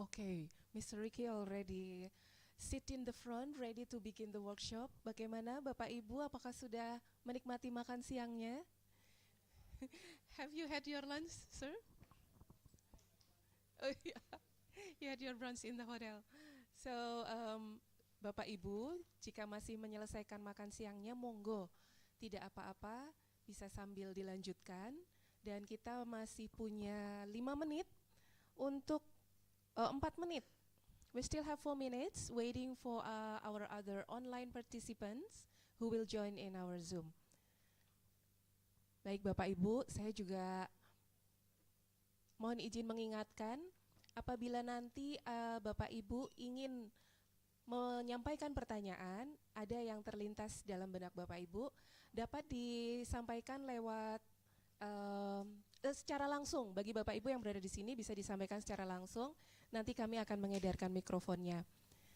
Okay, Mr. Ricky already sit in the front, ready to begin the workshop. Bagaimana Bapak Ibu, apakah sudah menikmati makan siangnya? Have you had your lunch, sir? Oh yeah, you had your brunch in the hotel. So, Bapak Ibu, jika masih menyelesaikan makan siangnya, monggo, tidak apa-apa, bisa sambil dilanjutkan. Dan kita masih punya 5 menit untuk 4 menit. We still have 4 minutes waiting for our other online participants who will join in our Zoom. Baik Bapak Ibu, saya juga mohon izin mengingatkan apabila nanti Bapak Ibu ingin menyampaikan pertanyaan, ada yang terlintas dalam benak Bapak Ibu, dapat disampaikan lewat secara langsung. Bagi Bapak Ibu yang berada di sini bisa disampaikan secara langsung. Nanti kami akan mengedarkan mikrofonnya.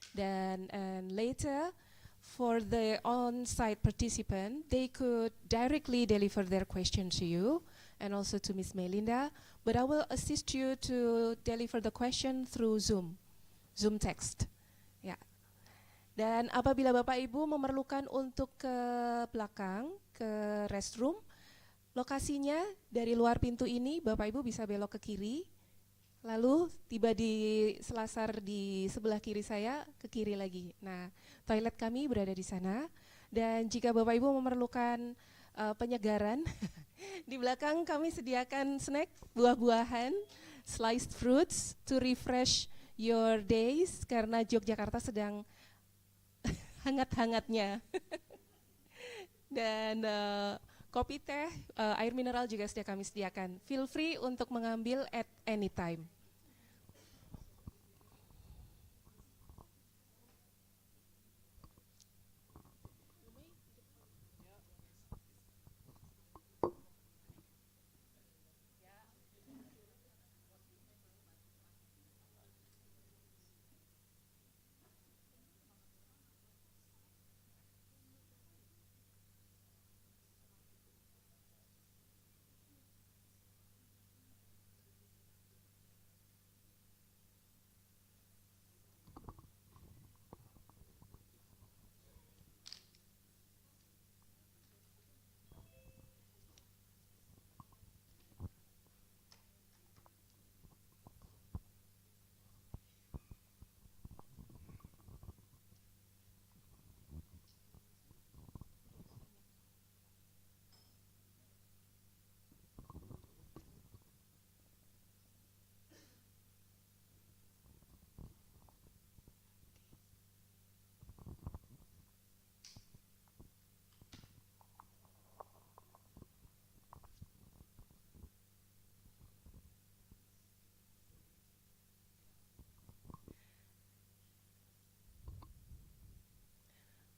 Dan later for the on-site participant, they could directly deliver their question to you and also to Miss Meilinda. But I will assist you to deliver the question through Zoom text. Ya. Dan apabila Bapak Ibu memerlukan untuk ke belakang, ke restroom, lokasinya dari luar pintu ini Bapak Ibu bisa belok ke kiri, lalu tiba di selasar di sebelah kiri saya, ke kiri lagi. Nah, toilet kami berada di sana. Dan jika Bapak Ibu memerlukan penyegaran, di belakang kami sediakan snack, buah-buahan, sliced fruits to refresh your days, karena Yogyakarta sedang hangat-hangatnya. Dan kopi, teh, air mineral juga sudah kami sediakan. Feel free untuk mengambil at any time.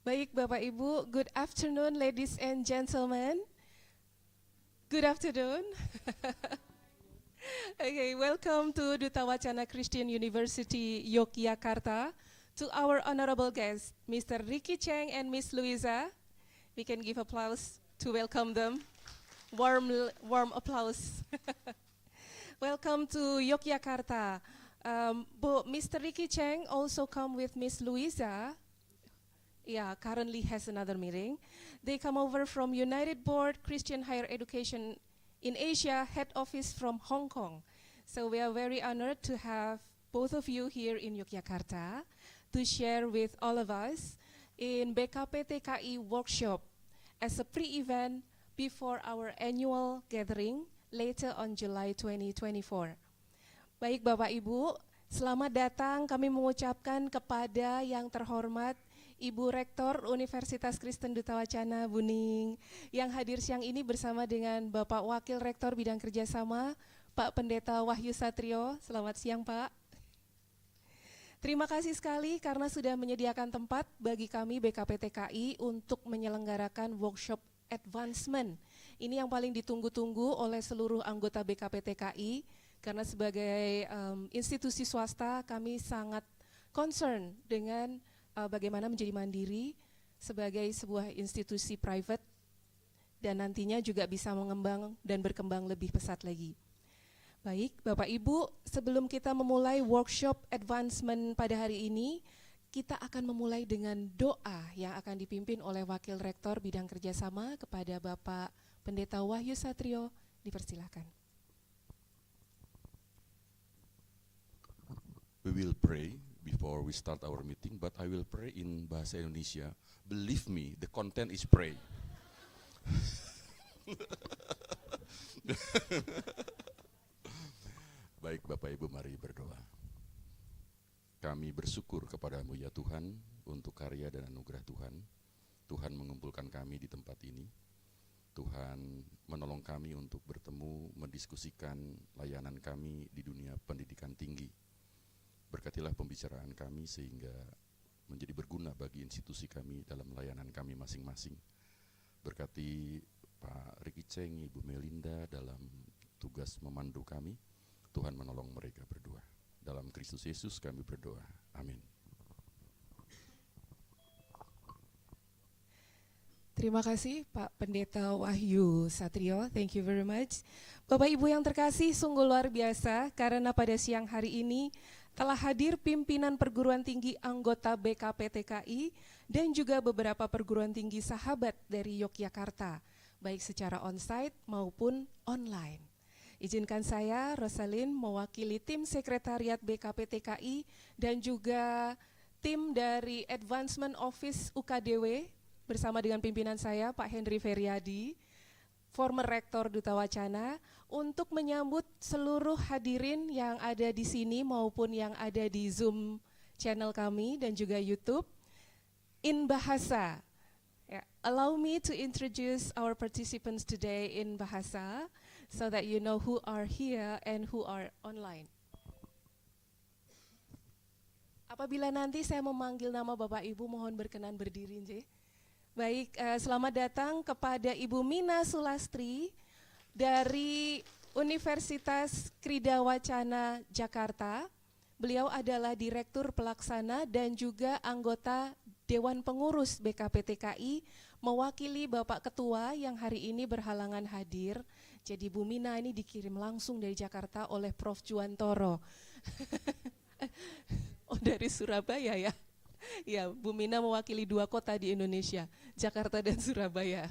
Baik Bapak Ibu, good afternoon ladies and gentlemen. Good afternoon. Okay, welcome to Duta Wacana Christian University Yogyakarta, to our honorable guests, Mr. Cheng and Miss Louisa. We can give applause to welcome them. Warm applause. Welcome to Yogyakarta. Mr. Cheng also come with Miss Louisa. Yeah, currently has another meeting. They come over from United Board Christian Higher Education in Asia, head office from Hong Kong. So we are very honored to have both of you here in Yogyakarta to share with all of us in BKPTKI workshop as a pre-event before our annual gathering later on July 2024. Baik Bapak Ibu, selamat datang kami mengucapkan kepada yang terhormat Ibu Rektor Universitas Kristen Duta Wacana Buning yang hadir siang ini bersama dengan Bapak Wakil Rektor Bidang Kerjasama, Pak Pendeta Wahyu Satrio. Selamat siang Pak. Terima kasih sekali karena sudah menyediakan tempat bagi kami BKPTKI untuk menyelenggarakan workshop Advancement. Ini yang paling ditunggu-tunggu oleh seluruh anggota BKPTKI karena sebagai institusi swasta kami sangat concern dengan bagaimana menjadi mandiri sebagai sebuah institusi private dan nantinya juga bisa mengembang dan berkembang lebih pesat lagi. Baik, Bapak Ibu, sebelum kita memulai workshop advancement pada hari ini, kita akan memulai dengan doa yang akan dipimpin oleh Wakil Rektor Bidang Kerjasama kepada Bapak Pendeta Wahyu Satrio. Dipersilakan. We will pray before we start our meeting, but I will pray in Bahasa Indonesia. Believe me, the content is pray. Baik Bapak Ibu, mari berdoa. Kami bersyukur kepadamu ya Tuhan untuk karya dan anugerah Tuhan. Tuhan mengumpulkan kami di tempat ini. Tuhan menolong kami untuk bertemu, mendiskusikan layanan kami di dunia pendidikan tinggi. Berkatilah pembicaraan kami sehingga menjadi berguna bagi institusi kami dalam layanan kami masing-masing. Berkati Pak M.Cheng, Ibu Meilinda dalam tugas memandu kami. Tuhan menolong mereka berdua. Dalam Kristus Yesus kami berdoa. Amin. Terima kasih Pak Pendeta Wahyu Satrio, thank you very much. Bapak Ibu yang terkasih, sungguh luar biasa karena pada siang hari ini telah hadir pimpinan perguruan tinggi anggota BKPTKI dan juga beberapa perguruan tinggi sahabat dari Yogyakarta, baik secara onsite maupun online. Izinkan saya, Rosalin, mewakili tim sekretariat BKPTKI dan juga tim dari Advancement Office UKDW bersama dengan pimpinan saya, Pak Henry Feriadi, former Rektor Duta Wacana, untuk menyambut seluruh hadirin yang ada di sini maupun yang ada di Zoom channel kami dan juga YouTube in Bahasa. Allow me to introduce our participants today in Bahasa, so that you know who are here and who are online. Apabila nanti saya memanggil nama Bapak Ibu, mohon berkenan berdiri. Baik, selamat datang kepada Ibu Mina Sulastri dari Universitas Krida Wacana Jakarta. Beliau adalah Direktur Pelaksana dan juga anggota Dewan Pengurus BKPTKI, mewakili Bapak Ketua yang hari ini berhalangan hadir. Jadi Bu Mina ini dikirim langsung dari Jakarta oleh Prof. Juwantoro. Oh, dari Surabaya ya? Ya, Bu Mina mewakili 2 kota di Indonesia, Jakarta dan Surabaya.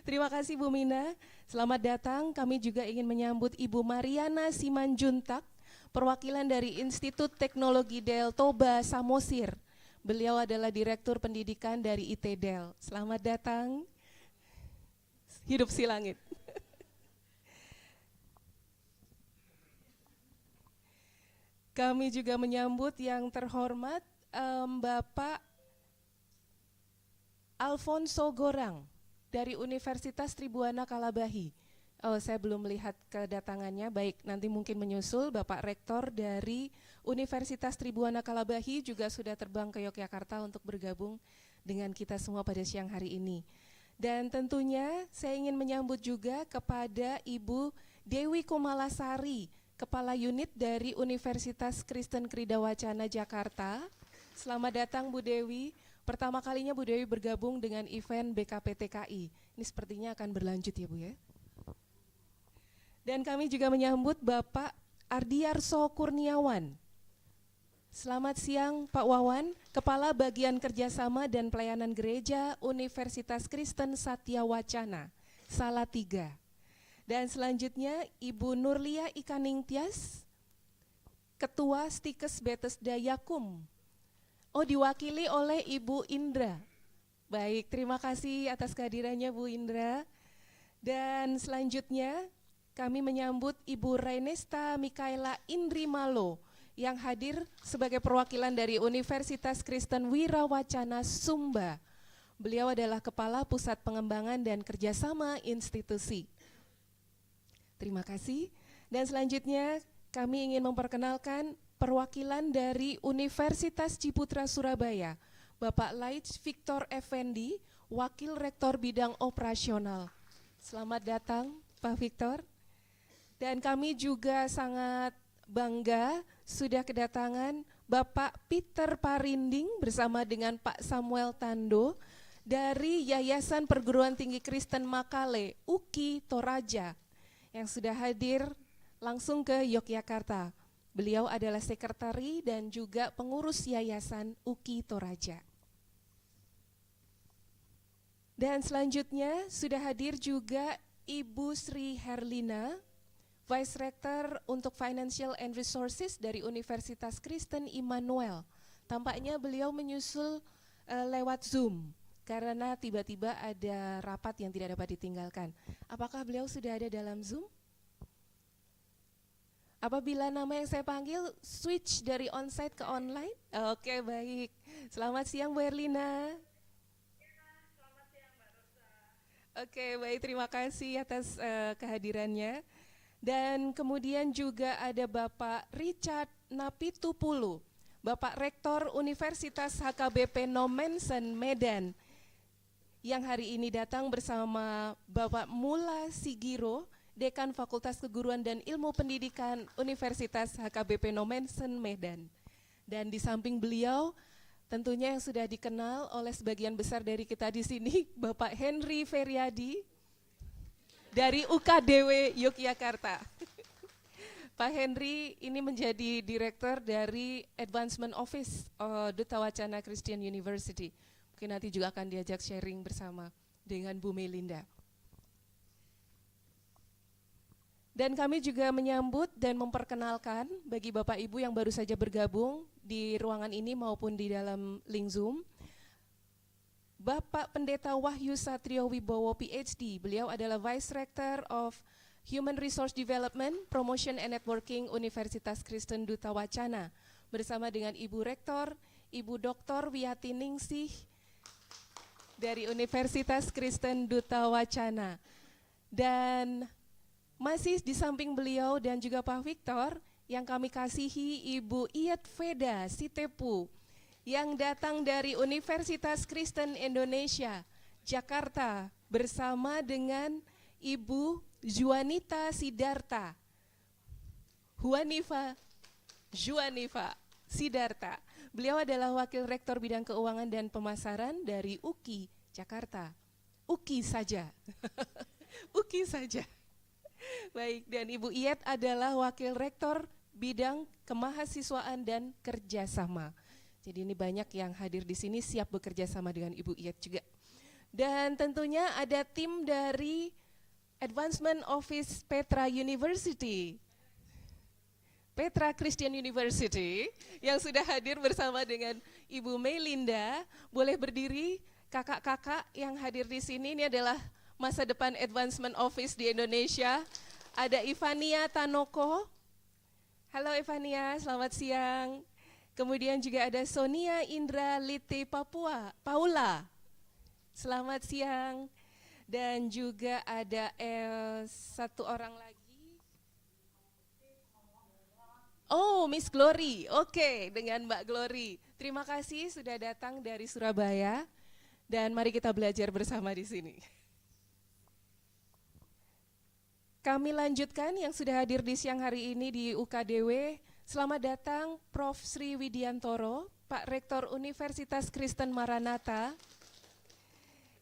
Terima kasih Bu Mina. Selamat datang. Kami juga ingin menyambut Ibu Mariana Simanjuntak, perwakilan dari Institut Teknologi Del Toba Samosir. Beliau adalah Direktur Pendidikan dari ITDEL. Selamat datang. Hidup si langit. Kami juga menyambut yang terhormat Bapak Alfonso Gorang dari Universitas Tribuana Kalabahi. Oh, saya belum melihat kedatangannya, baik nanti mungkin menyusul. Bapak Rektor dari Universitas Tribuana Kalabahi juga sudah terbang ke Yogyakarta untuk bergabung dengan kita semua pada siang hari ini. Dan tentunya saya ingin menyambut juga kepada Ibu Dewi Kumalasari, Kepala Unit dari Universitas Kristen Krida Wacana Jakarta. Selamat datang Bu Dewi. Pertama kalinya Bu Dewi bergabung dengan event BKPTKI. Ini sepertinya akan berlanjut ya Bu ya. Dan kami juga menyambut Bapak Ardiarso Kurniawan. Selamat siang Pak Wawan, Kepala Bagian Kerjasama dan Pelayanan Gereja Universitas Kristen Satya Wacana, Salatiga. Dan selanjutnya Ibu Nurlia Ikaning Tias, Ketua Stikes Bethesda Yakum. Oh, diwakili oleh Ibu Indra. Baik, terima kasih atas kehadirannya Bu Indra. Dan selanjutnya kami menyambut Ibu Renesta Mikaela Indri Malo yang hadir sebagai perwakilan dari Universitas Kristen Wirawacana Sumba. Beliau adalah Kepala Pusat Pengembangan dan Kerjasama Institusi. Terima kasih. Dan selanjutnya kami ingin memperkenalkan perwakilan dari Universitas Ciputra Surabaya, Bapak Laits Victor Effendi, Wakil Rektor Bidang Operasional. Selamat datang Pak Victor. Dan kami juga sangat bangga sudah kedatangan Bapak Peter Parinding bersama dengan Pak Samuel Tando dari Yayasan Perguruan Tinggi Kristen Makale, UKI Toraja, yang sudah hadir langsung ke Yogyakarta. Beliau adalah sekretari dan juga pengurus Yayasan UKI Toraja. Dan selanjutnya sudah hadir juga Ibu Sri Herlina, Vice Rector untuk Financial and Resources dari Universitas Kristen Immanuel. Tampaknya beliau menyusul lewat Zoom karena tiba-tiba ada rapat yang tidak dapat ditinggalkan. Apakah beliau sudah ada dalam Zoom? Apabila nama yang saya panggil, switch dari onsite ke online. Oke, baik. Selamat siang Bu Herlina. Selamat siang Mbak Rosa. Oke, baik, terima kasih atas kehadirannya. Dan kemudian juga ada Bapak Richard Napitupulu, Bapak Rektor Universitas HKBP Nomensen Medan, yang hari ini datang bersama Bapak Mula Sigiro, Dekan Fakultas Keguruan dan Ilmu Pendidikan Universitas HKBP Nomensen Medan. Dan di samping beliau, tentunya yang sudah dikenal oleh sebagian besar dari kita di sini, Bapak Henry Feriadi dari UKDW Yogyakarta. Pak Henry ini menjadi Direktur dari Advancement Office Duta Wacana Christian University. Mungkin nanti juga akan diajak sharing bersama dengan Bu Meilinda. Dan kami juga menyambut dan memperkenalkan bagi Bapak Ibu yang baru saja bergabung di ruangan ini maupun di dalam link Zoom, Bapak Pendeta Wahyu Satrio Wibowo PhD. Beliau adalah Vice Rector of Human Resource Development, Promotion and Networking Universitas Kristen Duta Wacana, bersama dengan Ibu Rektor, Ibu Dr. Wiyati Ningsih dari Universitas Kristen Duta Wacana. Dan masih di samping beliau dan juga Pak Victor, yang kami kasihi Ibu Iyet Veda Sitepu, yang datang dari Universitas Kristen Indonesia, Jakarta, bersama dengan Ibu Juanita Sidarta, Juanifa Sidarta. Beliau adalah Wakil Rektor Bidang Keuangan dan Pemasaran dari UKI Jakarta. UKI saja, UKI saja. Baik, dan Ibu Iyet adalah Wakil Rektor Bidang Kemahasiswaan dan Kerjasama. Jadi ini banyak yang hadir di sini siap bekerja sama dengan Ibu Iyet juga. Dan tentunya ada tim dari Advancement Office Petra University, Petra Christian University, yang sudah hadir bersama dengan Ibu Meilinda. Boleh berdiri kakak-kakak yang hadir di sini. Ini adalah masa depan Advancement Office di Indonesia. Ada Ivania Tanoko. Halo Ivania, selamat siang. Kemudian juga ada Sonia Indra Lite Paula. Selamat siang. Dan juga ada satu orang lagi. Oh, Miss Glory. Oke, dengan Mbak Glory. Terima kasih sudah datang dari Surabaya. Dan mari kita belajar bersama di sini. Kami lanjutkan yang sudah hadir di siang hari ini di UKDW. Selamat datang Prof. Sri Widiantoro, Pak Rektor Universitas Kristen Maranatha,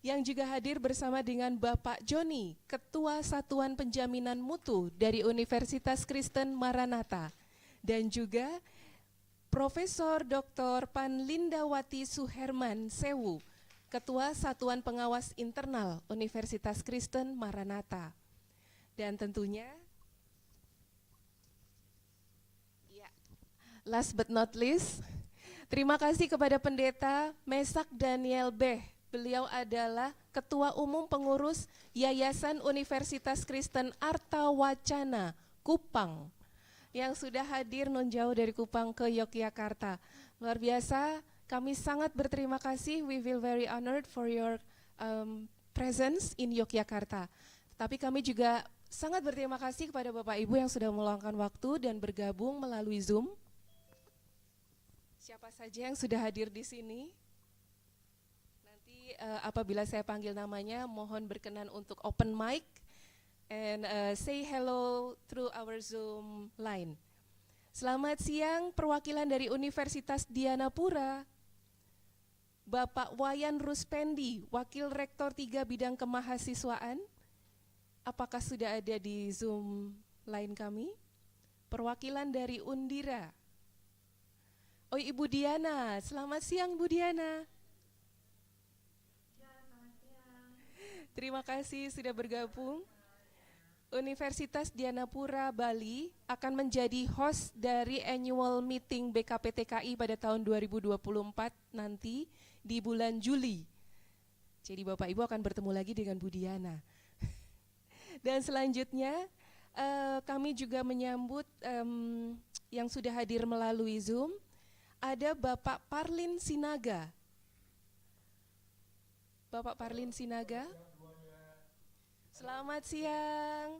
yang juga hadir bersama dengan Bapak Joni, Ketua Satuan Penjaminan Mutu dari Universitas Kristen Maranatha, dan juga Profesor Dr. Panlindawati Suherman Sewu, Ketua Satuan Pengawas Internal Universitas Kristen Maranatha. Dan tentunya, last but not least, terima kasih kepada Pendeta Mesak Daniel Beh. Beliau adalah Ketua Umum Pengurus Yayasan Universitas Kristen Arta Wacana, Kupang, yang sudah hadir non jauh dari Kupang ke Yogyakarta. Luar biasa, kami sangat berterima kasih. We feel very honored for your presence in Yogyakarta. Tapi kami juga sangat berterima kasih kepada Bapak Ibu yang sudah meluangkan waktu dan bergabung melalui Zoom. Siapa saja yang sudah hadir di sini? Nanti apabila saya panggil namanya, mohon berkenan untuk open mic and say hello through our Zoom line. Selamat siang perwakilan dari Universitas Dianapura, Bapak Wayan Ruspendi, Wakil Rektor 3 Bidang Kemahasiswaan. Apakah sudah ada di Zoom line kami? perwakilan dari Undira. Oh, Ibu Diana, selamat siang Bu Diana. Ya, selamat siang. Terima kasih sudah bergabung. Universitas Dianapura Bali akan menjadi host dari annual meeting BKPTKI pada tahun 2024 nanti di bulan Juli. Jadi Bapak Ibu akan bertemu lagi dengan Bu Diana. Dan selanjutnya kami juga menyambut yang sudah hadir melalui Zoom, ada Bapak Parlin Sinaga. Bapak Parlin Sinaga. Selamat siang.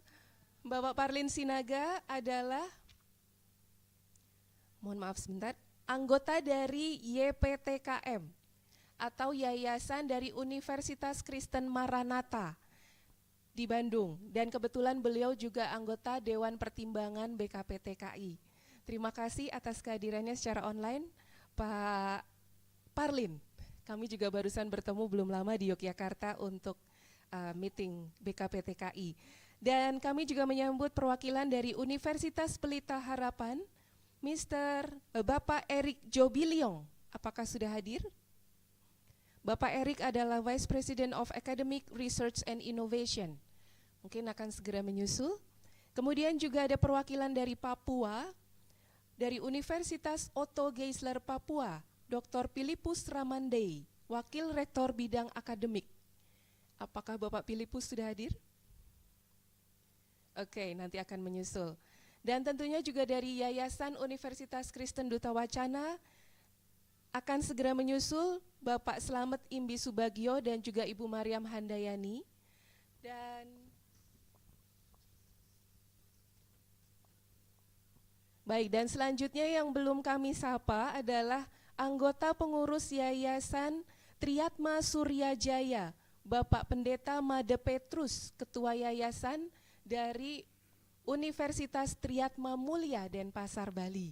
Bapak Parlin Sinaga adalah, mohon maaf sebentar, anggota dari YPTKM atau Yayasan dari Universitas Kristen Maranatha di Bandung. Dan kebetulan beliau juga anggota Dewan Pertimbangan BKPTKI. Terima kasih atas kehadirannya secara online, Pak Parlin. Kami juga barusan bertemu belum lama di Yogyakarta untuk meeting BKPTKI. Dan kami juga menyambut perwakilan dari Universitas Pelita Harapan, Bapak Erik Jobiliong. Apakah sudah hadir? Bapak Erik adalah Vice President of Academic Research and Innovation. Mungkin akan segera menyusul. Kemudian juga ada perwakilan dari Papua, dari Universitas Otto Geisler Papua, Dr. Philippus Ramandei, Wakil Rektor Bidang Akademik. Apakah Bapak Philippus sudah hadir? Oke, nanti akan menyusul. Dan tentunya juga dari Yayasan Universitas Kristen Duta Wacana akan segera menyusul Bapak Slamet Imbi Subagio dan juga Ibu Mariam Handayani. Dan baik, dan selanjutnya yang belum kami sapa adalah anggota pengurus Yayasan Triatma Suryajaya, Bapak Pendeta Made Petrus, Ketua Yayasan dari Universitas Triatma Mulia Denpasar, Bali.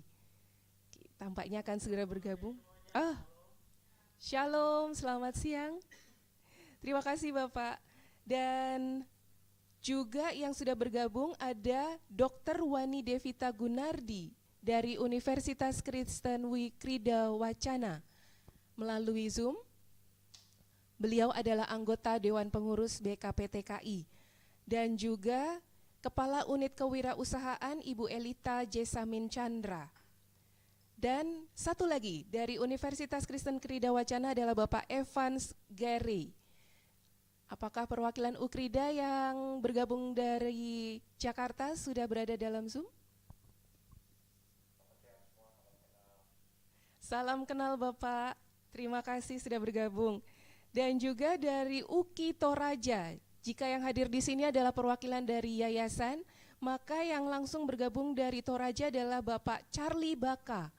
Tampaknya akan segera bergabung. Shalom, selamat siang. Terima kasih Bapak. Dan juga yang sudah bergabung ada Dr. Wani Devita Gunardi dari Universitas Kristen Wikrida Wacana melalui Zoom. Beliau adalah anggota Dewan Pengurus BKPTKI dan juga Kepala Unit Kewirausahaan Ibu Elita Jesamin Chandra. Dan satu lagi dari Universitas Kristen Krida Wacana adalah Bapak Evans Gary. Apakah perwakilan Ukrida yang bergabung dari Jakarta sudah berada dalam Zoom? Salam kenal Bapak, terima kasih sudah bergabung. Dan juga dari UKI Toraja, jika yang hadir di sini adalah perwakilan dari yayasan, maka yang langsung bergabung dari Toraja adalah Bapak Charlie Baka.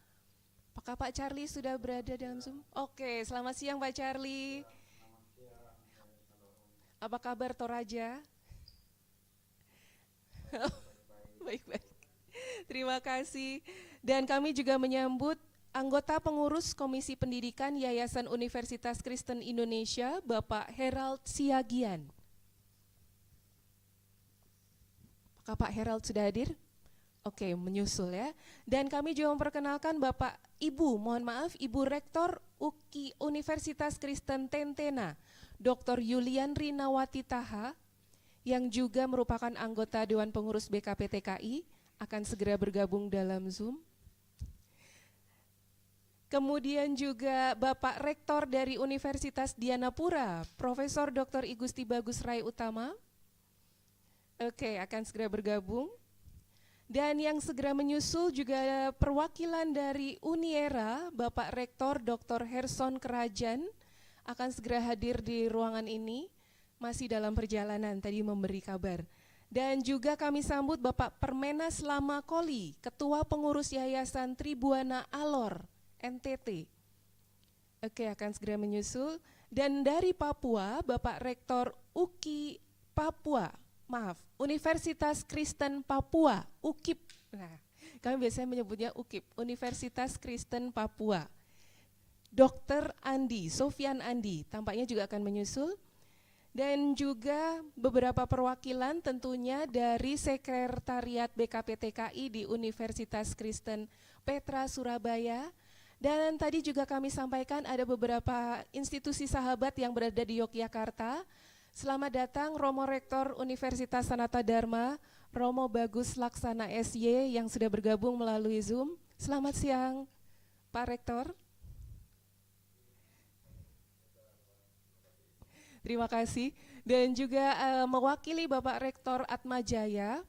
Apakah Pak Charlie sudah berada dalam Zoom? Oke, selamat siang Pak Charlie. Apa kabar Toraja? Baik-baik. Terima kasih. Dan kami juga menyambut anggota pengurus Komisi Pendidikan Yayasan Universitas Kristen Indonesia, Bapak Herald Siagian. Apakah Pak Herald sudah hadir? Oke, menyusul ya. Dan kami juga memperkenalkan Ibu Rektor UKI Universitas Kristen Tentena, Dr. Yulian Rinawati Taha, yang juga merupakan anggota Dewan Pengurus BKPTKI, akan segera bergabung dalam Zoom. Kemudian juga Bapak Rektor dari Universitas Dianapura, Profesor Dr. I Gusti Bagus Rai Utama. Oke, akan segera bergabung. Dan yang segera menyusul juga perwakilan dari Uniera, Bapak Rektor Dr. Herson Kerajan, akan segera hadir di ruangan ini, masih dalam perjalanan tadi memberi kabar. Dan juga kami sambut Bapak Permenas Lama Koli, Ketua Pengurus Yayasan Tribuana Alor, NTT. Oke, akan segera menyusul. Dan dari Papua, Bapak Rektor UKI Papua, Universitas Kristen Papua, UKIP. Nah, kami biasanya menyebutnya UKIP, Universitas Kristen Papua. Dr. Andi, Sofian Andi, tampaknya juga akan menyusul. Dan juga beberapa perwakilan tentunya dari Sekretariat BKPTKI di Universitas Kristen Petra, Surabaya. Dan tadi juga kami sampaikan ada beberapa institusi sahabat yang berada di Yogyakarta. Selamat datang Romo Rektor Universitas Sanata Dharma, Romo Bagus Laksana SY yang sudah bergabung melalui Zoom. Selamat siang, Pak Rektor. Terima kasih. Dan juga mewakili Bapak Rektor Atmajaya,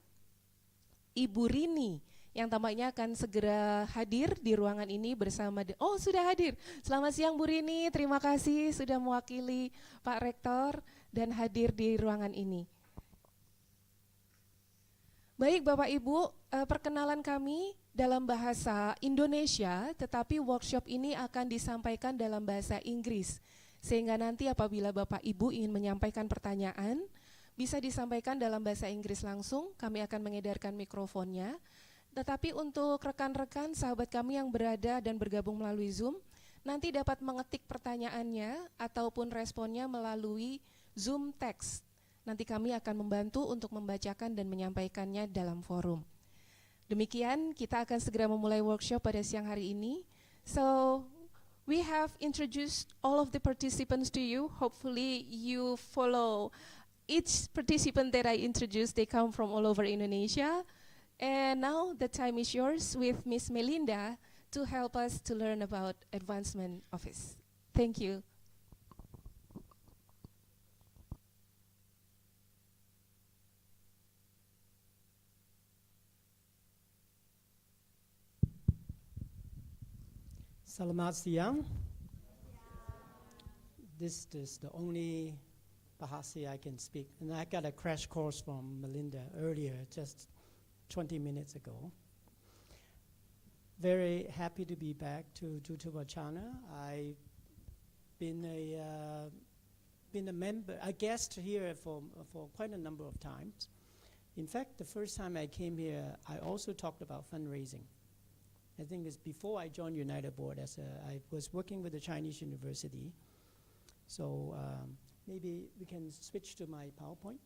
Ibu Rini, yang tampaknya akan segera hadir di ruangan ini bersama, oh sudah hadir. Selamat siang Bu Rini, terima kasih sudah mewakili Pak Rektor dan hadir di ruangan ini. Baik Bapak Ibu, perkenalan kami dalam bahasa Indonesia, tetapi workshop ini akan disampaikan dalam bahasa Inggris. Sehingga nanti apabila Bapak Ibu ingin menyampaikan pertanyaan, bisa disampaikan dalam bahasa Inggris langsung, kami akan mengedarkan mikrofonnya. Tetapi untuk rekan-rekan sahabat kami yang berada dan bergabung melalui Zoom, nanti dapat mengetik pertanyaannya ataupun responnya melalui Zoom text. Nanti kami akan membantu untuk membacakan dan menyampaikannya dalam forum. Demikian, kita akan segera memulai workshop pada siang hari ini. So, we have introduced all of the participants to you. Hopefully you follow each participant that I introduced. They come from all over Indonesia. And now the time is yours with Miss Meilinda to help us to learn about Advancement Office. Thank you. Selamat siang. This is the only Bahasa I can speak. And I got a crash course from Meilinda earlier, just 20 minutes ago. Very happy to be back to Wachana. I've been a member, a guest here for quite a number of times. In fact, the first time I came here, I also talked about fundraising. I think it's before I joined United Board. I was working with the Chinese University. So maybe we can switch to my PowerPoint.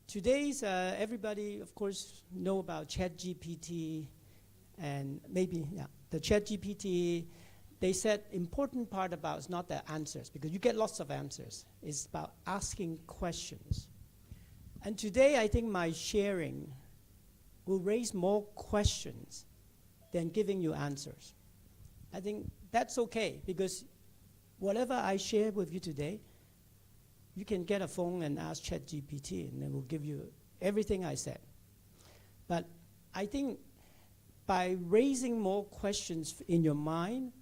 Today's everybody, of course, know about ChatGPT, and maybe the ChatGPT. They said important part about is not the answers, because you get lots of answers. It's about asking questions. And today, I think my sharing will raise more questions than giving you answers. I think that's okay, because whatever I share with you today, you can get a phone and ask ChatGPT, and it will give you everything I said. But I think by raising more questions in your mind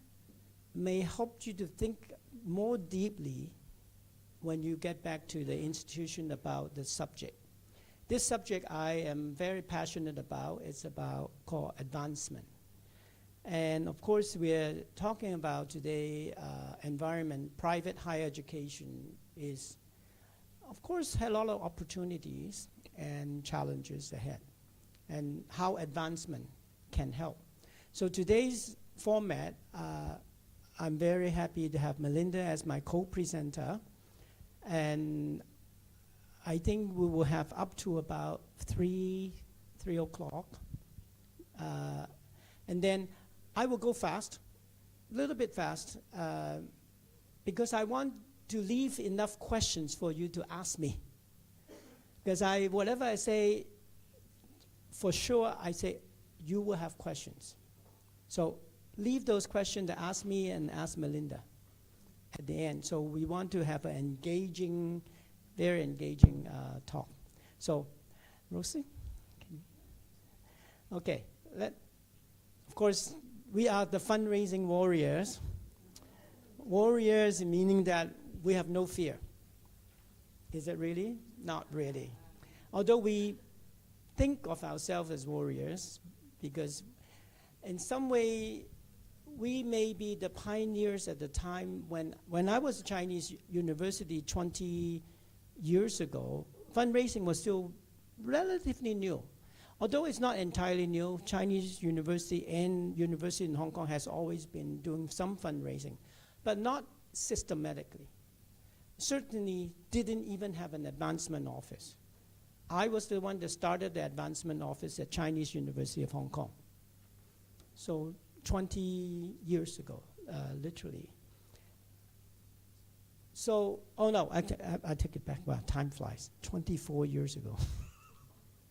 may help you to think more deeply when you get back to the institution about the subject. This subject I am very passionate about. It's about called advancement. And of course, we're talking about today environment. Private higher education is, of course, had a lot of opportunities and challenges ahead, and how advancement can help. So today's format, I'm very happy to have Meilinda as my co-presenter, and I think we will have up to about 3 o'clock. And then I will go fast, a little bit fast, because I want to leave enough questions for you to ask me. Because whatever I say, for sure I say, you will have questions. So leave those questions to ask me and ask Meilinda at the end. So we want to have an engaging, very engaging talk. So, Rosie? Okay, of course, we are the fundraising warriors. Warriors meaning that we have no fear. Is it really? Not really. Although we think of ourselves as warriors, because in some way, we may be the pioneers at the time when I was at Chinese University 20 years ago, fundraising was still relatively new. Although it's not entirely new, Chinese University and University in Hong Kong has always been doing some fundraising, but not systematically. certainly didn't even have an advancement office. I was the one that started the advancement office at Chinese University of Hong Kong. So 20 years ago, literally. So, oh no, I take it back. Wow, time flies. 24 years ago.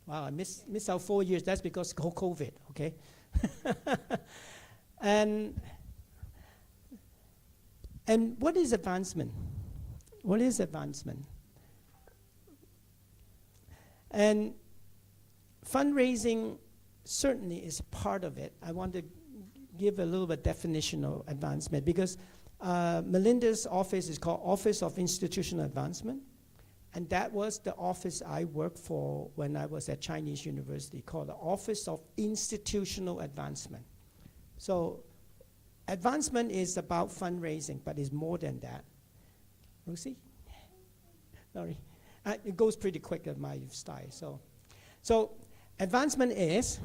Wow, I missed out 4 years. That's because of COVID, okay? And what is advancement? What is advancement? And fundraising certainly is part of it. I want to give a little bit definition of advancement because Meilinda's office is called Office of Institutional Advancement, and that was the office I worked for when I was at Chinese University, called the Office of Institutional Advancement. So advancement is about fundraising, but it's more than that. Lucy? Sorry. It goes pretty quick at my style. So advancement is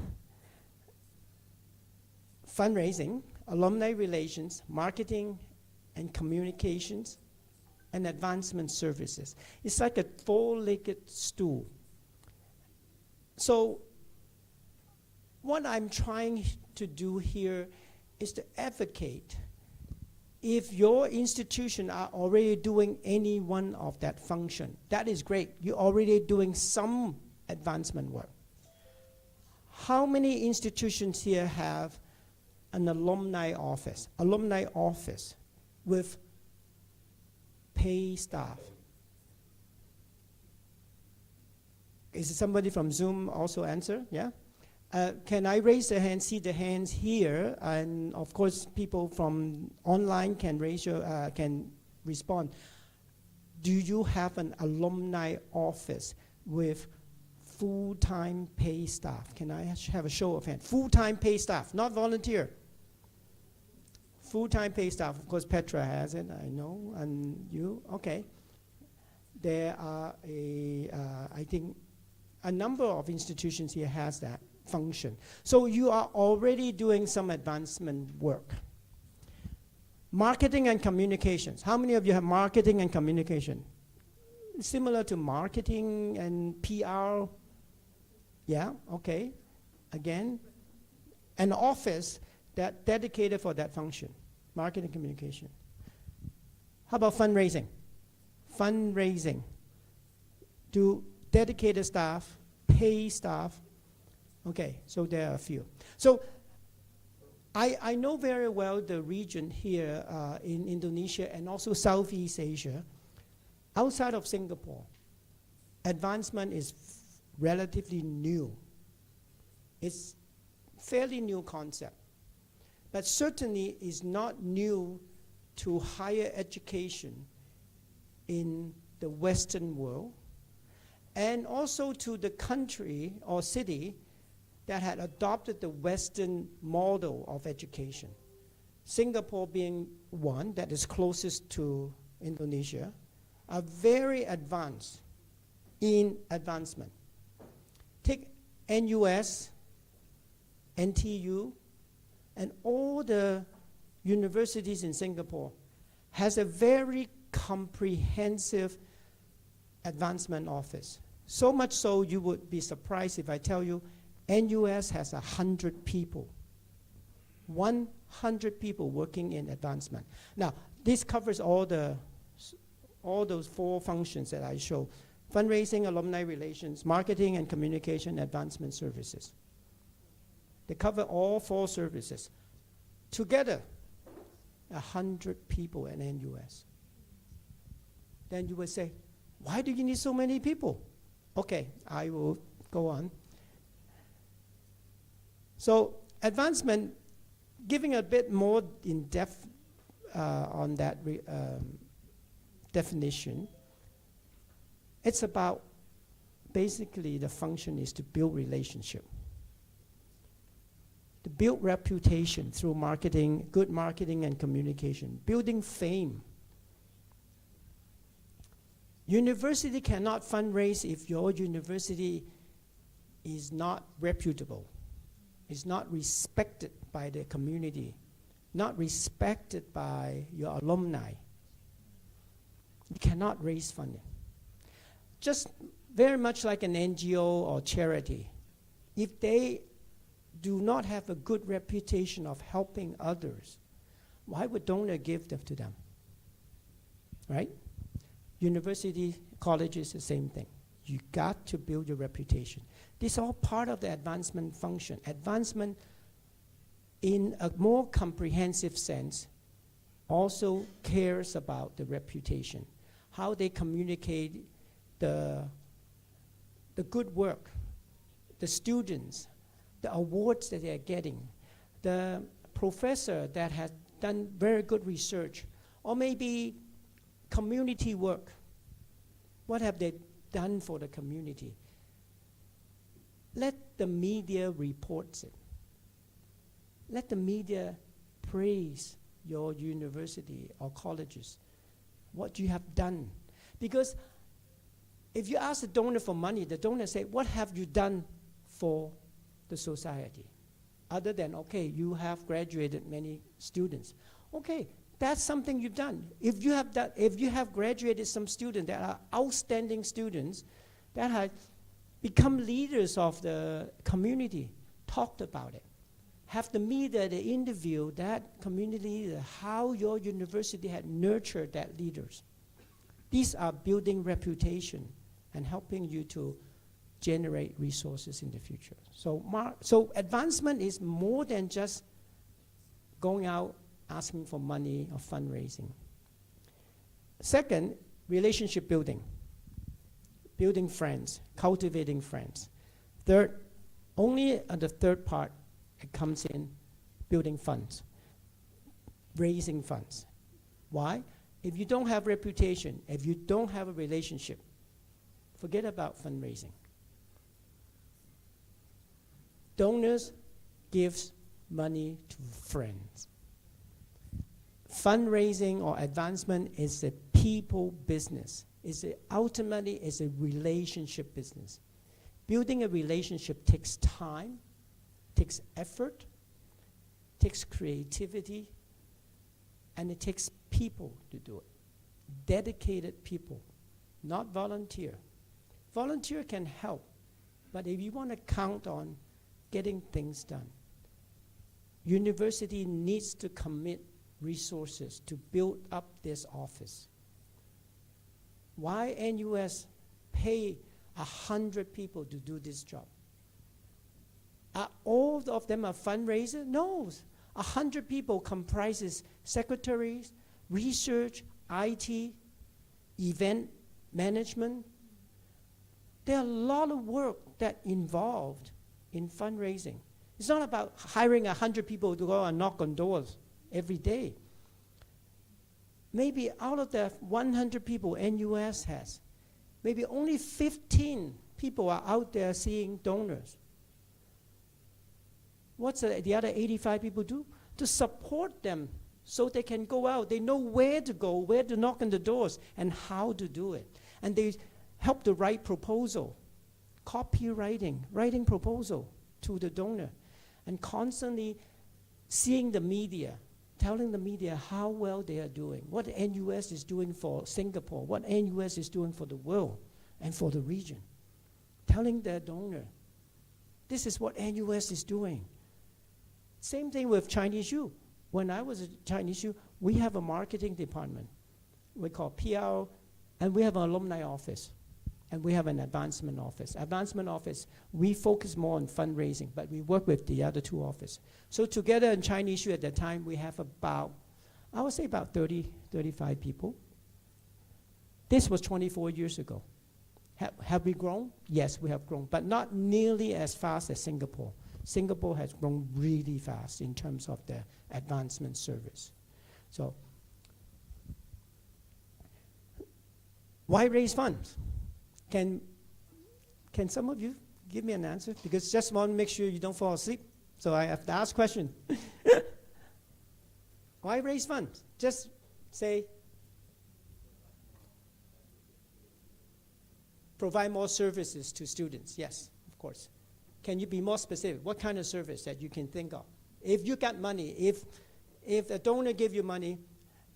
fundraising, alumni relations, marketing and communications, and advancement services. It's like a four-legged stool. So what I'm trying to do here is to advocate if your institution are already doing any one of that function, that is great. You're already doing some advancement work. How many institutions here have an alumni office with pay staff? Is somebody from Zoom also answer? Yeah? Can I raise the hand, see the hands here, and of course people from online can can respond. Do you have an alumni office with full-time pay staff? Can I have a show of hands? Full-time pay staff, not volunteer. Full-time pay staff, of course Petra has it, I know, and you, okay. There are I think a number of institutions here has that function. So you are already doing some advancement work. Marketing and communications. How many of you have marketing and communication? Similar to marketing and PR? Yeah, okay. Again, an office that dedicated for that function. Marketing and communication. How about fundraising? Fundraising. Do dedicated staff, pay staff. Okay, so there are a few. So I know very well the region here in Indonesia and also Southeast Asia. Outside of Singapore, advancement is relatively new. It's fairly new concept, but certainly is not new to higher education in the Western world, and also to the country or city that had adopted the Western model of education. Singapore being one that is closest to Indonesia, are very advanced in advancement. Take NUS, NTU, and all the universities in Singapore has a very comprehensive advancement office. So much so you would be surprised if I tell you NUS has 100 people. 100 people working in advancement. Now, this covers all those four functions that I show. Fundraising, alumni relations, marketing and communication, advancement services. They cover all four services. Together, 100 people at NUS. Then you would say, why do you need so many people? Okay, I will go on. So advancement, giving a bit more in depth on that definition, it's about basically the function is to build relationship, to build reputation through marketing, good marketing and communication, building fame. University cannot fundraise if your university is not reputable, is not respected by the community, not respected by your alumni. You cannot raise funding. Just very much like an NGO or charity. If they do not have a good reputation of helping others, why would donor give them to them? Right? University, colleges, the same thing. You got to build your reputation. This is all part of the advancement function. Advancement, in a more comprehensive sense, also cares about the reputation, how they communicate the good work, the students, the awards that they are getting, the professor that has done very good research, or maybe community work. What have they done for the community? Let the media report it. Let the media praise your university or colleges, what you have done. Because if you ask the donor for money, the donor say, what have you done for the society? Other than, okay, you have graduated many students. Okay, that's something you've done. If you have graduated some students that are outstanding students that have become leaders of the community, talked about it. Have the media, the interview that community leader, how your university had nurtured that leaders. These are building reputation and helping you to generate resources in the future. So advancement is more than just going out asking for money or fundraising. Second, relationship building. Building friends, cultivating friends. Third, only on the third part, it comes in building funds, raising funds. Why? If you don't have reputation, if you don't have a relationship, forget about fundraising. Donors gives money to friends. Fundraising or advancement is a people business. Ultimately, it's a relationship business. Building a relationship takes time, takes effort, takes creativity, and it takes people to do it. Dedicated people, not volunteer. Volunteer can help, but if you want to count on getting things done, university needs to commit resources to build up this office. Why NUS pay 100 people to do this job? Are all of them are fundraisers? No. 100 people comprises secretaries, research, IT, event management. There are a lot of work that involved in fundraising. It's not about hiring 100 people to go and knock on doors every day. Maybe out of the 100 people NUS has, maybe only 15 people are out there seeing donors. What's the other 85 people do? To support them so they can go out. They know where to go, where to knock on the doors, and how to do it. And they help to write proposal, copywriting, writing proposal to the donor, and constantly seeing the media, telling the media how well they are doing, what NUS is doing for Singapore, what NUS is doing for the world and for the region. Telling their donor, this is what NUS is doing. Same thing with Chinese U. When I was at Chinese U, we have a marketing department. We call PR, and we have an alumni office, and we have an advancement office. Advancement office, we focus more on fundraising, but we work with the other two offices. So together in Chinese U at that time, we have about, I would say about 30, 35 people. This was 24 years ago. Have we grown? Yes, we have grown, but not nearly as fast as Singapore. Singapore has grown really fast in terms of the advancement service. So, why raise funds? Can some of you give me an answer? Because just want to make sure you don't fall asleep. So I have to ask question. Why raise funds? Just say, provide more services to students. Yes, of course. Can you be more specific? What kind of service that you can think of? If you got money, if a donor give you money,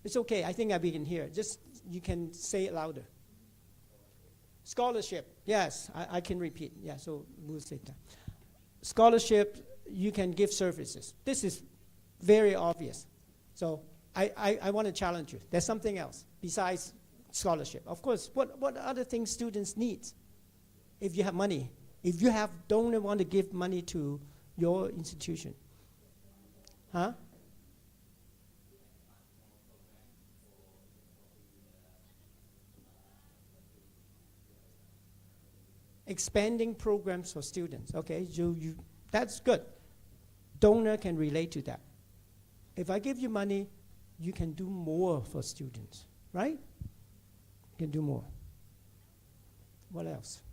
it's okay. I think we can hear. Just You can say it louder. Scholarship. Yes, I can repeat. Yeah, so we'll say that. Scholarship, you can give services. This is very obvious. So I want to challenge you. There's something else besides scholarship. Of course, what other things students need if you have money? If you have donor want to give money to your institution. Huh? Expanding programs for students. Okay, that's good. Donor can relate to that. If I give you money, you can do more for students, right? You can do more. What else?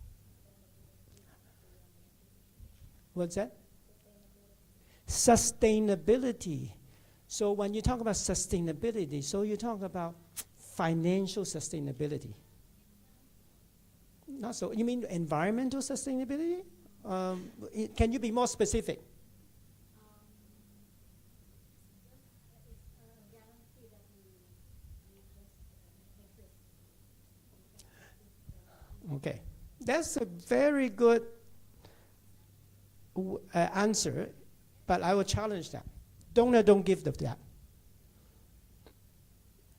What's that? Sustainability. So when you talk about sustainability, so you talk about financial sustainability. Not so. You mean environmental sustainability? Can you be more specific? Okay, that's a very good answer, but I will challenge that. Donor don't give that.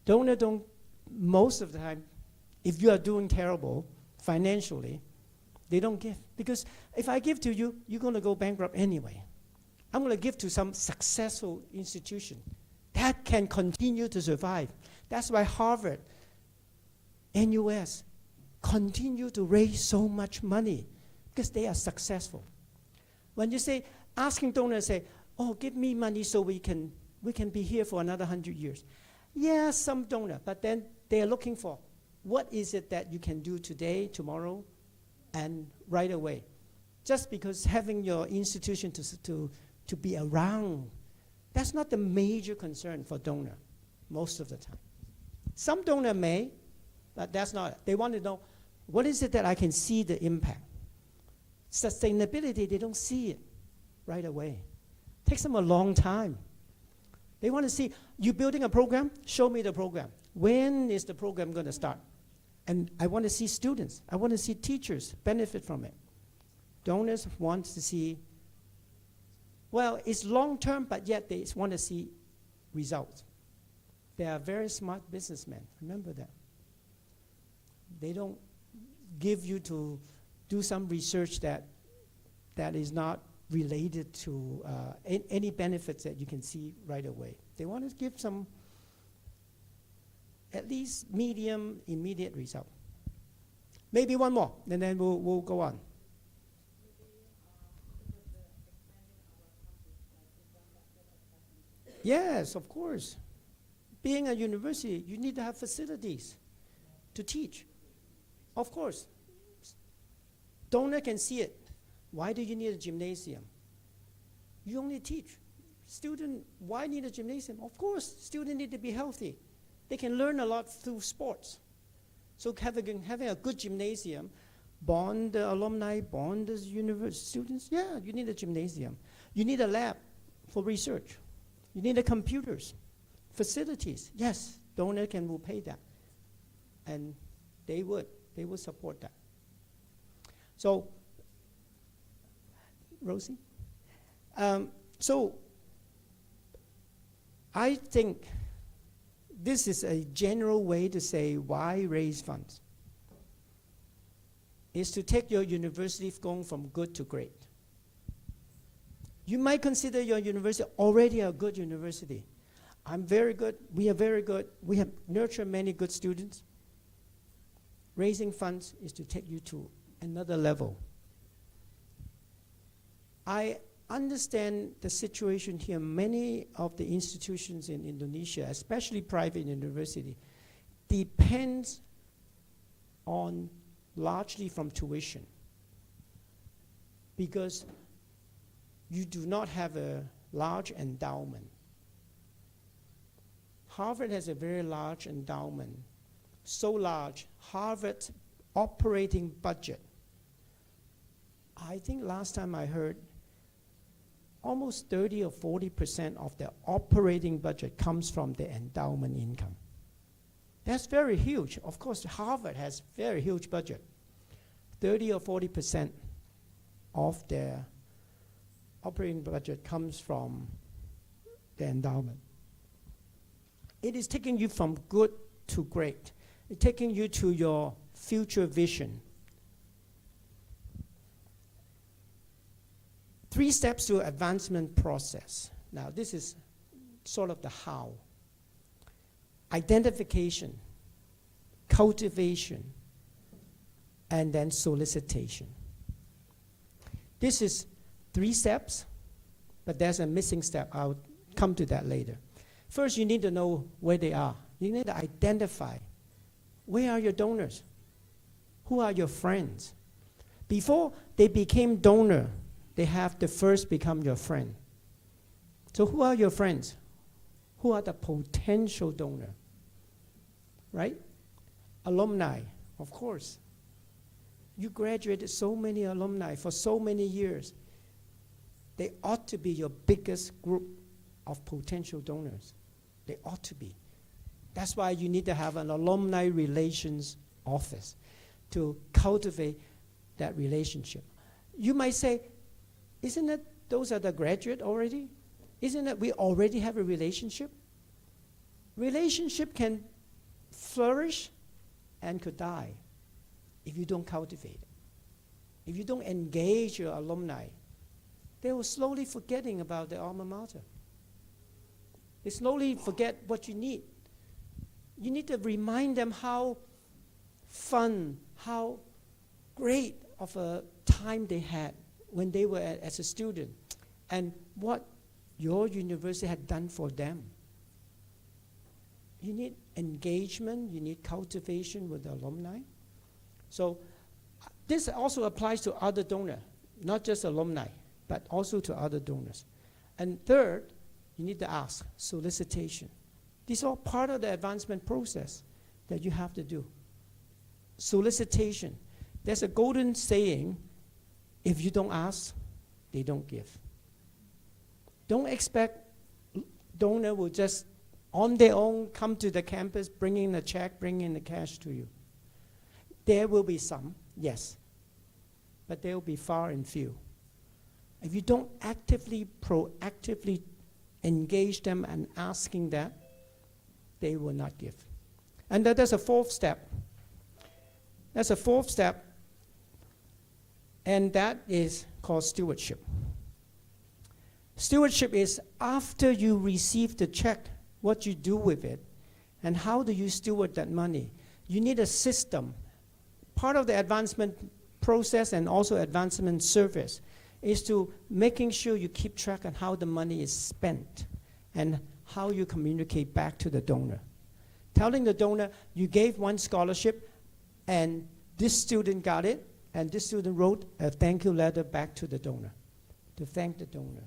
Donor don't, most of the time, if you are doing terrible financially, they don't give. Because if I give to you, you're going to go bankrupt anyway. I'm going to give to some successful institution that can continue to survive. That's why Harvard, NUS, continue to raise so much money because they are successful. When you say, asking donors, say, oh, give me money so we can be here for another 100 years. Yeah, some donor, but then they are looking for, what is it that you can do today, tomorrow, and right away? Just because having your institution to be around, that's not the major concern for donor most of the time. Some donor may, but that's not it. They want to know, what is it that I can see the impact? Sustainability, they don't see it right away. It takes them a long time. They want to see, you building a program? Show me the program. When is the program going to start? And I want to see students. I want to see teachers benefit from it. Donors want to see, well, it's long-term, but yet they want to see results. They are very smart businessmen. Remember that. They don't give you to do some research that is not related to any benefits that you can see right away. They want to give some, at least medium, immediate result. Maybe one more, and then we'll go on. Yes, of course. Being a university, you need to have facilities to teach. Of course. Donor can see it. Why do you need a gymnasium? You only teach. Student, why need a gymnasium? Of course, students need to be healthy. They can learn a lot through sports. So having a good gymnasium, bond the alumni, bond the university students, yeah, you need a gymnasium. You need a lab for research. You need the computers, facilities. Yes, donor will pay that. And they would support that. So, Rosie? So, I think this is a general way to say why raise funds. Is to take your university going from good to great. You might consider your university already a good university. I'm very good, we are very good, we have nurtured many good students. Raising funds is to take you to another level. I understand the situation here. Many of the institutions in Indonesia, especially private university, depends on largely from tuition, because you do not have a large endowment. Harvard has a very large endowment, so large, Harvard's operating budget, I think last time I heard, almost 30 or 40% of their operating budget comes from the endowment income. That's very huge. Of course, Harvard has very huge budget. 30 or 40% of their operating budget comes from the endowment. It is taking you from good to great. It's taking you to your future vision. 3 steps to advancement process. Now, this is sort of the how. Identification, cultivation, and then solicitation. This is 3 steps, but there's a missing step. I'll come to that later. First, you need to know where they are. You need to identify where are your donors? Who are your friends? Before they became donor, they have to first become your friend. So who are your friends? Who are the potential donor? Right? Alumni, of course. You graduated so many alumni for so many years. They ought to be your biggest group of potential donors. They ought to be. That's why you need to have an alumni relations office to cultivate that relationship. You might say, isn't it those are the graduate already? Isn't it we already have a relationship? Relationship can flourish and could die if you don't cultivate it. If you don't engage your alumni, they will slowly forgetting about their alma mater. They slowly forget what you need. You need to remind them how fun, how great of a time they had when they were as a student, and what your university had done for them. You need engagement, you need cultivation with the alumni. So this also applies to other donors, not just alumni, but also to other donors. And third, you need to ask, solicitation. These are all part of the advancement process that you have to do. Solicitation. There's a golden saying, if you don't ask, they don't give. Don't expect donor will just on their own come to the campus, bringing the check, bringing the cash to you. There will be some, yes, but they will be far and few. If you don't actively, proactively engage them and asking that, they will not give. And there's a 4th step. There's a 4th step, and that is called stewardship. Stewardship is after you receive the check, what you do with it, and how do you steward that money. You need a system. Part of the advancement process and also advancement service is to making sure you keep track on how the money is spent and how you communicate back to the donor. Telling the donor, you gave one scholarship and this student got it, and this student wrote a thank you letter back to the donor to thank the donor.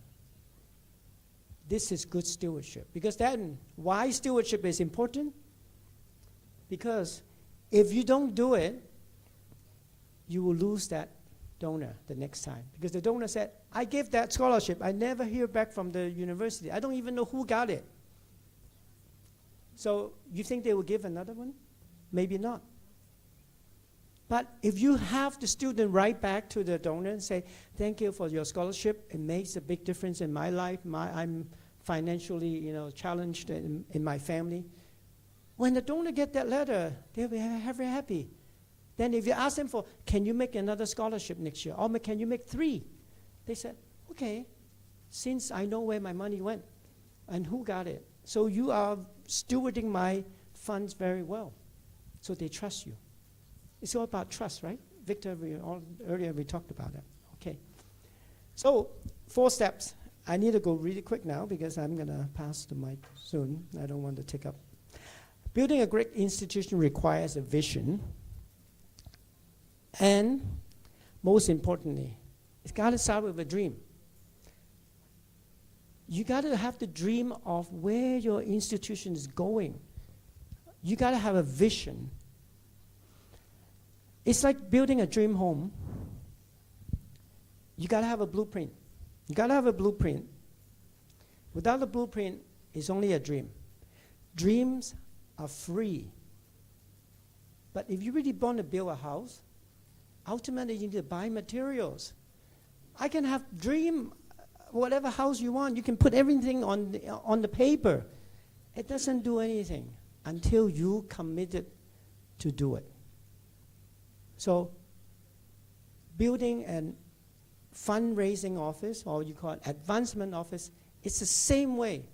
This is good stewardship. Because then, why stewardship is important? Because if you don't do it, you will lose that donor the next time. Because the donor said, I gave that scholarship. I never hear back from the university. I don't even know who got it. So you think they will give another one? Maybe not. But if you have the student write back to the donor and say, thank you for your scholarship. It makes a big difference in my life. I'm financially, challenged in my family. When the donor get that letter, they'll be very happy. Then if you ask them for, can you make another scholarship next year? Or can you make 3? They said, okay, since I know where my money went and who got it. So you are stewarding my funds very well. So they trust you. It's all about trust, right? Victor, earlier we talked about that. Okay. So 4 steps. I need to go really quick now because I'm going to pass the mic soon. I don't want to take up. Building a great institution requires a vision. And most importantly, it's got to start with a dream. You got to have the dream of where your institution is going. You got to have a vision. It's like building a dream home. You got to have a blueprint. You got to have a blueprint. Without a blueprint, it's only a dream. Dreams are free. But if you really want to build a house, ultimately you need to buy materials. I can have dream whatever house you want. You can put everything on the paper. It doesn't do anything until you committed to do it. So building an fundraising office, or you call it advancement office, it's the same way.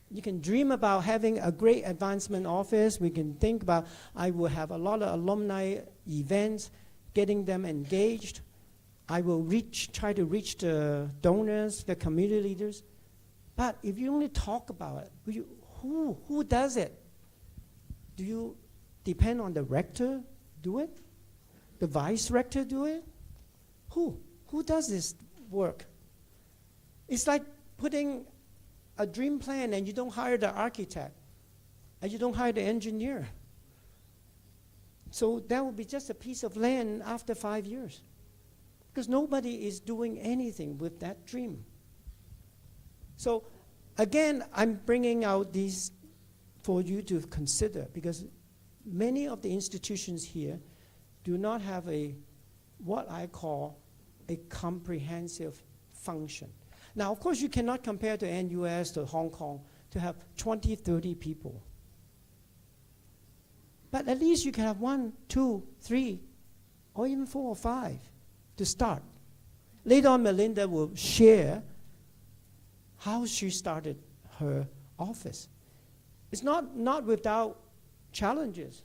You can dream about having a great advancement office. We can think about, I will have a lot of alumni events, getting them engaged. I will try to reach the donors, the community leaders. But if you only talk about it, who does it? Do you depend on the rector do it? The vice rector do it? Who does this work? It's like putting a dream plan and you don't hire the architect and you don't hire the engineer. So that will be just a piece of land after 5 years, because nobody is doing anything with that dream. So again, I'm bringing out these for you to consider, because many of the institutions here do not have what I call a comprehensive function. Now, of course, you cannot compare to NUS, to Hong Kong, to have 20, 30 people. But at least you can have 1, 2, 3, or even 4 or 5 to start. Later on, Meilinda will share how she started her office. It's not without challenges,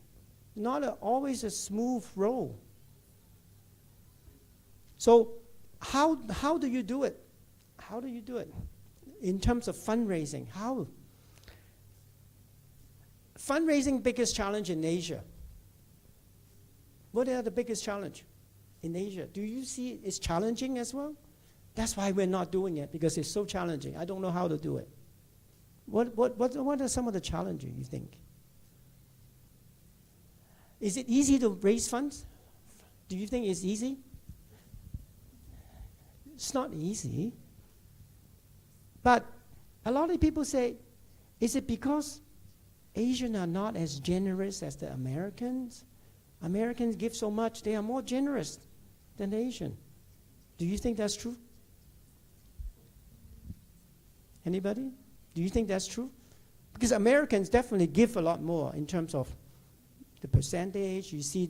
not always a smooth road. So how do you do it? How do you do it? In terms of fundraising, how? Fundraising biggest challenge in Asia. What are the biggest challenge in Asia? Do you see it's challenging as well? That's why we're not doing it, because it's so challenging. I don't know how to do it. What are some of the challenges you think? Is it easy to raise funds? Do you think it's easy? It's not easy. But a lot of people say, is it because Asians are not as generous as the Americans? Americans give so much, they are more generous than Asian. Do you think that's true? Anybody? Do you think that's true? Because Americans definitely give a lot more in terms of the percentage. You see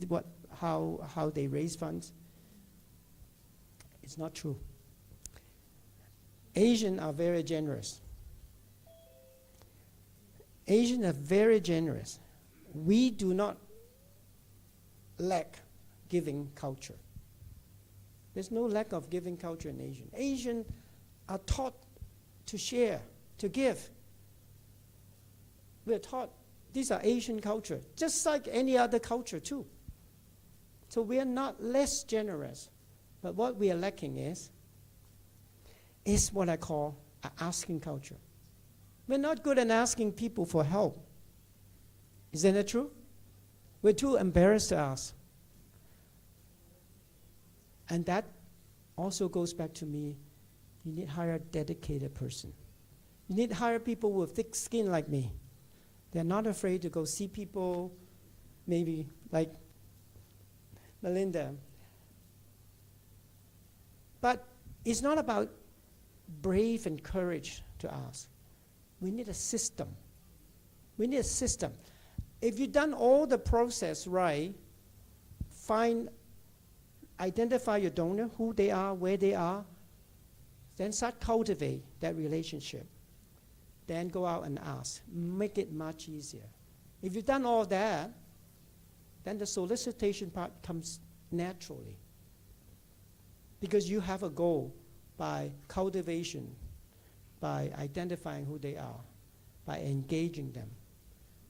how they raise funds. It's not true. Asians are very generous. Asians are very generous. We do not lack giving culture. There's no lack of giving culture in Asian. Asians are taught to share, to give. We're taught these are Asian culture, just like any other culture too. So we are not less generous, but what we are lacking is what I call an asking culture. We're not good at asking people for help. Isn't that true? We're too embarrassed to ask. And that also goes back to me. You need to hire a dedicated person. You need to hire people with thick skin like me. They're not afraid to go see people, maybe like Meilinda. But it's not about brave and courage to ask. We need a system. We need a system. If you've done all the process right, identify your donor, who they are, where they are, then start cultivate that relationship. Then go out and ask. Make it much easier. If you've done all that, then the solicitation part comes naturally. Because you have a goal by cultivation, by identifying who they are, by engaging them.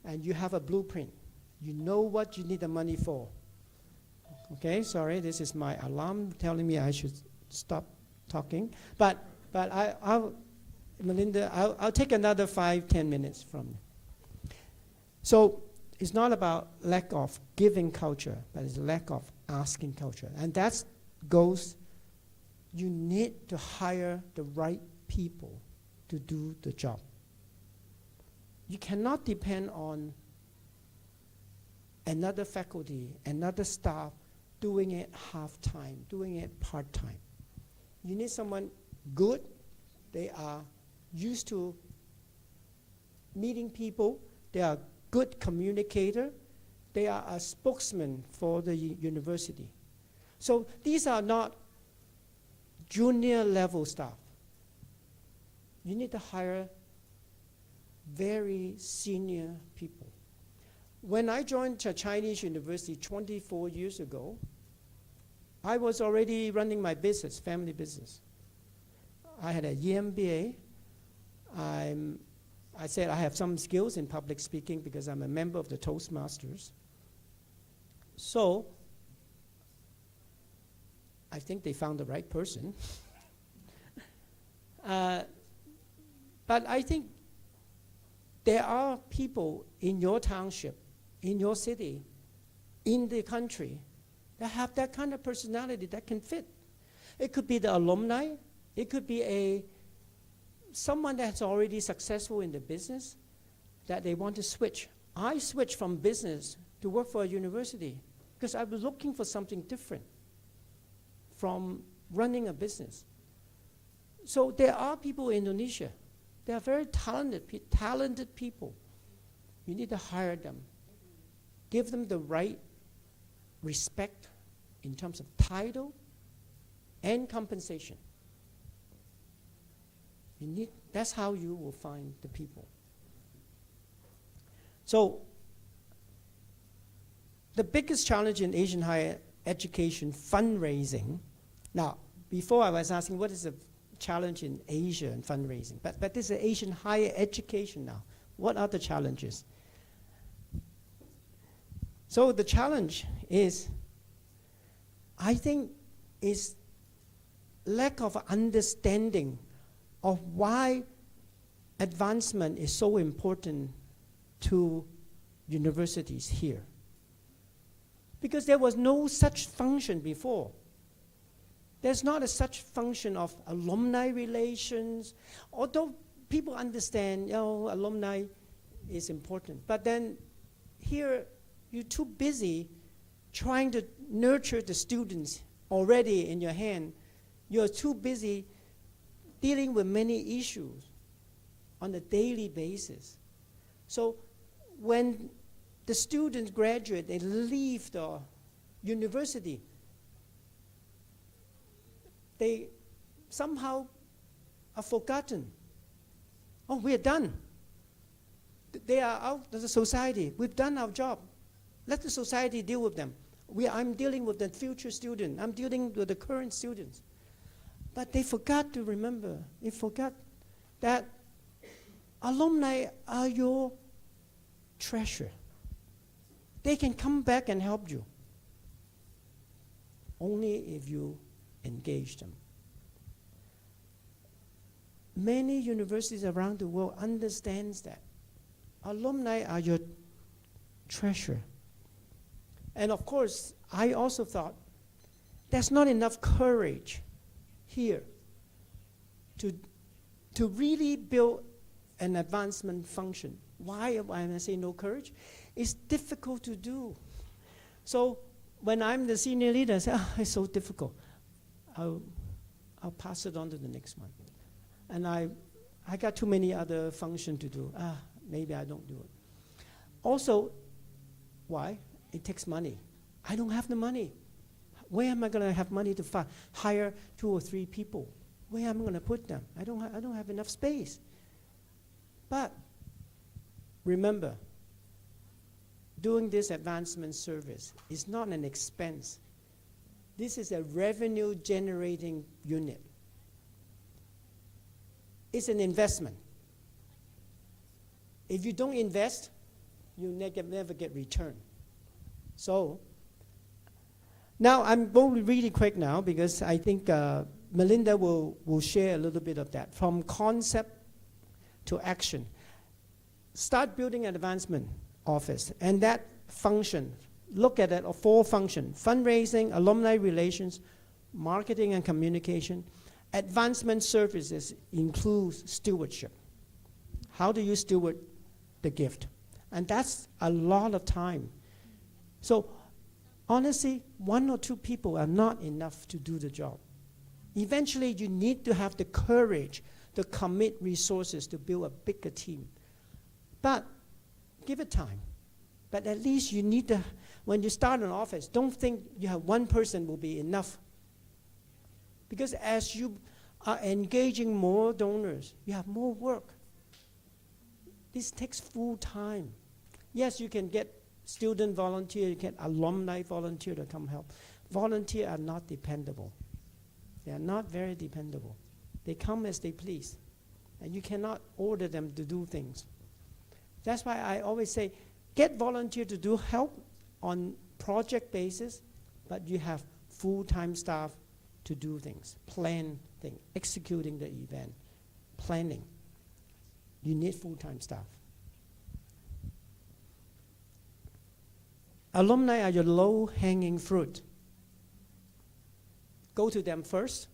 And you have a blueprint. You know what you need the money for. Okay, sorry, this is my alarm telling me I should stop talking. But Meilinda, I'll take another 5-10 minutes from you. So it's not about lack of giving culture, but it's lack of asking culture. And that goes, you need to hire the right people to do the job. You cannot depend on another faculty, another staff doing it half-time, doing it part-time. You need someone good. They are used to meeting people. They are good communicator. They are a spokesman for the university. So these are not junior level staff. You need to hire very senior people. When I joined a Chinese university 24 years ago, I was already running my business, family business. I had a MBA. I said I have some skills in public speaking because I'm a member of the Toastmasters. So I think they found the right person. But I think there are people in your township, in your city, in the country, that have that kind of personality that can fit. It could be the alumni. It could be someone that's already successful in the business that they want to switch. I switched from business to work for a university because I was looking for something different from running a business. So there are people in Indonesia. They are very talented people. You need to hire them. Give them the right respect in terms of title and compensation. That's how you will find the people. So the biggest challenge in Asian higher education fundraising, now before I was asking what is the challenge in Asia in fundraising, but this is Asian higher education now. What are the challenges? So the challenge is, I think, is lack of understanding of why advancement is so important to universities here. Because there was no such function before. There's not a such function of alumni relations, although people understand, alumni is important. But then here, you're too busy trying to nurture the students already in your hand. You're too busy dealing with many issues on a daily basis. So when the students graduate, they leave the university, they somehow are forgotten. Oh, we're done. They are out of the society. We've done our job. Let the society deal with them. I'm dealing with the future student. I'm dealing with the current students. But they forgot to remember. They forgot that alumni are your treasure. They can come back and help you. Only if you engage them. Many universities around the world understands that. Alumni are your treasure. And of course, I also thought there's not enough courage here to really build an advancement function. Why am I saying no courage? It's difficult to do. So when I'm the senior leader, I say, it's so difficult. I'll pass it on to the next one. And I got too many other functions to do. Maybe I don't do it. Also, why? It takes money. I don't have the money. Where am I going to have money to hire 2 or 3 people? Where am I going to put them? I don't have enough space. But remember, doing this advancement service is not an expense. This is a revenue generating unit. It's an investment. If you don't invest, you never get return. So now I'm going really quick now because I think Meilinda will share a little bit of that. From concept to action. Start building an advancement office, and that function, look at it, 4 functions: fundraising, alumni relations, marketing and communication. Advancement services includes stewardship. How do you steward the gift? And that's a lot of time. So honestly, 1 or 2 people are not enough to do the job. Eventually, you need to have the courage to commit resources to build a bigger team. But give it time. But at least you need to, when you start an office, don't think you have 1 person will be enough. Because as you are engaging more donors, you have more work. This takes full time. Yes, you can get student volunteer, you get alumni volunteer to come help. Volunteers are not dependable. They are not very dependable. They come as they please. And you cannot order them to do things. That's why I always say, get volunteer to do help on project basis, but you have full-time staff to do things, plan things, executing the event, planning. You need full-time staff. Alumni are your low-hanging fruit. Go to them first.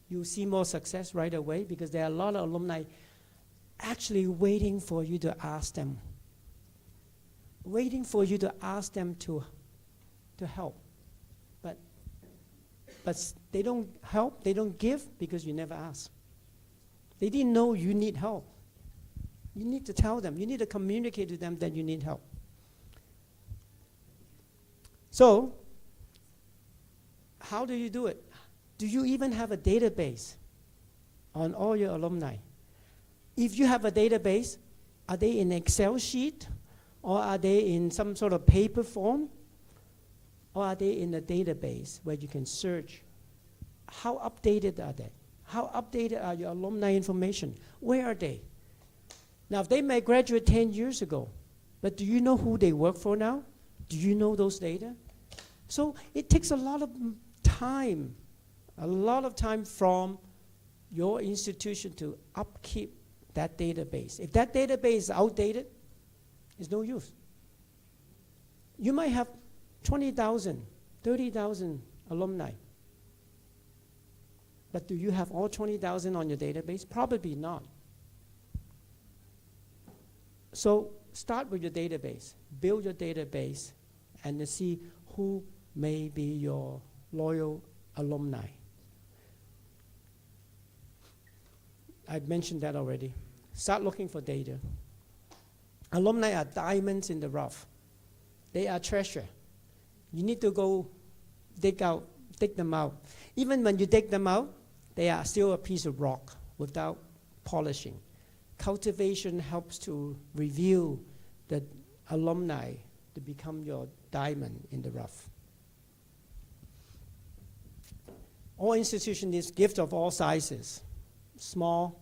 You'll see more success right away because there are a lot of alumni actually waiting for you to ask them. Waiting for you to ask them to help. But they don't help, they don't give because you never ask. They didn't know you need help. You need to tell them. You need to communicate to them that you need help. So, how do you do it? Do you even have a database on all your alumni? If you have a database, are they in Excel sheet? Or are they in some sort of paper form? Or are they in a database where you can search? How updated are they? How updated are your alumni information? Where are they? Now, they may graduate 10 years ago, but do you know who they work for now? Do you know those data? So it takes a lot of time from your institution to upkeep that database. If that database is outdated, it's no use. You might have 20,000, 30,000 alumni. But do you have all 20,000 on your database? Probably not. So start with your database. Build your database and see who may be your loyal alumni. I've mentioned that already. Start looking for data. Alumni are diamonds in the rough. They are treasure. You need to go dig them out. Even when you dig them out, they are still a piece of rock without polishing. Cultivation helps to reveal the alumni to become your diamond in the rough. All institutions need gifts of all sizes. Small,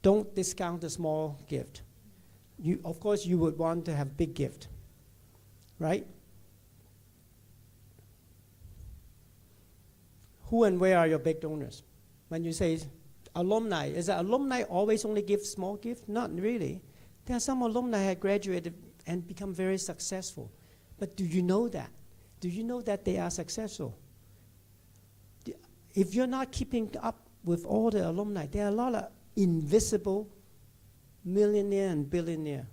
don't discount the small gift. Of course, you would want to have big gift, right? Who and where are your big donors? When you say alumni, is that alumni always only give small gift? Not really. There are some alumni who have graduated and become very successful. But do you know that? Do you know that they are successful? If you're not keeping up with all the alumni, there are a lot of invisible millionaire and billionaire.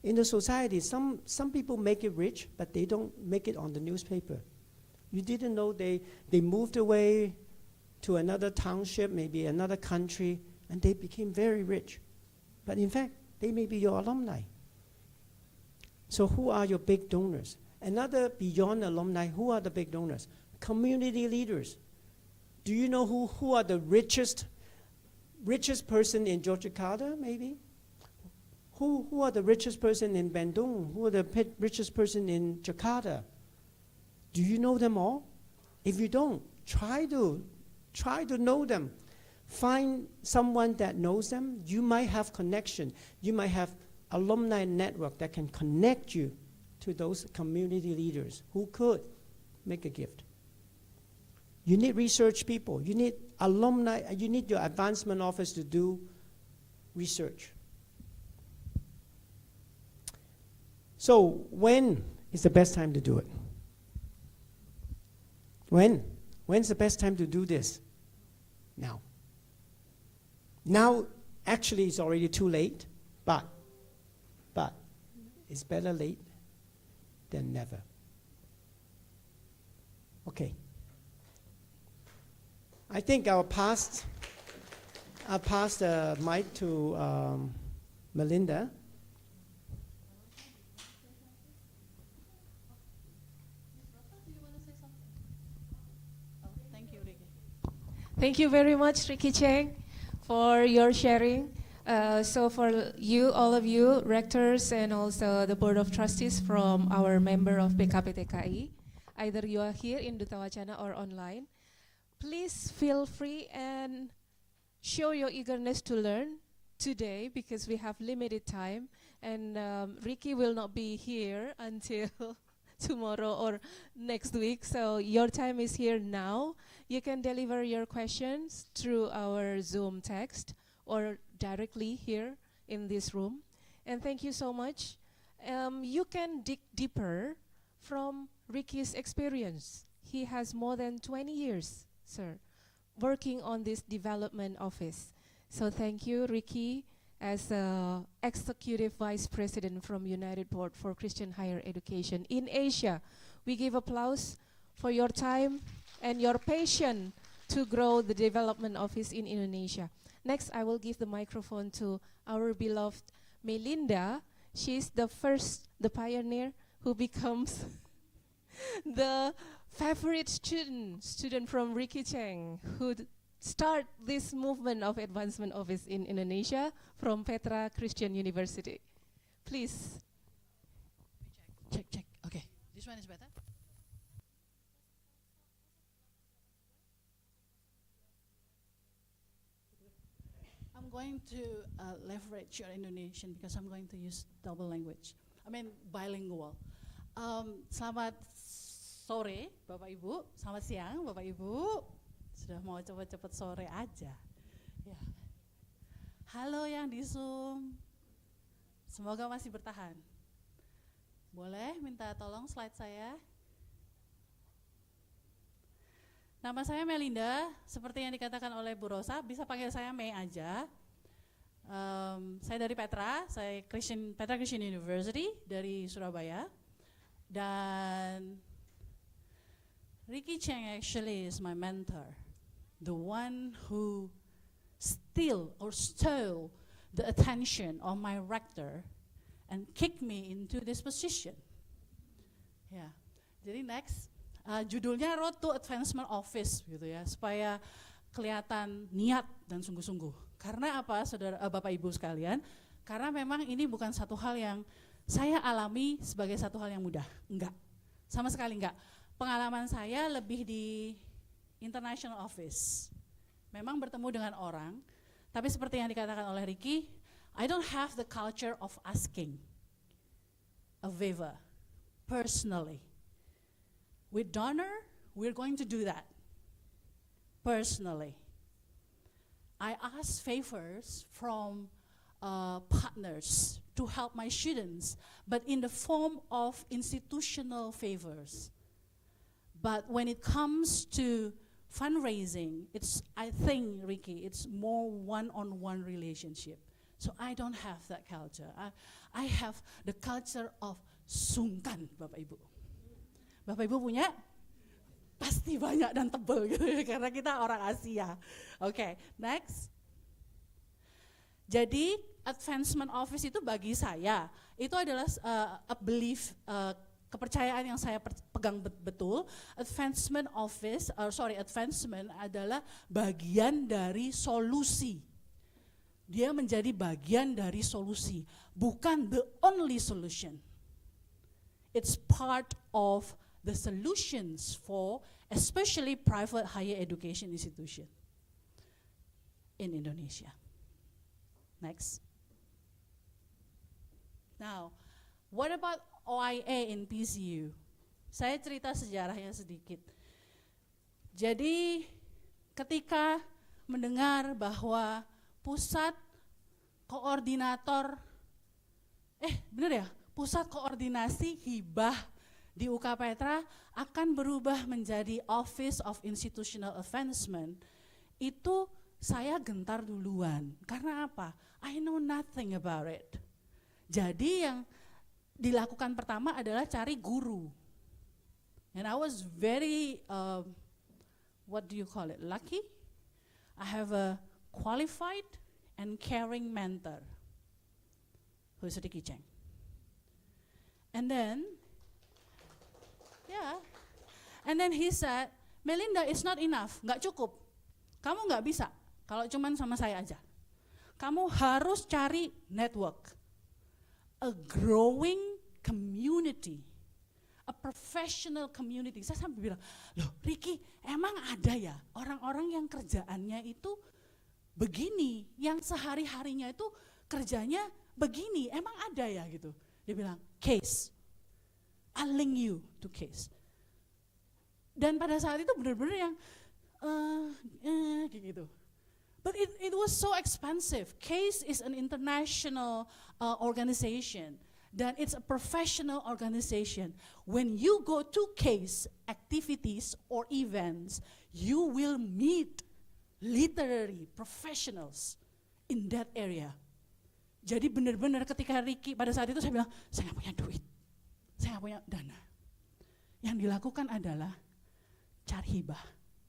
In the society, some people make it rich, but they don't make it on the newspaper. You didn't know they moved away to another township, maybe another country, and they became very rich. But in fact, they may be your alumni. So who are your big donors? Another beyond alumni, who are the big donors? Community leaders. Do you know who are the richest person in Yogyakarta, maybe? Who are the richest person in Bandung? Who are the richest person in Jakarta? Do you know them all? If you don't, try to know them. Find someone that knows them. You might have connection. You might have alumni network that can connect you to those community leaders who could make a gift. You need research people. You need alumni. You need your advancement office to do research. So when is the best time to do it? When's the best time to do this? Now. Now, actually, it's already too late, but it's better late than never. Okay. I think I'll pass the mic to Meilinda. Thank you, Ricky. Thank you very much, Ricky Cheng, for your sharing. So for you, all of you, rectors and also the Board of Trustees from our member of PKPTKI, either you are here in Duta Wacana or online, please feel free and show your eagerness to learn today because we have limited time and Ricky will not be here until tomorrow or next week. So your time is here now. You can deliver your questions through our Zoom text or directly here in this room. And thank you so much. You can dig deeper from Ricky's experience. He has more than 20 years, sir, working on this development office. So thank you, Ricky, as Executive Vice President from United Board for Christian Higher Education in Asia. We give applause for your time and your passion to grow the development office in Indonesia. Next, I will give the microphone to our beloved Meilinda. She's the pioneer who becomes the favorite student from Ricky Cheng, who start this movement of advancement office in Indonesia from Petra Christian University. Please. Check. Okay, this one is better. I'm going to leverage your Indonesian because I'm going to use double language. Bilingual. Selamat sore, Bapak Ibu. Selamat siang, Bapak Ibu. Sudah mau cepet-cepet sore aja. Ya. Halo yang di Zoom. Semoga masih bertahan. Boleh minta tolong slide saya? Nama saya Meilinda, seperti yang dikatakan oleh Bu Rosa, bisa panggil saya Mei aja. Saya dari Petra, saya Petra Christian University dari Surabaya. Dan Ricky Cheng actually is my mentor, the one who stole the attention of my rector and kicked me into this position. Ya, jadi next. Judulnya Road to Advancement Office gitu ya, supaya kelihatan niat dan sungguh-sungguh. Karena apa, saudara, Bapak Ibu sekalian? Karena memang ini bukan satu hal yang saya alami sebagai satu hal yang mudah, enggak, sama sekali enggak. Pengalaman saya lebih di international office. Memang bertemu dengan orang, tapi seperti yang dikatakan oleh Ricky, I don't have the culture of asking a favor personally. With donor, we're going to do that personally. I ask favors from partners to help my students, but in the form of institutional favors. But when it comes to fundraising, I think, Ricky, it's more one-on-one relationship. So I don't have that culture. I have the culture of sungkan, Bapak Ibu. Bapak Ibu punya? Pasti banyak dan tebal gitu karena kita orang Asia. Oke, next. Jadi advancement office itu bagi saya itu adalah a belief, kepercayaan yang saya pegang betul. Advancement adalah bagian dari solusi. Dia menjadi bagian dari solusi, bukan the only solution. It's part of the solutions for especially private higher education institution in Indonesia. Next. Now, what about OIA in PCU? Saya cerita sejarahnya sedikit. Jadi ketika mendengar bahwa pusat koordinator, pusat koordinasi hibah di UK Petra akan berubah menjadi Office of Institutional Advancement, itu saya gentar duluan. Karena apa? I know nothing about it. Jadi yang dilakukan pertama adalah cari guru. And I was very, what do you call it, lucky? I have a qualified and caring mentor, who is Ricky Cheng. And then, and then he said, Meilinda, it's not enough, nggak cukup. Kamu nggak bisa kalau cuman sama saya aja. Kamu harus cari network, a growing community, a professional community. Saya sampai bilang, loh Ricky, emang ada ya orang-orang yang kerjaannya itu begini, yang sehari-harinya itu kerjanya begini, emang ada ya gitu. Dia bilang, Case, I'll link you to Case. Dan pada saat itu benar-benar yang gitu. But it was so expensive. Case is an international organization. Dan it's a professional organization. When you go to Case activities or events, you will meet literary professionals in that area. Jadi benar-benar ketika Ricky pada saat itu saya bilang, saya nggak punya duit, saya nggak punya dana. Yang dilakukan adalah cari hibah.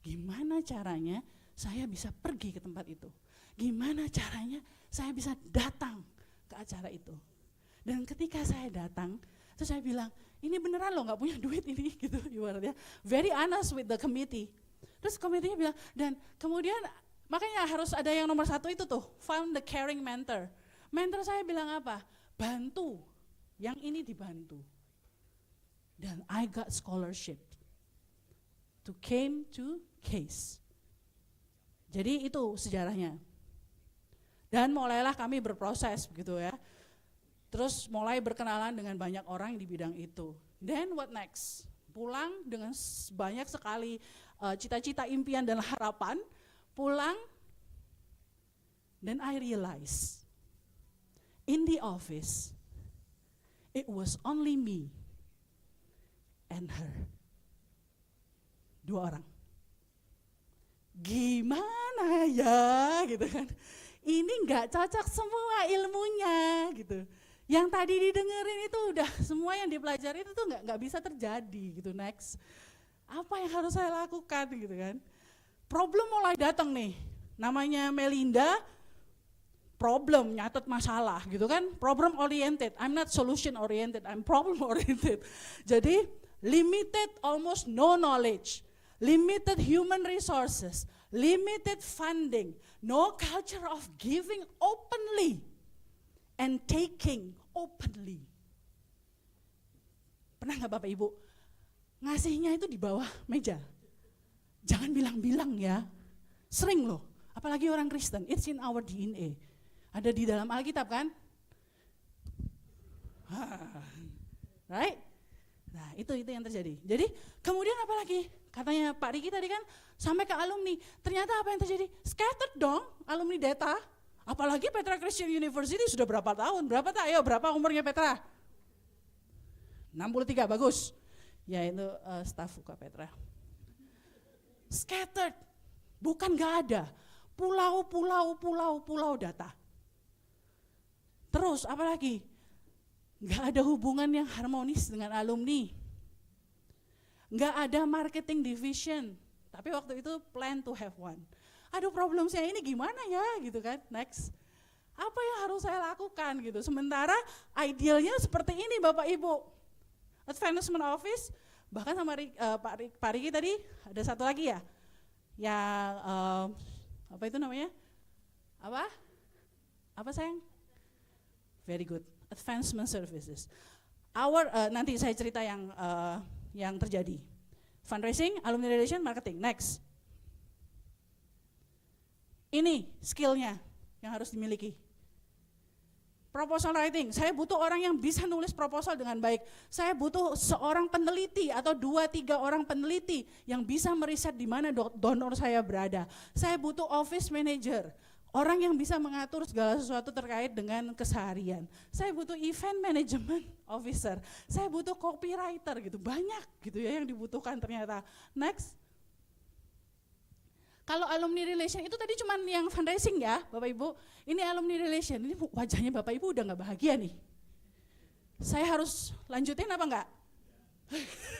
Gimana caranya saya bisa pergi ke tempat itu? Gimana caranya saya bisa datang ke acara itu? Dan ketika saya datang, terus saya bilang, ini beneran loh nggak punya duit ini gitu, ibaratnya. Very honest with the committee. Terus komitinya bilang, dan kemudian makanya harus ada yang nomor 1 itu tuh, found the caring mentor. Mentor saya bilang apa? Bantu, yang ini dibantu. Dan I got scholarship to came to Case. Jadi itu sejarahnya. Dan mulailah kami berproses begitu ya. Terus mulai berkenalan dengan banyak orang di bidang itu. Then what next? Pulang dengan banyak sekali cita-cita, impian dan harapan. Pulang dan I realize in the office it was only me and her. 2 orang. Gimana ya gitu kan. Ini enggak cocok semua ilmunya gitu. Yang tadi didengerin itu udah semua yang dipelajari itu tuh enggak bisa terjadi gitu. Next. Apa yang harus saya lakukan gitu kan. Problem mulai datang nih. Namanya Meilinda, problem, nyatet masalah gitu kan. Problem oriented. I'm not solution oriented, I'm problem oriented. Jadi limited, almost no knowledge. Limited human resources, limited funding, no culture of giving openly and taking openly. Pernah nggak Bapak Ibu ngasihnya itu di bawah meja? Jangan bilang-bilang ya, sering loh, apalagi orang Kristen, it's in our DNA. Ada di dalam Alkitab kan? Right? Nah itu yang terjadi. Jadi kemudian apa lagi? Katanya Pak Riki tadi kan sampai ke alumni, ternyata apa yang terjadi? Scattered dong alumni data, apalagi Petra Christian University sudah berapa tahun, berapa umurnya Petra? 63, bagus. Ya itu staf UK Petra. Scattered, bukan gak ada, pulau data. Terus apa lagi? Gak ada hubungan yang harmonis dengan alumni. Nggak ada marketing division, tapi waktu itu plan to have one. Aduh problem saya ini gimana ya gitu kan, next. Apa yang harus saya lakukan gitu, sementara idealnya seperti ini Bapak Ibu. Advancement Office, bahkan sama Pak Riki tadi ada satu lagi ya, yang apa itu namanya, apa sayang? Very good, Advancement Services. Nanti saya cerita yang terjadi. Fundraising, alumni relation, marketing. Next. Ini skillnya yang harus dimiliki. Proposal writing, saya butuh orang yang bisa nulis proposal dengan baik. Saya butuh seorang peneliti atau 2-3 orang peneliti yang bisa meriset di mana donor saya berada. Saya butuh office manager, orang yang bisa mengatur segala sesuatu terkait dengan keseharian. Saya butuh event management officer, saya butuh copywriter gitu, banyak gitu ya yang dibutuhkan ternyata. Next. Kalau alumni relation itu tadi cuma yang fundraising ya Bapak Ibu, ini alumni relation, ini wajahnya Bapak Ibu udah gak bahagia nih. Saya harus lanjutin apa enggak?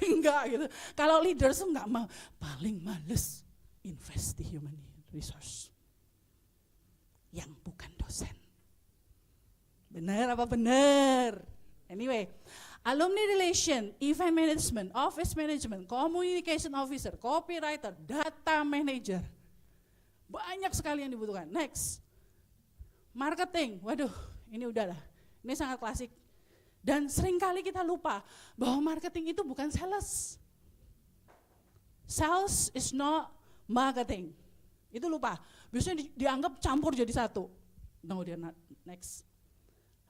Enggak gitu. Kalau leaders enggak mau, paling males invest di human resource. Yang bukan dosen. Benar apa benar? Anyway, alumni relation, event management, office management, communication officer, copywriter, data manager. Banyak sekali yang dibutuhkan. Next, marketing. Waduh, ini udahlah. Ini sangat klasik. Dan seringkali kita lupa bahwa marketing itu bukan sales. Sales is not marketing. Itu lupa. Biasanya dianggap campur jadi satu. No, they're not. Next.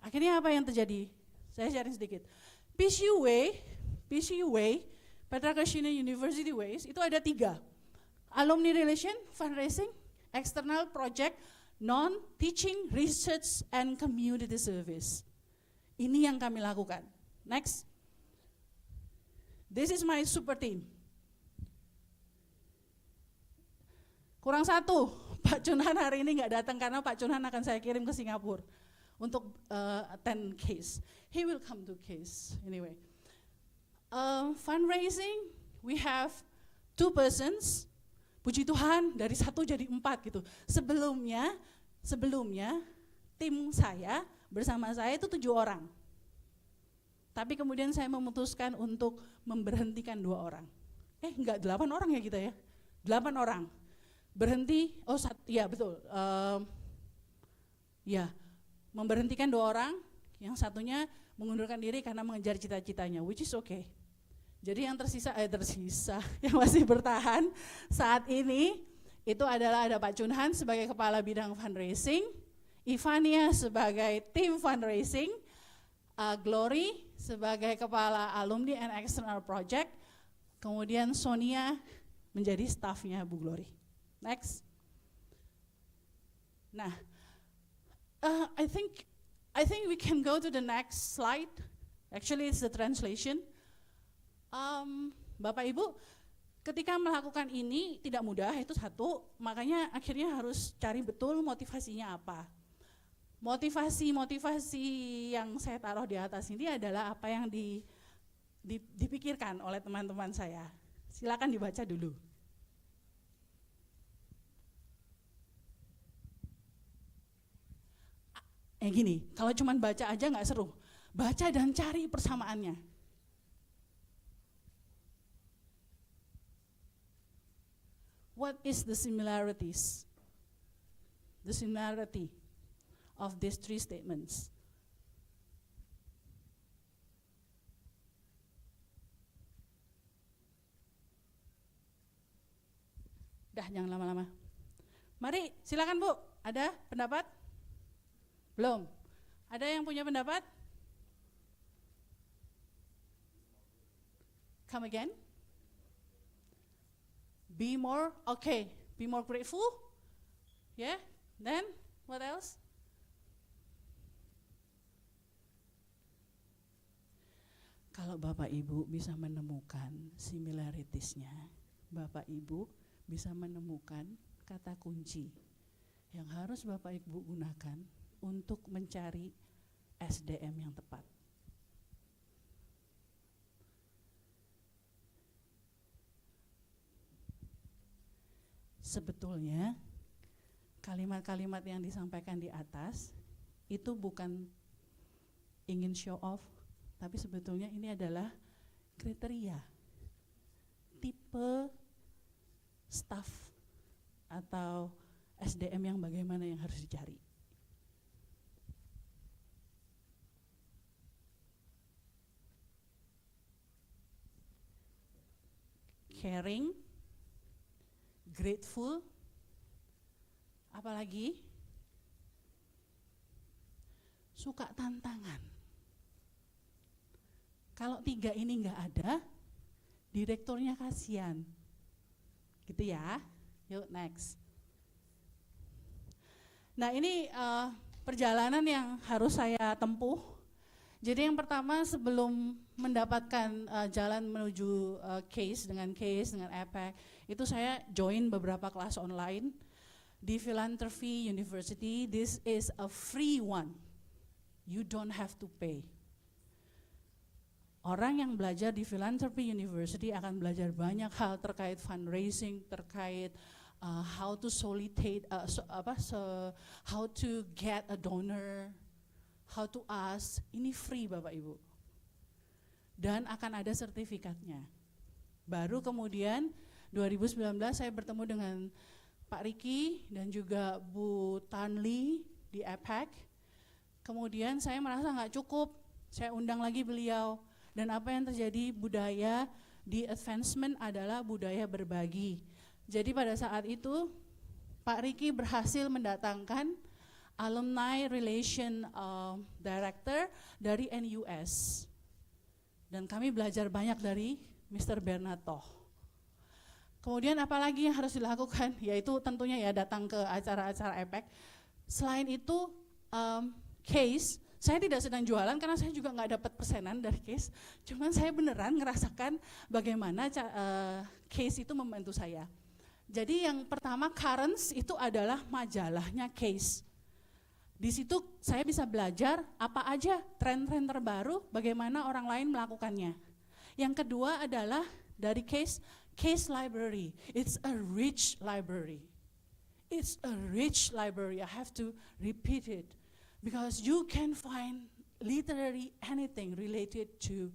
Akhirnya apa yang terjadi? Saya sharing sedikit. PCUA, Petra University Ways, itu ada 3. Alumni relation, fundraising, external project, non-teaching, research, and community service. Ini yang kami lakukan. Next. This is my super team. Kurang 1, Pak Chunhan hari ini nggak datang karena Pak Chunhan akan saya kirim ke Singapura untuk attend case. He will come to case anyway. Fundraising, we have 2 persons. Puji Tuhan dari 1 jadi 4 gitu. Sebelumnya tim saya bersama saya itu 7 orang. Tapi kemudian saya memutuskan untuk memberhentikan 2 orang. Enggak 8 orang ya kita ya. 8 orang. Berhenti, ya betul. Memberhentikan 2 orang, yang satunya mengundurkan diri karena mengejar cita-citanya, which is okay. Jadi yang tersisa, yang masih bertahan saat ini, itu adalah ada Pak Chunhan sebagai kepala bidang fundraising, Ivania sebagai tim fundraising, Glory sebagai kepala alumni and external project, kemudian Sonia menjadi staffnya Bu Glory. Next. Nah, I think we can go to the next slide. Actually, it's the translation. Bapak Ibu, ketika melakukan ini tidak mudah, itu satu, makanya akhirnya harus cari betul motivasinya apa. Motivasi yang saya taruh di atas ini adalah apa yang dipikirkan oleh teman-teman saya. Silakan dibaca dulu. Gini, kalau cuma baca aja nggak seru. Baca dan cari persamaannya. What is the similarities? The similarity of these 3 statements. Dah, jangan lama-lama. Mari, silakan Bu. Ada pendapat? Belum? Ada yang punya pendapat? Come again? Be more, okay. Be more grateful? Yeah? Then, what else? Kalau Bapak Ibu bisa menemukan similaritiesnya, Bapak Ibu bisa menemukan kata kunci yang harus Bapak Ibu gunakan untuk mencari SDM yang tepat. Sebetulnya kalimat-kalimat yang disampaikan di atas itu bukan ingin show off, tapi sebetulnya ini adalah kriteria tipe staff atau SDM yang bagaimana yang harus dicari. Caring, grateful, apalagi suka tantangan. Kalau 3 ini enggak ada, direkturnya kasihan. Gitu ya. Yuk next. Nah, ini perjalanan yang harus saya tempuh. Jadi yang pertama sebelum mendapatkan jalan menuju case dengan EPEC, itu saya join beberapa kelas online di Philanthropy University. This is a free one. You don't have to pay. Orang yang belajar di Philanthropy University akan belajar banyak hal terkait fundraising, terkait how to solicitate, how to get a donor, how to ask. Ini free Bapak Ibu. Dan akan ada sertifikatnya. Baru kemudian 2019 saya bertemu dengan Pak Riki dan juga Bu Tanli di APEC. Kemudian saya merasa nggak cukup, saya undang lagi beliau. Dan apa yang terjadi, budaya di advancement adalah budaya berbagi. Jadi pada saat itu Pak Riki berhasil mendatangkan Alumni Relation Director dari NUS. Dan kami belajar banyak dari Mr. Bernato. Kemudian apalagi yang harus dilakukan, yaitu tentunya ya datang ke acara-acara APEC. Selain itu, case, saya tidak sedang jualan karena saya juga nggak dapat persenan dari case, cuman saya beneran ngerasakan bagaimana case itu membantu saya. Jadi yang pertama, Currents itu adalah majalahnya case. Di situ saya bisa belajar apa aja tren-tren terbaru, bagaimana orang lain melakukannya. Yang kedua adalah dari case library. It's a rich library. It's a rich library. I have to repeat it because you can find literally anything related to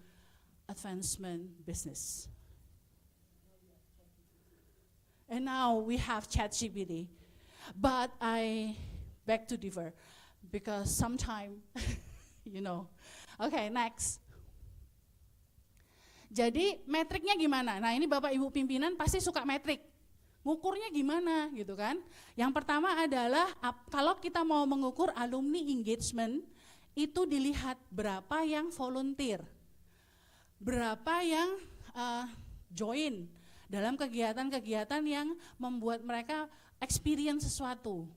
advancement business. And now we have ChatGPT, but I beg to differ because sometimes, you know. Okay, next. Jadi metriknya gimana? Nah ini Bapak Ibu pimpinan pasti suka metrik. Ngukurnya gimana gitu kan? Yang pertama adalah kalau kita mau mengukur alumni engagement, itu dilihat berapa yang volunteer, berapa yang join dalam kegiatan-kegiatan yang membuat mereka experience sesuatu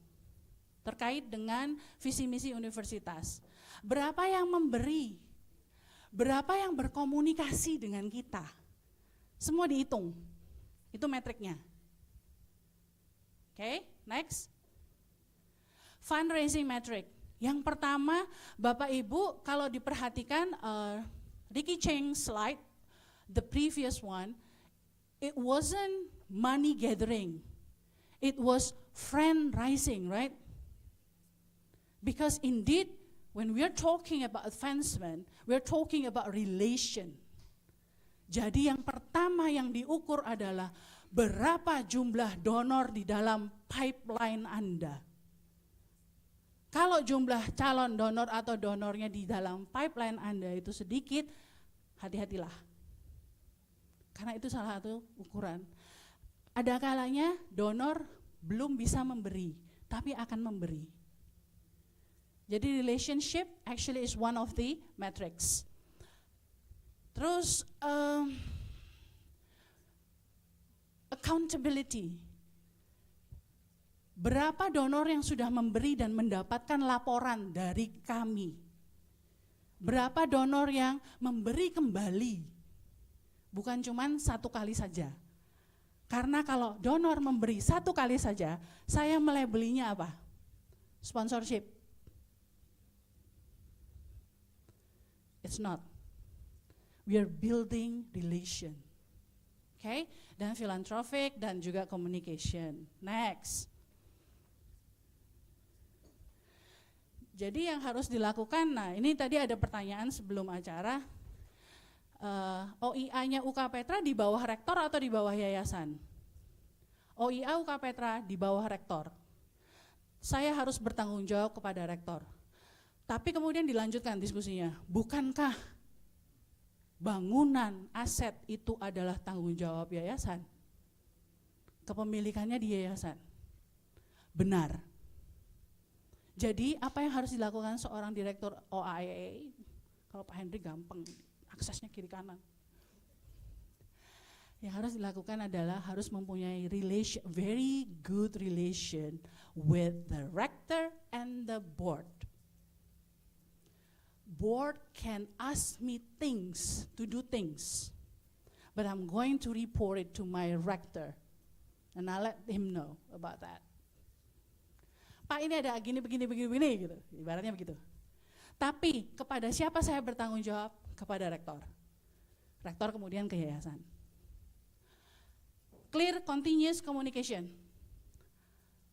terkait dengan visi misi universitas. Berapa yang memberi, berapa yang berkomunikasi dengan kita, semua dihitung, itu metriknya. Oke, next. Fundraising metric. Yang pertama, Bapak Ibu kalau diperhatikan Ricky Cheng slide, the previous one, it wasn't money gathering, it was friend rising, right? Because indeed, when we are talking about advancement, we are talking about relation. Jadi yang pertama yang diukur adalah berapa jumlah donor di dalam pipeline Anda. Kalau jumlah calon donor atau donornya di dalam pipeline Anda itu sedikit, hati-hatilah. Karena itu salah satu ukuran. Ada kalanya donor belum bisa memberi, tapi akan memberi. Jadi relationship actually is one of the metrics. Terus accountability. Berapa donor yang sudah memberi dan mendapatkan laporan dari kami? Berapa donor yang memberi kembali? Bukan cuma satu kali saja. Karena kalau donor memberi satu kali saja, saya melabelinya apa? Sponsorship. It's not. We are building relation. Okay? Dan philanthropic dan juga communication. Next. Jadi yang harus dilakukan, nah ini tadi ada pertanyaan sebelum acara, OIA-nya UK Petra di bawah rektor atau di bawah yayasan? OIA UK Petra di bawah rektor. Saya harus bertanggung jawab kepada rektor. Tapi kemudian dilanjutkan diskusinya, bukankah bangunan aset itu adalah tanggung jawab yayasan? Kepemilikannya di yayasan. Benar. Jadi apa yang harus dilakukan seorang direktur OIA? Kalau Pak Henry gampang, aksesnya kiri kanan. Yang harus dilakukan adalah harus mempunyai relation, very good relation with the rector and the board. Board can ask me things, to do things, but I'm going to report it to my rector, and I'll let him know about that. Pak ini ada begini gitu, ibaratnya begitu. Tapi kepada siapa saya bertanggung jawab? Kepada rektor. rektor kemudian ke yayasan. Clear continuous communication.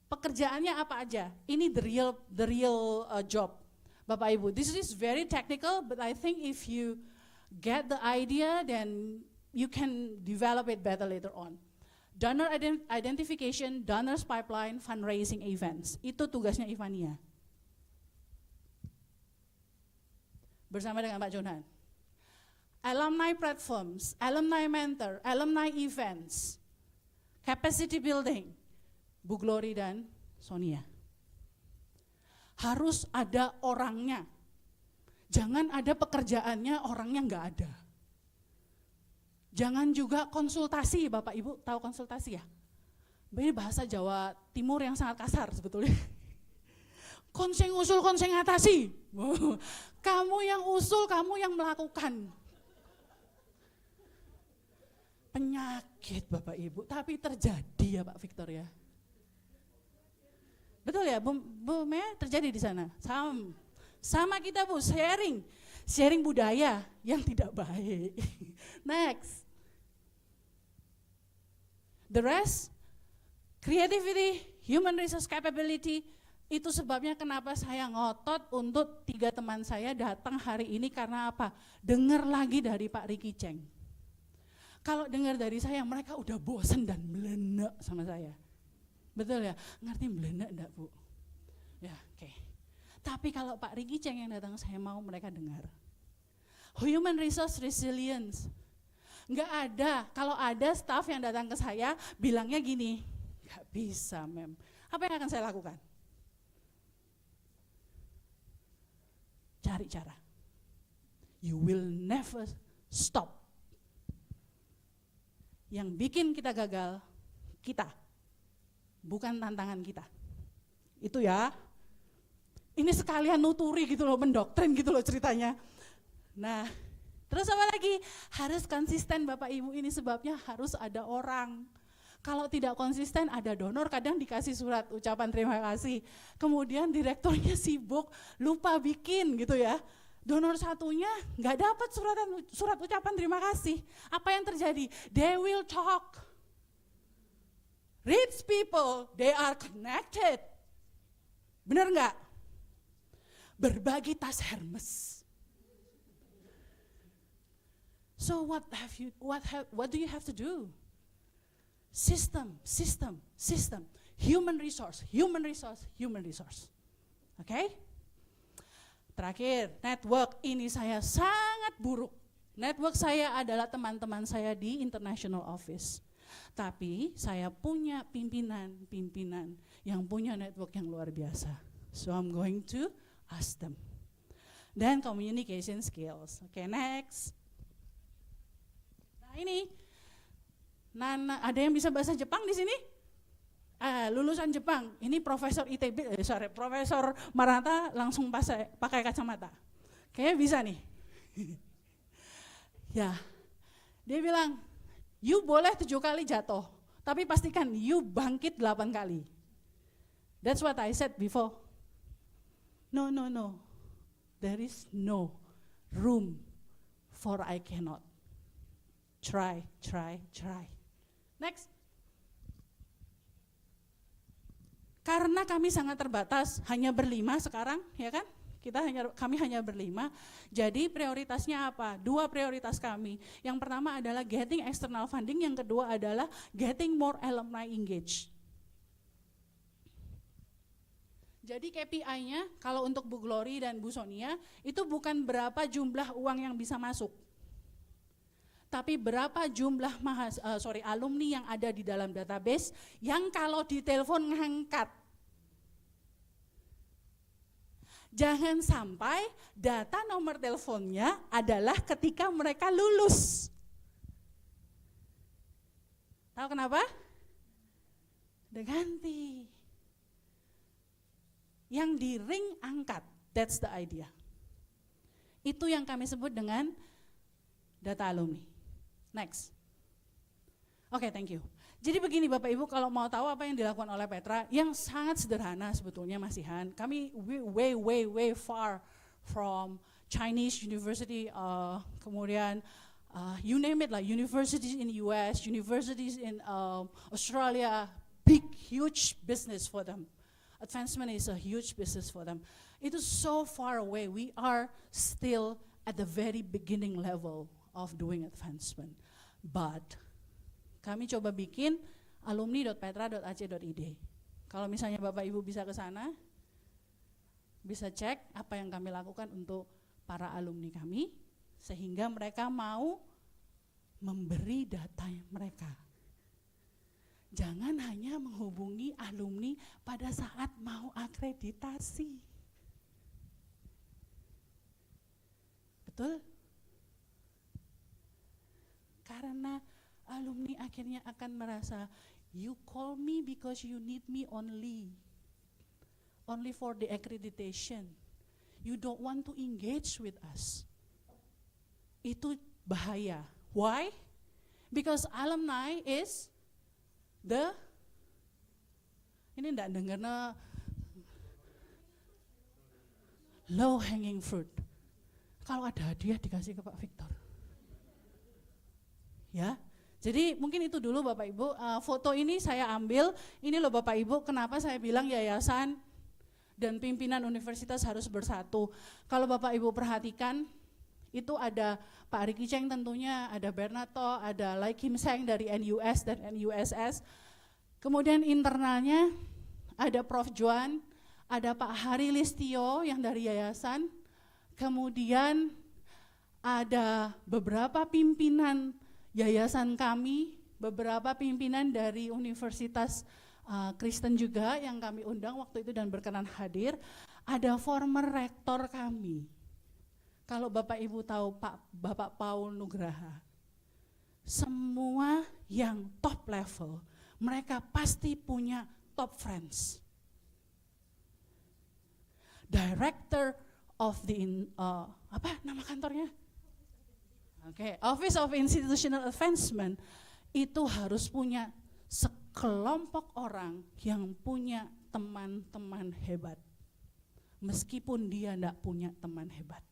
Pekerjaannya apa aja? Ini the real job. Bapak Ibu, this is very technical, but I think if you get the idea, then you can develop it better later on. Donor identification, donors pipeline, fundraising events. Itu tugasnya Ivania. Bersama dengan Pak Jonan. Alumni platforms, alumni mentor, alumni events, capacity building, Bu Glory dan Sonia. Harus ada orangnya. Jangan ada pekerjaannya, orangnya nggak ada. Jangan juga konsultasi, Bapak Ibu tahu konsultasi ya? Ini bahasa Jawa Timur yang sangat kasar sebetulnya. Konseng usul, konseng atasi. Kamu yang usul, kamu yang melakukan. Penyakit Bapak Ibu, tapi terjadi ya Pak Victor ya. Betul ya, Bu Mea terjadi di sana. Sama kita Bu, sharing budaya yang tidak baik. Next. The rest, creativity, human resource capability, itu sebabnya kenapa saya ngotot untuk 3 teman saya datang hari ini karena apa? Dengar lagi dari Pak Ricky Cheng. Kalau dengar dari saya, mereka udah bosan dan melenek sama saya. Betul ya? Ngerti melenek enggak Bu? Ya, oke. Tapi kalau Pak Ricky Cheng yang datang, saya mau mereka dengar. Human resource resilience. Enggak ada, kalau ada staff yang datang ke saya, bilangnya gini, enggak bisa mem. Apa yang akan saya lakukan? Cari cara. You will never stop. Yang bikin kita gagal, kita. Bukan tantangan kita. Itu ya. Ini sekalian nuturi gitu loh, mendoktrin gitu loh ceritanya. Nah, terus apa lagi? Harus konsisten Bapak Ibu, ini sebabnya harus ada orang. Kalau tidak konsisten ada donor kadang dikasih surat ucapan terima kasih. Kemudian direkturnya sibuk, lupa bikin gitu ya. Donor satunya nggak dapat surat ucapan terima kasih. Apa yang terjadi? They will talk. Rich people, they are connected. Benar nggak? Berbagi tas Hermes. So what do you have to do? System. Human resource. Oke? Terakhir, network ini saya sangat buruk. Network saya adalah teman-teman saya di international office. Tapi saya punya pimpinan yang punya network yang luar biasa. So I'm going to ask them. Dan communication skills. Oke, next. Nah ini, Nana, ada yang bisa bahasa Jepang di sini? Lulusan Jepang. Ini Profesor Profesor Marata langsung pakai kacamata. Kayaknya bisa nih. Ya, dia bilang, you boleh 7 kali jatuh, tapi pastikan you bangkit 8 kali. That's what I said before. No. There is no room for I cannot. Try. Next. Karena kami sangat terbatas, hanya berlima sekarang, ya kan? Kami hanya berlima, jadi prioritasnya apa? 2 prioritas kami. Yang pertama adalah getting external funding, yang kedua adalah getting more alumni engaged. Jadi KPI-nya kalau untuk Bu Glory dan Bu Sonia itu bukan berapa jumlah uang yang bisa masuk, tapi berapa jumlah alumni yang ada di dalam database yang kalau ditelepon ngangkat. Jangan sampai data nomor teleponnya adalah ketika mereka lulus. Tahu kenapa? Udah ganti. Yang di ring angkat, that's the idea. Itu yang kami sebut dengan data alumni. Next. Oke, thank you. Jadi begini Bapak Ibu, kalau mau tahu apa yang dilakukan oleh Petra, yang sangat sederhana sebetulnya masihan. Kami way far from Chinese University, kemudian you name it, like universities in US, universities in Australia, big, huge business for them. Advancement is a huge business for them. It is so far away. We are still at the very beginning level of doing advancement. But kami coba bikin alumni.petra.ac.id. Kalau misalnya Bapak Ibu bisa ke sana, bisa cek apa yang kami lakukan untuk para alumni kami, sehingga mereka mau memberi data mereka. Jangan hanya menghubungi alumni pada saat mau akreditasi. Betul? Karena alumni akhirnya akan merasa, you call me because you need me only for the accreditation. You don't want to engage with us. Itu bahaya. Why? Because alumni is ini enggak dengarnya low hanging fruit. Kalau ada hadiah dikasih ke Pak Victor. Ya, jadi mungkin itu dulu Bapak Ibu. Foto ini saya ambil, ini loh Bapak Ibu, kenapa saya bilang yayasan dan pimpinan universitas harus bersatu. Kalau Bapak Ibu perhatikan, itu ada Pak M.Cheng tentunya, ada Bernato, ada M.Cheng dari NUS dan NUSS. Kemudian internalnya ada Prof. Joan, ada Pak Hari Listio yang dari yayasan, kemudian ada beberapa pimpinan yayasan kami, beberapa pimpinan dari Universitas Kristen juga yang kami undang waktu itu dan berkenan hadir, ada former rektor kami. Kalau Bapak Ibu tahu Bapak Paul Nugraha, semua yang top level, mereka pasti punya top friends. Director of the, apa nama kantornya? Office of Institutional Advancement, itu harus punya sekelompok orang yang punya teman-teman hebat. Meskipun dia enggak punya teman hebat.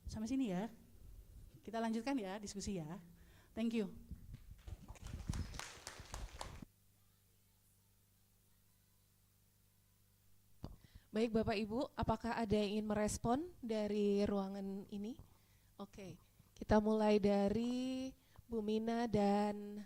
Sampai sini ya. Kita lanjutkan ya diskusi ya. Thank you. Baik Bapak Ibu, apakah ada yang ingin merespon dari ruangan ini? Oke, kita mulai dari Bu Mina dan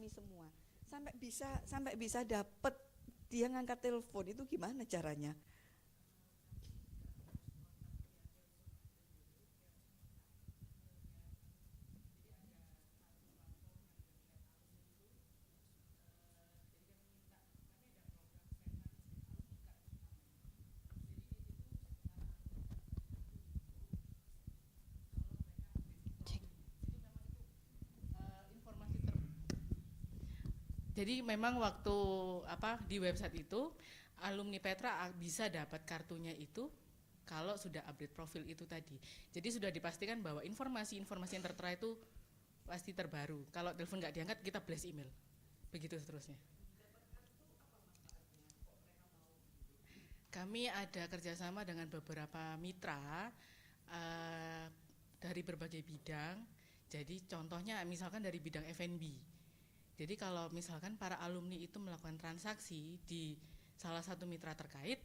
semua sampai bisa dapat dia ngangkat telepon, itu gimana caranya? Jadi memang waktu di website itu alumni Petra bisa dapat kartunya itu kalau sudah update profil itu tadi. Jadi sudah dipastikan bahwa informasi-informasi yang tertera itu pasti terbaru. Kalau telepon nggak diangkat, kita blast email. Begitu seterusnya. Kami ada kerjasama dengan beberapa mitra dari berbagai bidang. Jadi contohnya misalkan dari bidang F&B. Jadi kalau misalkan para alumni itu melakukan transaksi di salah satu mitra terkait,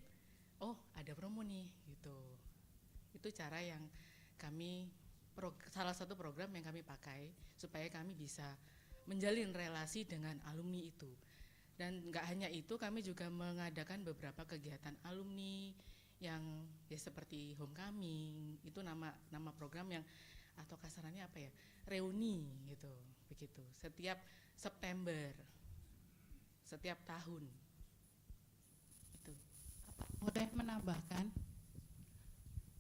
oh ada promo nih gitu. Itu cara yang kami, salah satu program yang kami pakai supaya kami bisa menjalin relasi dengan alumni itu. Dan nggak hanya itu, kami juga mengadakan beberapa kegiatan alumni yang ya seperti homecoming, itu nama program yang atau kasarannya apa ya, reuni gitu, begitu. Setiap September, setiap tahun. Itu. Boleh menambahkan?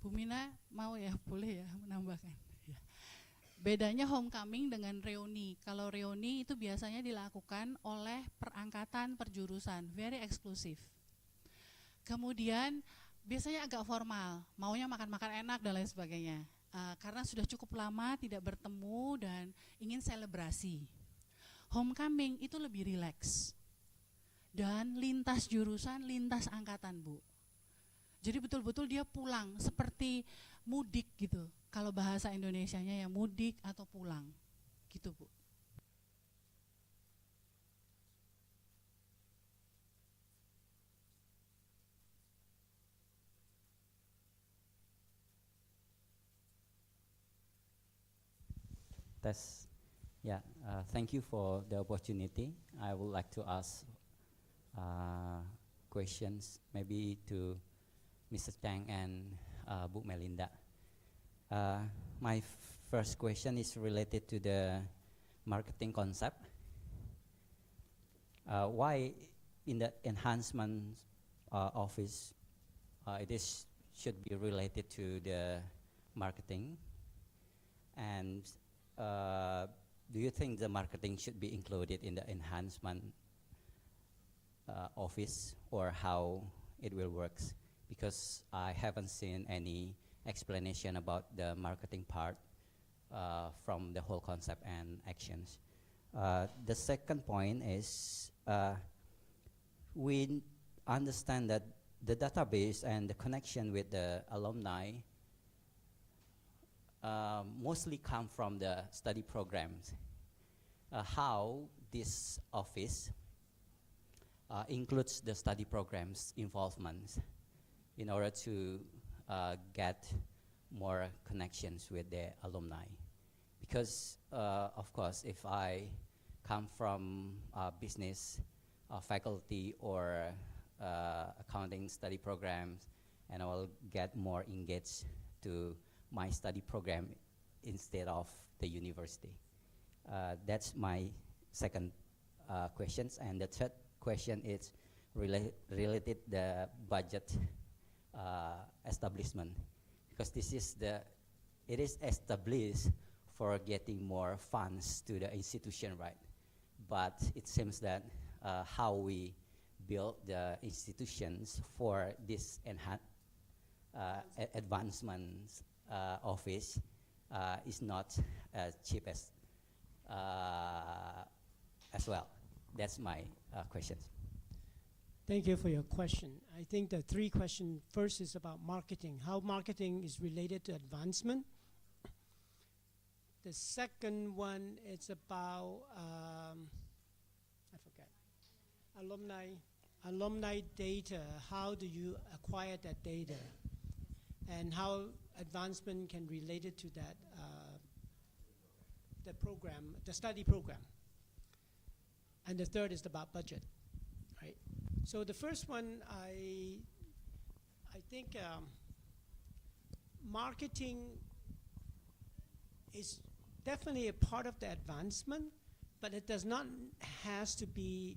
Bu Mina mau ya, boleh ya menambahkan. Ya. Bedanya homecoming dengan reuni. Kalau reuni itu biasanya dilakukan oleh perangkatan perjurusan, very eksklusif. Kemudian biasanya agak formal, maunya makan-makan enak dan lain sebagainya. Karena sudah cukup lama tidak bertemu dan ingin selebrasi. Homecoming itu lebih rileks dan lintas jurusan, lintas angkatan, Bu. Jadi betul-betul dia pulang seperti mudik gitu. Kalau bahasa Indonesianya ya mudik atau pulang, gitu Bu. Thank you for the opportunity. I would like to ask questions maybe to Mr. Cheng and Bu Meilinda. My first question is related to the marketing concept. Why in the enhancement office should be related to the marketing, and do you think the marketing should be included in the enhancement office, or how it will work? Because I haven't seen any explanation about the marketing part from the whole concept and actions. The second point is we understand that the database and the connection with the alumni mostly come from the study programs. How this office includes the study programs involvement in order to get more connections with the alumni. Because of course, if I come from business faculty or accounting study programs, and I will get more engaged to my study program instead of the university. That's my second questions. And the third question is related the budget establishment, because it is established for getting more funds to the institution, right? But it seems that how we build the institutions for this advancement office is not as cheap as well. That's my questions. Thank you for your question. I think the three questions, first is about marketing, how marketing is related to advancement. The second one is about, I forgot, alumni data. How do you acquire that data? And how advancement can relate it to that, the program, the study program. And the third is about budget, right? So the first one, I think marketing is definitely a part of the advancement, but it does not has to be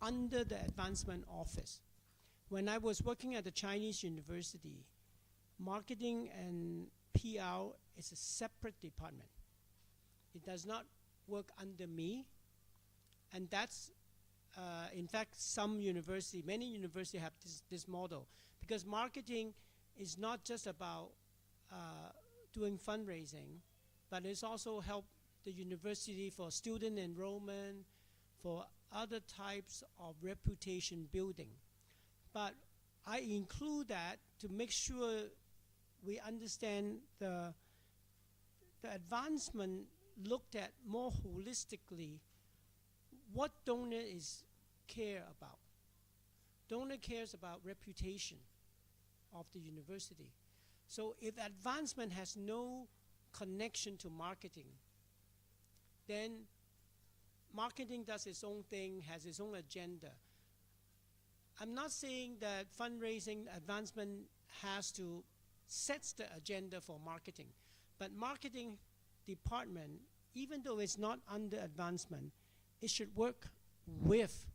under the advancement office. When I was working at the Chinese university, marketing and PR is a separate department. It does not work under me, and that's in fact many universities have this model, because marketing is not just about doing fundraising, but it's also help the university for student enrollment, for other types of reputation building. But I include that to make sure we understand the advancement looked at more holistically. What donor care about? Donor cares about reputation of the university. So if advancement has no connection to marketing, then marketing does its own thing, has its own agenda. I'm not saying that fundraising advancement has to set the agenda for marketing, but marketing department, even though it's not under advancement, it should work with,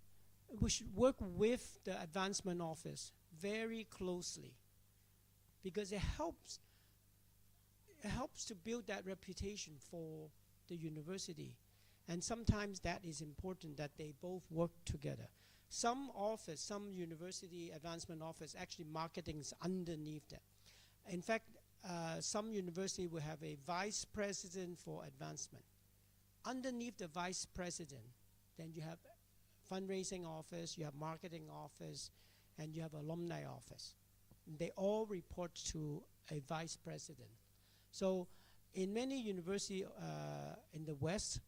we should work with the advancement office very closely, because it helps to build that reputation for the university. And sometimes that is important, that they both work together. Some office, some university advancement office, actually marketing is underneath that. In fact, some university will have a vice president for advancement. Underneath the vice president, then you have fundraising office, you have marketing office, and you have alumni office. They all report to a vice president. So in many universities in the West,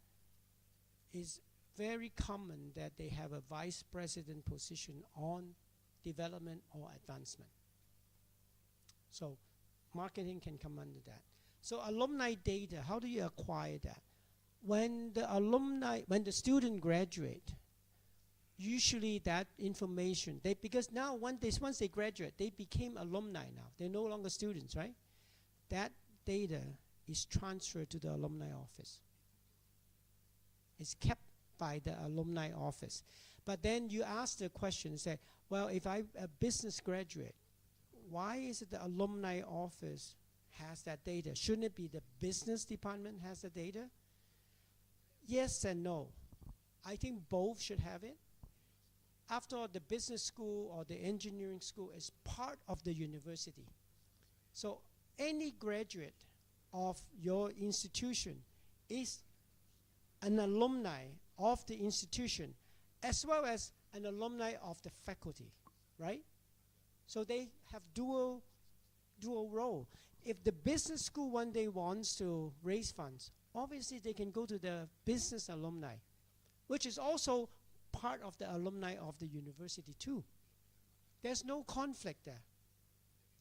it's very common that they have a vice president position on development or advancement. So marketing can come under that. So alumni data, how do you acquire that? When the student graduate, usually that information, because now once they graduate, they became alumni now. They're no longer students, right? That data is transferred to the alumni office. It's kept by the alumni office. But then you ask the question, say, well, if I'm a business graduate, why is it the alumni office has that data? Shouldn't it be the business department has the data? Yes and no. I think both should have it. After all, the business school or the engineering school is part of the university. So any graduate of your institution is an alumni of the institution, as well as an alumni of the faculty, right? So they have dual role. If the business school one day wants to raise funds, obviously they can go to the business alumni, which is also part of the alumni of the university too. There's no conflict there.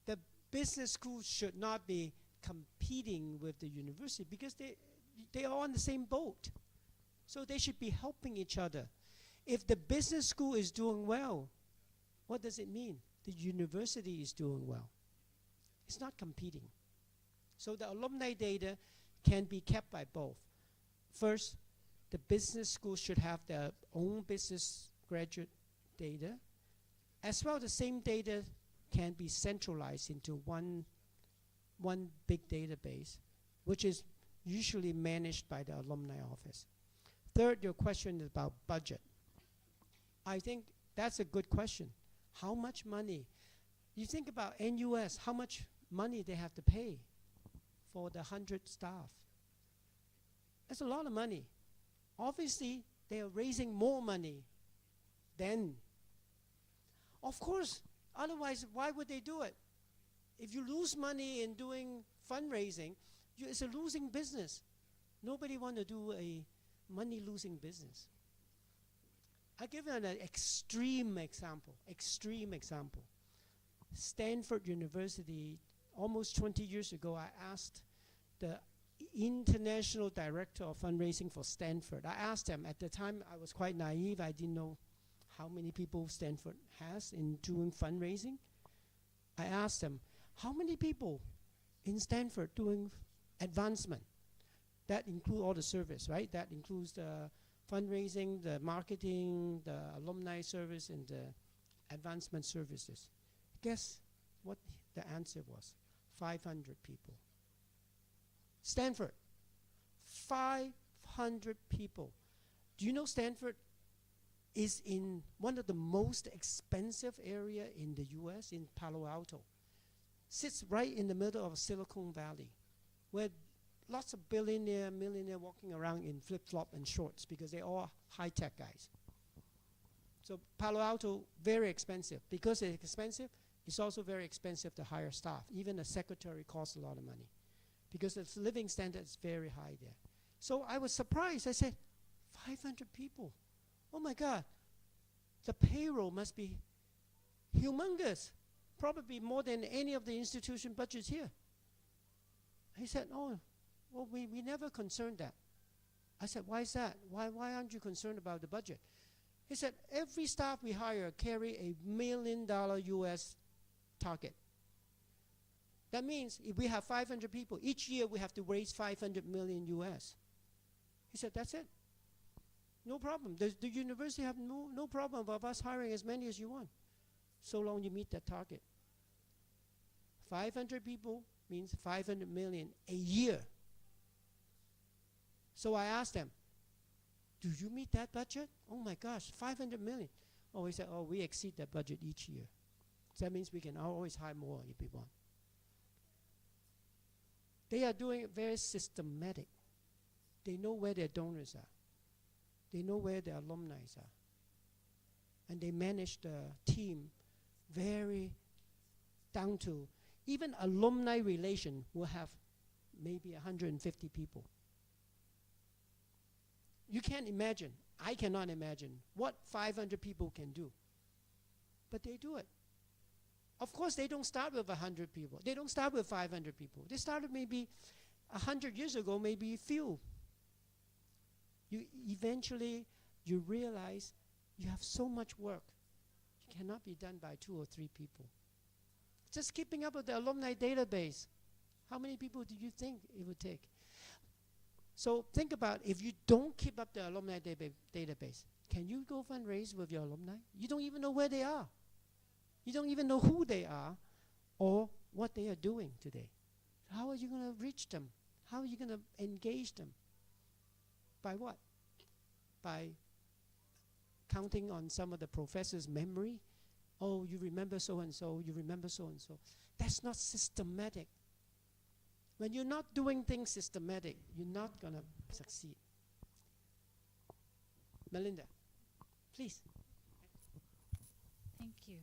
The business school should not be competing with the university because they are on the same boat. So they should be helping each other. If the business school is doing well, what does it mean? The university is doing well. It's not competing. So the alumni data can be kept by both. First, the business school should have their own business graduate data. As well, the same data can be centralized into one big database, which is usually managed by the alumni office. Third, your question is about budget. I think that's a good question. How much money? You think about NUS, how much money they have to pay for the 100 staff. That's a lot of money. Obviously, they are raising more money than. Of course, otherwise, why would they do it? If you lose money in doing fundraising, it's a losing business. Nobody want to do a money-losing business. I'll give you an extreme example. Stanford University, almost 20 years ago, I asked the international director of fundraising for Stanford. I asked them, at the time I was quite naive, I didn't know how many people Stanford has in doing fundraising. I asked them, how many people in Stanford doing advancement? That includes all the service, right? That includes the fundraising, the marketing, the alumni service, and the advancement services. Guess what the answer was? 500 people. Stanford, 500 people. Do you know Stanford is in one of the most expensive area in the US, in Palo Alto? Sits right in the middle of Silicon Valley, where lots of billionaire, millionaire walking around in flip-flop and shorts because they're all high-tech guys. So Palo Alto, very expensive. Because it's expensive, it's also very expensive to hire staff. Even a secretary costs a lot of money because the living standard is very high there. So I was surprised. I said, 500 people. Oh my God, the payroll must be humongous, probably more than any of the institution budgets here. He said, oh, well, we never concerned that. I said, why is that? Why aren't you concerned about the budget? He said, every staff we hire carry $1 million US target. That means if we have 500 people, each year we have to raise 500 million US. He said, that's it. No problem. The university have no problem of us hiring as many as you want, so long you meet that target. 500 people means 500 million a year. So I asked them, do you meet that budget? Oh my gosh, 500 million. always say, oh, we exceed the budget each year. So that means we can always hire more if we want. They are doing it very systematic. They know where their donors are. They know where their alumni are. And they manage the team very down to, even alumni relation will have maybe 150 people. You can't imagine, I cannot imagine what 500 people can do. But they do it. Of course, they don't start with 100 people. They don't start with 500 people. They started maybe 100 years ago, maybe few. Eventually, you realize you have so much work. It cannot be done by 2 or 3 people. Just keeping up with the alumni database. How many people do you think it would take? So think about, if you don't keep up the alumni database, can you go fundraise with your alumni? You don't even know where they are. You don't even know who they are or what they are doing today. How are you going to reach them? How are you going to engage them? By what? By counting on some of the professors' memory? Oh, you remember so-and-so, you remember so-and-so. That's not systematic. When you're not doing things systematic, you're not going to succeed. Meilinda, please. Thank you.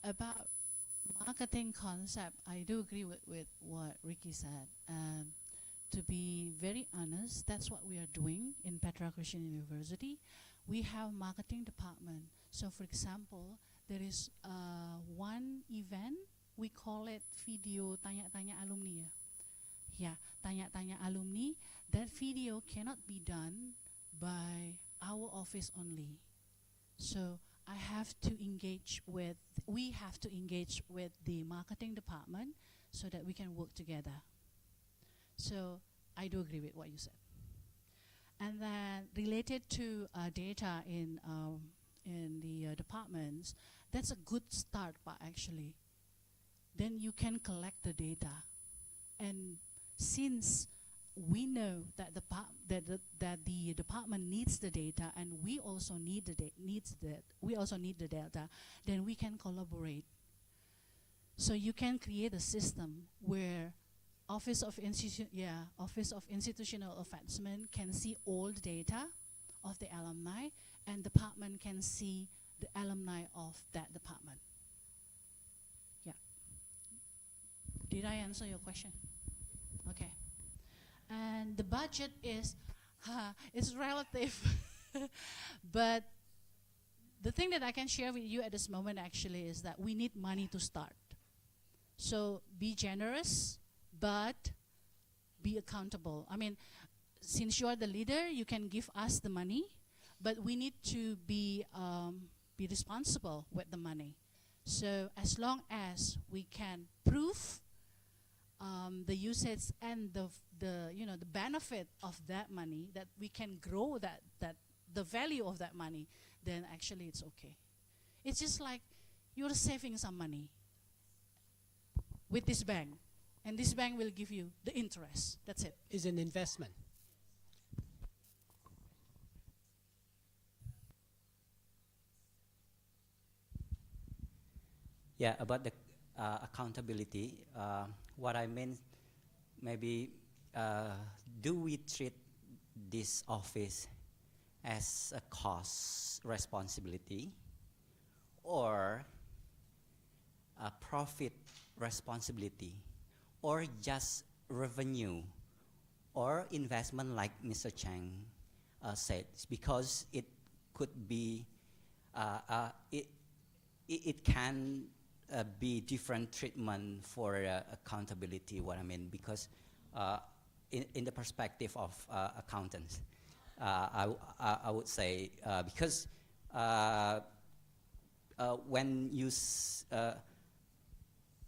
About marketing concept, I do agree with what Ricky said. To be very honest, that's what we are doing in Petra Christian University. We have marketing department. So for example, there is one event, we call it video tanya-tanya alumni. Yeah, tanya-tanya alumni. That video cannot be done by our office only. So we have to engage with the marketing department so that we can work together. So I do agree with what you said. And then related to data in the departments, that's a good start, but actually. Then you can collect the data. And since we know that the department needs the data, and we also need the data, then we can collaborate. So you can create a system where Office of Institutional Advancement can see all the data of the alumni, and department can see the alumni of that department. Yeah. Did I answer your question? Okay. And the budget is, it's relative. But the thing that I can share with you at this moment actually is that we need money to start. So be generous, but be accountable. I mean, since you are the leader, you can give us the money, but we need to be responsible with the money. So as long as we can prove the usage and the benefit of that money, that we can grow that the value of that money, then actually it's okay. It's just like you're saving some money with this bank, and this bank will give you the interest. That's it. It's an investment. Yeah, about the accountability, what I meant, maybe do we treat this office as a cost responsibility or a profit responsibility, or just revenue or investment, like Mr. Cheng said, because it could be, it can be different treatment for accountability, what I mean, because in the perspective of accountants, I would say, because when you,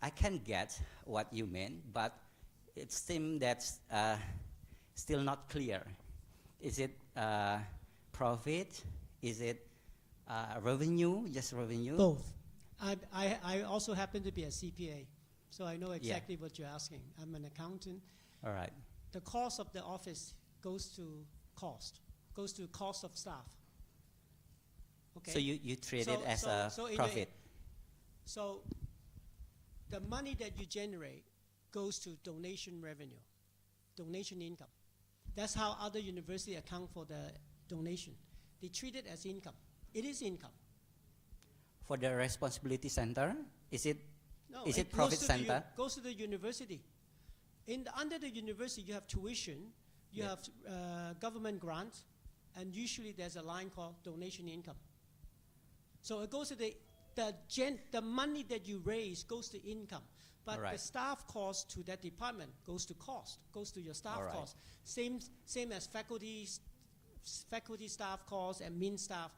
I can get what you mean, but it seems that's still not clear. Is it profit? Is it revenue, just revenue? Both. I also happen to be a CPA, so I know exactly what you're asking. I'm an accountant. All right. The cost of the office goes to cost of staff. Okay. So you treat So- it as so- a so in a- profit. So the money that you generate goes to donation revenue, donation income. That's how other universities account for the donation. They treat it as income. It is income. For the responsibility center, is it No, Is it goes profit to the center? goes to the university. Under the university, you have tuition, you Yeah. have government grants, and usually there's a line called donation income. So it goes to the money that you raise goes to income, but the Alright. staff cost to that department goes to cost, goes to your staff Alright. cost. Same as faculty staff costs and admin staff.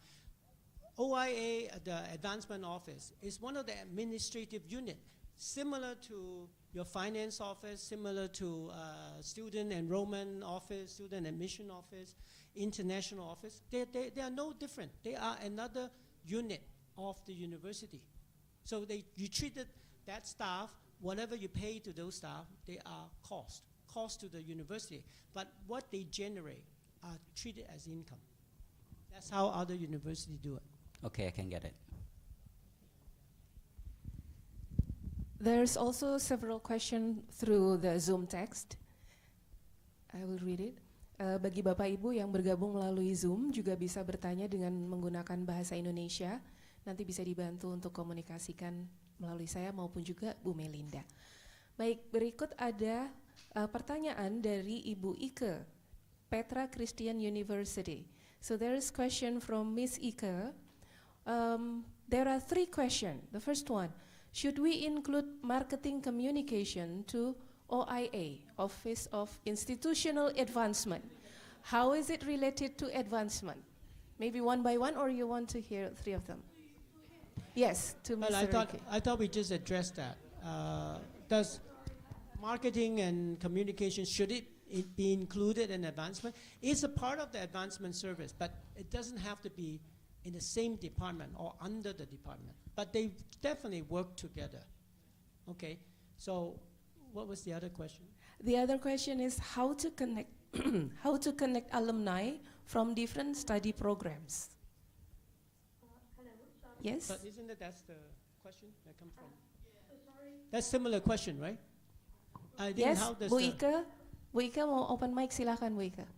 OIA, the Advancement Office, is one of the administrative units, similar to your finance office, similar to student enrollment office, student admission office, international office. They are no different. They are another unit of the university. So you treated that staff, whatever you pay to those staff, they are cost to the university. But what they generate are treated as income. That's how other universities do it. Okay, I can get it. There's also several questions through the Zoom text. I will read it. Bagi Bapak Ibu yang bergabung melalui Zoom juga bisa bertanya dengan menggunakan bahasa Indonesia. Nanti bisa dibantu untuk komunikasikan melalui saya maupun juga Bu Meilinda. Baik, berikut ada pertanyaan dari Ibu Ike, Petra Christian University. So there is question from Miss Ike. There are 3 questions. The first one, should we include marketing communication to OIA, Office of Institutional Advancement? How is it related to advancement? Maybe one by one, or you want to hear 3 of them? Yes, to Well, Mr. Ricky. I thought we just addressed that. Does marketing and communication, should it be included in advancement? It's a part of the advancement service, but it doesn't have to be in the same department or under the department. But they definitely work together. Okay, so what was the other question? The other question is how to connect how to connect alumni from different study programs. Yes. But isn't that's the question that comes from? That's similar question, right? I think Yes, how does Bu the- Ike. Bu Ike mau open mic, silakan Bu Ike.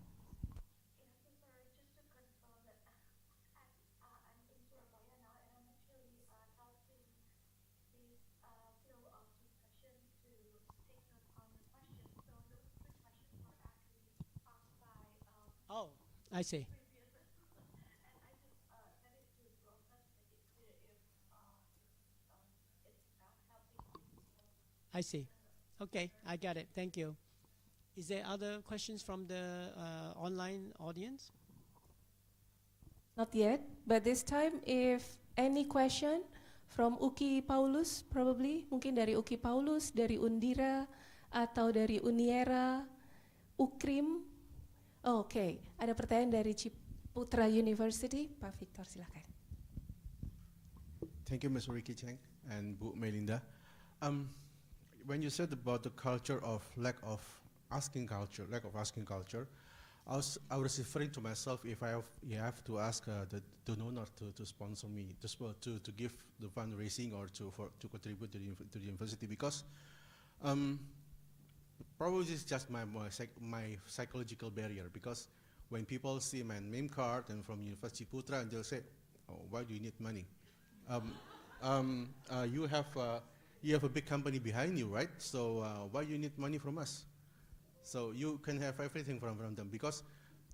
Oh, I see. I see. Okay, I got it. Thank you. Is there other questions from the online audience? Not yet, but this time if any question from Uki Paulus, probably, mungkin dari Uki Paulus, dari Undira, atau dari Uniera, Ukrim. Oh, Oke, ada pertanyaan dari Ciputra University. Pak Victor, silakan. Thank you, Mr. Ricky Cheng and Bu Meilinda. When you said about the culture of lack of asking culture, I was referring to myself if you have to ask the donor to sponsor me, to give the fundraising or to contribute to the university, because probably it's just my psychological barrier, because when people see my name card and from University Putra, and they'll say, oh, why do you need money? You have a big company behind you, right? So why you need money from us? So you can have everything from them, because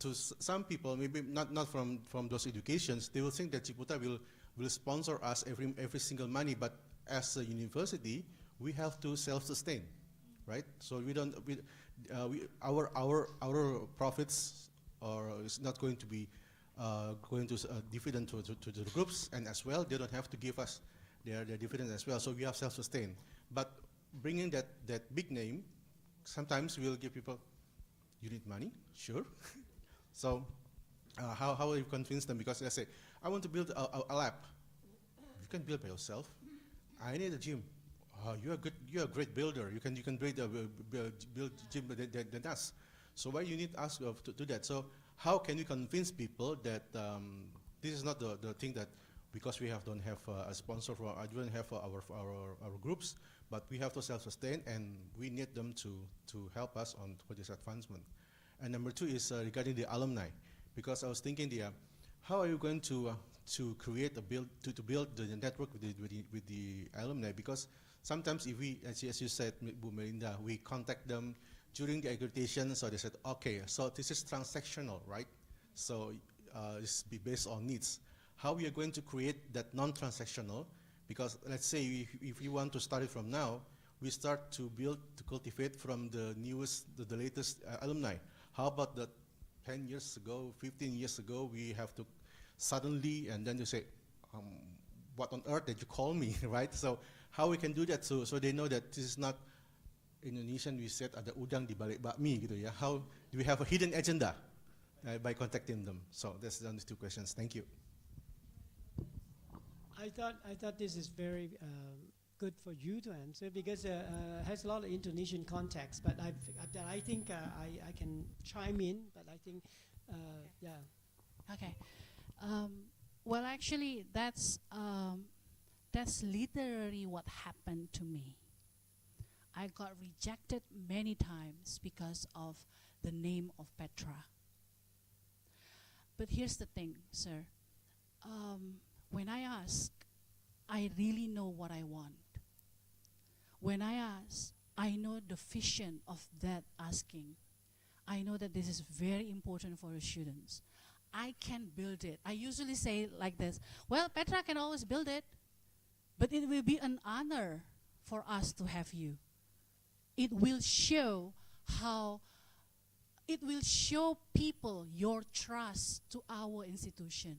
to some people, maybe not from those educations, they will think that Ciputra will sponsor us every single money, but as a university, we have to self-sustain, right? So our profits is not going to be going to dividend to the groups, and as well, they don't have to give us their dividends as well. So we have self-sustain. But bringing that big name, sometimes we'll give people, you need money? Sure. So how will you convince them? Because they say, I want to build a lab. You can build by yourself. I need a gym. You're a great builder. You can build a gym than us. So why you need us to do that? So how can you convince people that this is not the thing that because we don't have a sponsor for I don't have our groups, but we have to self-sustain and we need them to help us for this advancement. And number two is regarding the alumni, because I was thinking how are you going to create to build the network with the alumni? Because sometimes if we, as you said, Bu Meilinda, we contact them during the accreditation, so they said, okay, so this is transactional, right? So it's based on needs. How we are going to create that non-transactional? Because let's say if you want to start it from now, we start to cultivate from the latest alumni. How about that 10 years ago, 15 years ago, we have to suddenly, and then you say, what on earth did you call me, right? So how we can do that so they know that this is not, in Indonesian we said, ada udang di balik bakmi, gitu ya. How do we have a hidden agenda by contacting them? So that's the only two questions. Thank you. I thought this is very good for you to answer because it has a lot of Indonesian context. But I think I can chime in. But I think, yeah. Okay. Well, actually, that's literally what happened to me. I got rejected many times because of the name of Petra. But here's the thing, sir. When I ask, I really know what I want. When I ask, I know the vision of that asking. I know that this is very important for the students. I can build it. I usually say like this, well, Petra can always build it, but it will be an honor for us to have you. It will show people your trust to our institution.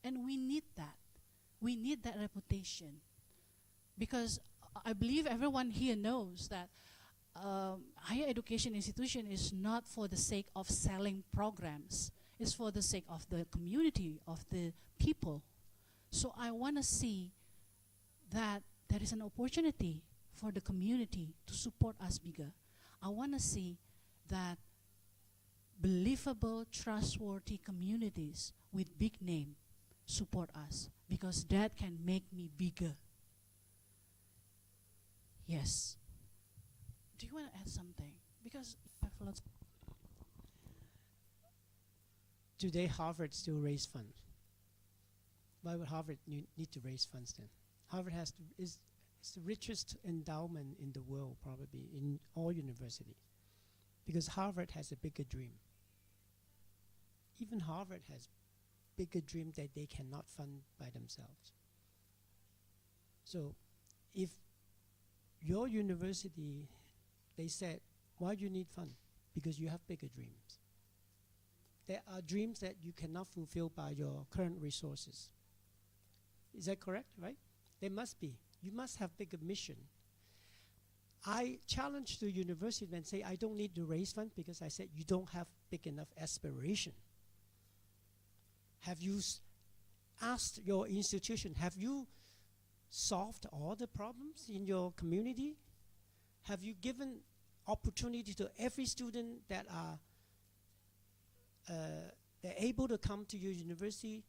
And we need that. We need that reputation. Because I believe everyone here knows that higher education institution is not for the sake of selling programs. It's for the sake of the community, of the people. So I want to see that there is an opportunity for the community to support us bigger. I want to see that believable, trustworthy communities with big name support us, because that can make me bigger. Yes. Do you want to add something? Because I have lots. Today, Harvard still raise funds. Why would Harvard need to raise funds then? Harvard is the richest endowment in the world, probably, in all universities. Because Harvard has a bigger dream. Even Harvard has bigger dream that they cannot fund by themselves. So if your university, they said, why do you need fund? Because you have bigger dreams. There are dreams that you cannot fulfill by your current resources. Is that correct, right? There must be. You must have bigger mission. I challenge the university and say, I don't need to raise funds because I said you don't have big enough aspiration. Have you asked your institution, have you solved all the problems in your community? Have you given opportunity to every student that are they're able to come to your university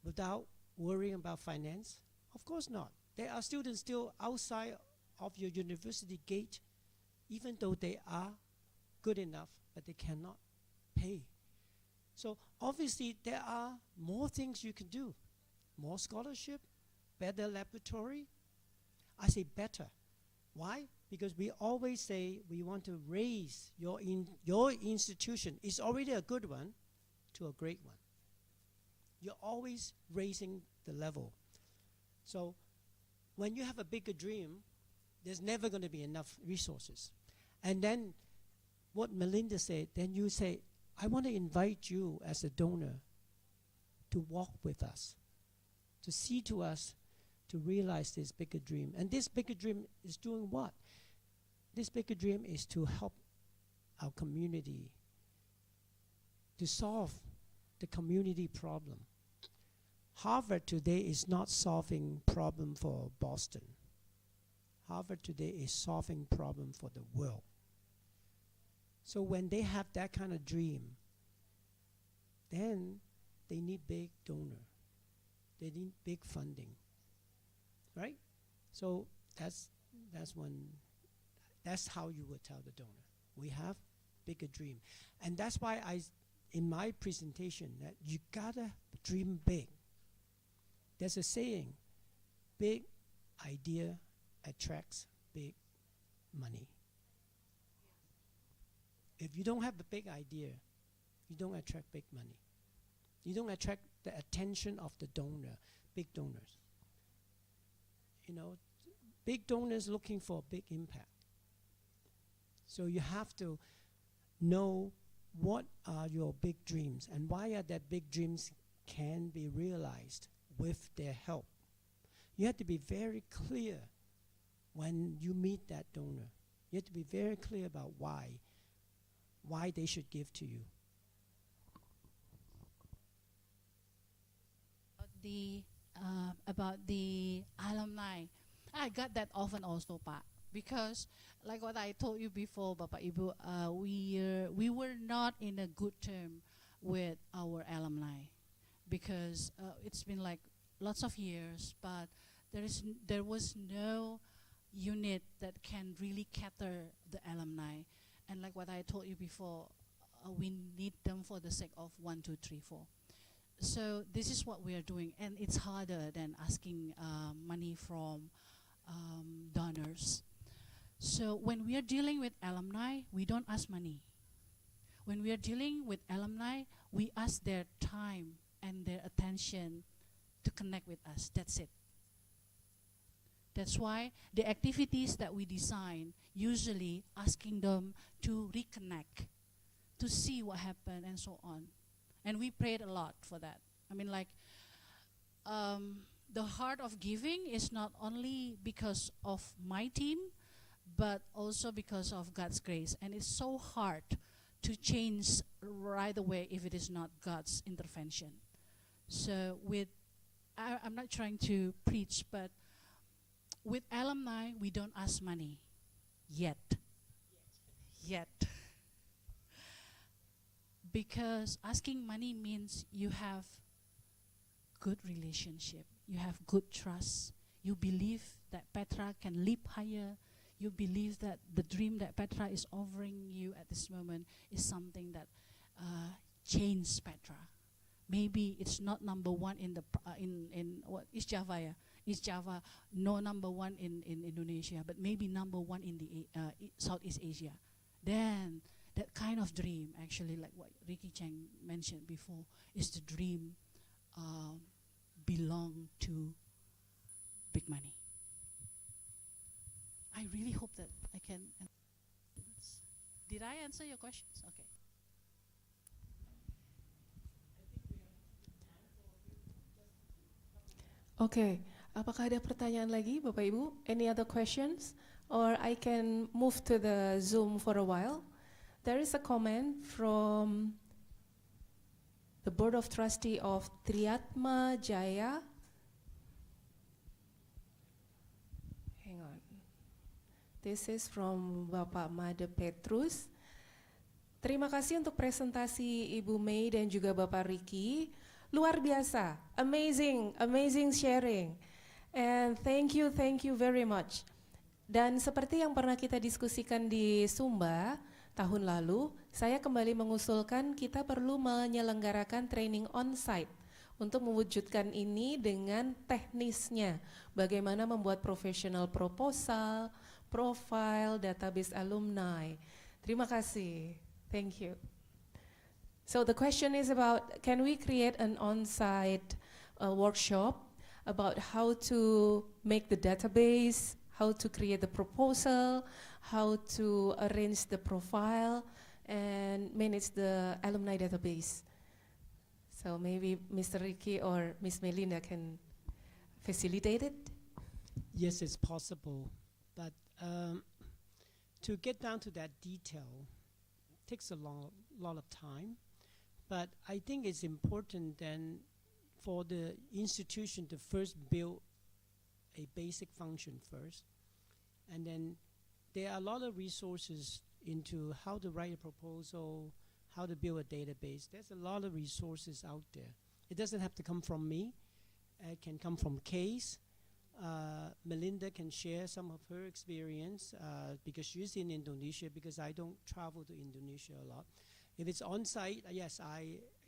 without worrying about finance? Of course not. There are students still outside of your university gate, even though they are good enough, but they cannot pay. So obviously there are more things you can do. More scholarship, better laboratory. I say better. Why? Because we always say we want to raise your institution. It's already a good one to a great one. You're always raising the level. So when you have a bigger dream, there's never going to be enough resources. And then what Meilinda said, then you say, I want to invite you as a donor to walk with us, to see to us, to realize this bigger dream. And this bigger dream is doing what? This bigger dream is to help our community, to solve the community problem. Harvard today is not solving problem for Boston. Harvard today is solving problem for the world. So when they have that kind of dream, then they need big donor. They need big funding, right? So that's how you would tell the donor. We have bigger dream. And that's why in my presentation, that you gotta dream big. There's a saying, big idea attracts big money. If you don't have a big idea, you don't attract big money. You don't attract the attention of the donor, big donors. You know, big donors looking for big impact. So you have to know what are your big dreams and why are that big dreams can be realized with their help. You have to be very clear when you meet that donor. You have to be very clear about why they should give to you. About the alumni, I got that often also, Pak, because like what I told you before, Bapak Ibu, we were not in a good term with our alumni because it's been like lots of years, but there was no unit that can really cater the alumni, and like what I told you before, we need them for the sake of 1, 2, 3, 4. So this is what we are doing, and it's harder than asking money from donors. So when we are dealing with alumni, we don't ask money. When we are dealing with alumni, we ask their time and their attention to connect with us. That's it. That's why the activities that we design, usually asking them to reconnect, to see what happened and so on. And we prayed a lot for that. I mean, like, the heart of giving is not only because of my team, but also because of God's grace. And it's so hard to change right away if it is not God's intervention. So I'm not trying to preach, but with alumni, we don't ask money yet. Because asking money means you have good relationship, you have good trust, you believe that Petra can leap higher, you believe that the dream that Petra is offering you at this moment is something that changed Petra. Maybe it's not number one in the in what East Java, yeah? East Java, no number one in Indonesia, but maybe number one in the Southeast Asia. Then that kind of dream, actually, like what Ricky-Cheng mentioned before, is the dream belong to big money. I really hope that I can. Did I answer your questions? Okay. Okay, apakah ada pertanyaan lagi, Bapak Ibu? Any other questions? Or I can move to the Zoom for a while. There is a comment from the Board of Trustee of Triatma Jaya. Hang on. This is from Bapak Made Petrus. Terima kasih untuk presentasi Ibu Mei dan juga Bapak Ricky. Luar biasa, amazing sharing. And thank you very much. Dan seperti yang pernah kita diskusikan di Sumba tahun lalu, saya kembali mengusulkan kita perlu menyelenggarakan training on-site untuk mewujudkan ini dengan teknisnya. Bagaimana membuat professional proposal, profile, database alumni. Terima kasih, thank you. So the question is about, can we create an on-site workshop about how to make the database, how to create the proposal, how to arrange the profile, and manage the alumni database. So maybe Mr. Ricky or Ms. Meilinda can facilitate it? Yes, it's possible, but to get down to that detail takes a lot of time. But I think it's important then for the institution to first build a basic function first, and then there are a lot of resources into how to write a proposal, how to build a database. There's a lot of resources out there. It doesn't have to come from me. It can come from case. Meilinda can share some of her experience because she's in Indonesia, because I don't travel to Indonesia a lot. If it's on-site, yes,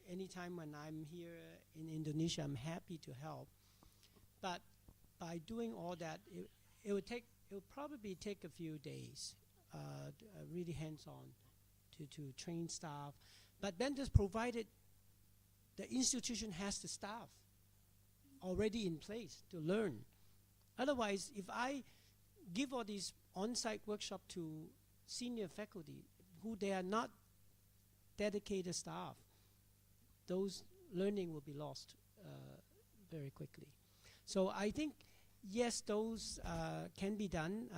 anytime when I'm here in Indonesia, I'm happy to help. But by doing all that, it will probably take a few days, really hands-on, to train staff. But then just provided the institution has the staff already in place to learn. Otherwise, if I give all these on-site workshops to senior faculty who they are not dedicated staff, those learning will be lost very quickly. So I think, yes, those can be done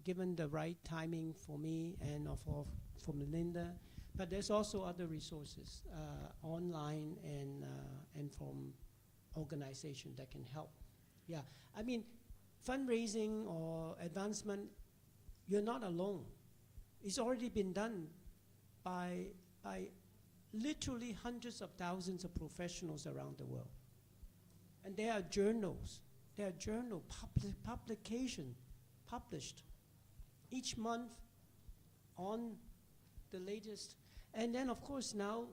given the right timing for me and for Meilinda. But there's also other resources online and from organization that can help. Yeah, I mean, fundraising or advancement, you're not alone. It's already been done by literally hundreds of thousands of professionals around the world. And there are journals, publication published each month on the latest. And then, of course, now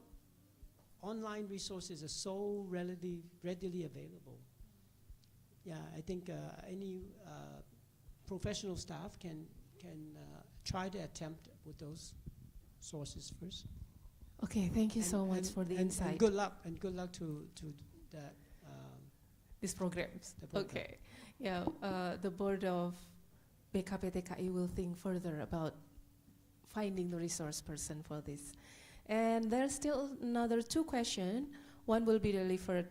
online resources are so readily available. Yeah, I think any professional staff can try to attempt with those sources first. Okay, thank you so much for the insight. And good luck to that. These programs. The program. Okay, yeah, the board of BKPTKI will think further about finding the resource person for this. And there's still another 2 questions. One will be delivered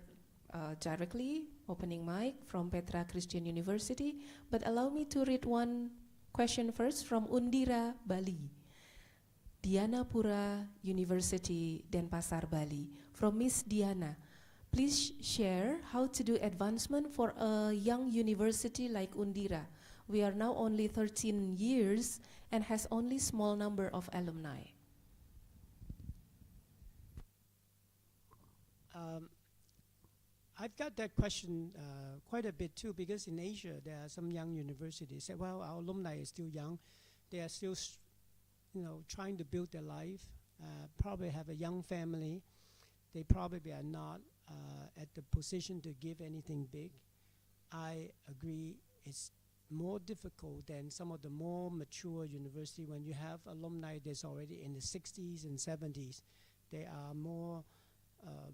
directly, opening mic from Petra Christian University. But allow me to read one question first from Undira, Bali. Dianapura University, Denpasar, Bali. From Miss Diana. Please share how to do advancement for a young university like Undira. We are now only 13 years and has only small number of alumni. I've got that question quite a bit too, because in Asia there are some young universities say, well, our alumni is still young. They are still trying to build their life, probably have a young family. They probably are not at the position to give anything big. I agree, it's more difficult than some of the more mature university. When you have alumni that's already in the 60s and 70s, they are more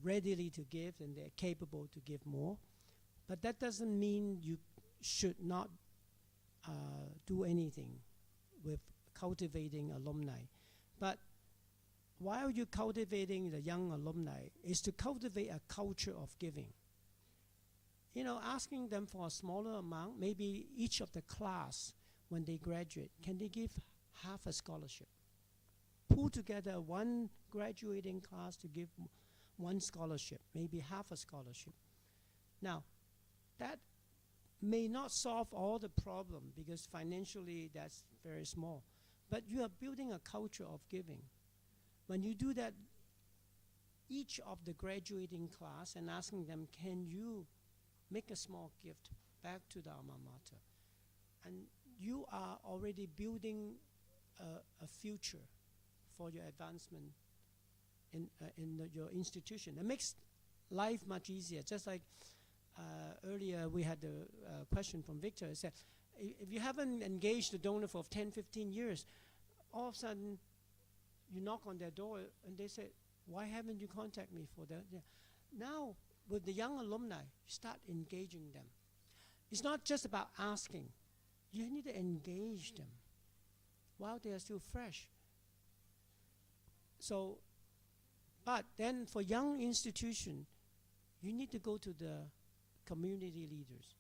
readily to give and they're capable to give more. But that doesn't mean you should not do anything with cultivating alumni. But while you're cultivating the young alumni, is to cultivate a culture of giving. Asking them for a smaller amount, maybe each of the class, when they graduate, can they give half a scholarship? Pull together one graduating class to give one scholarship, maybe half a scholarship. Now, that may not solve all the problem because financially that's very small, but you are building a culture of giving. When you do that, each of the graduating class and asking them, can you make a small gift back to the alma mater? And you are already building a future for your advancement in your institution. It makes life much easier. Just like earlier we had the question from Victor. It said, if you haven't engaged a donor for 10, 15 years, all of a sudden you knock on their door and they say, why haven't you contacted me for that? Yeah. Now, with the young alumni, you start engaging them. It's not just about asking. You need to engage them while they are still fresh. So, but then for young institution, you need to go to the community leaders.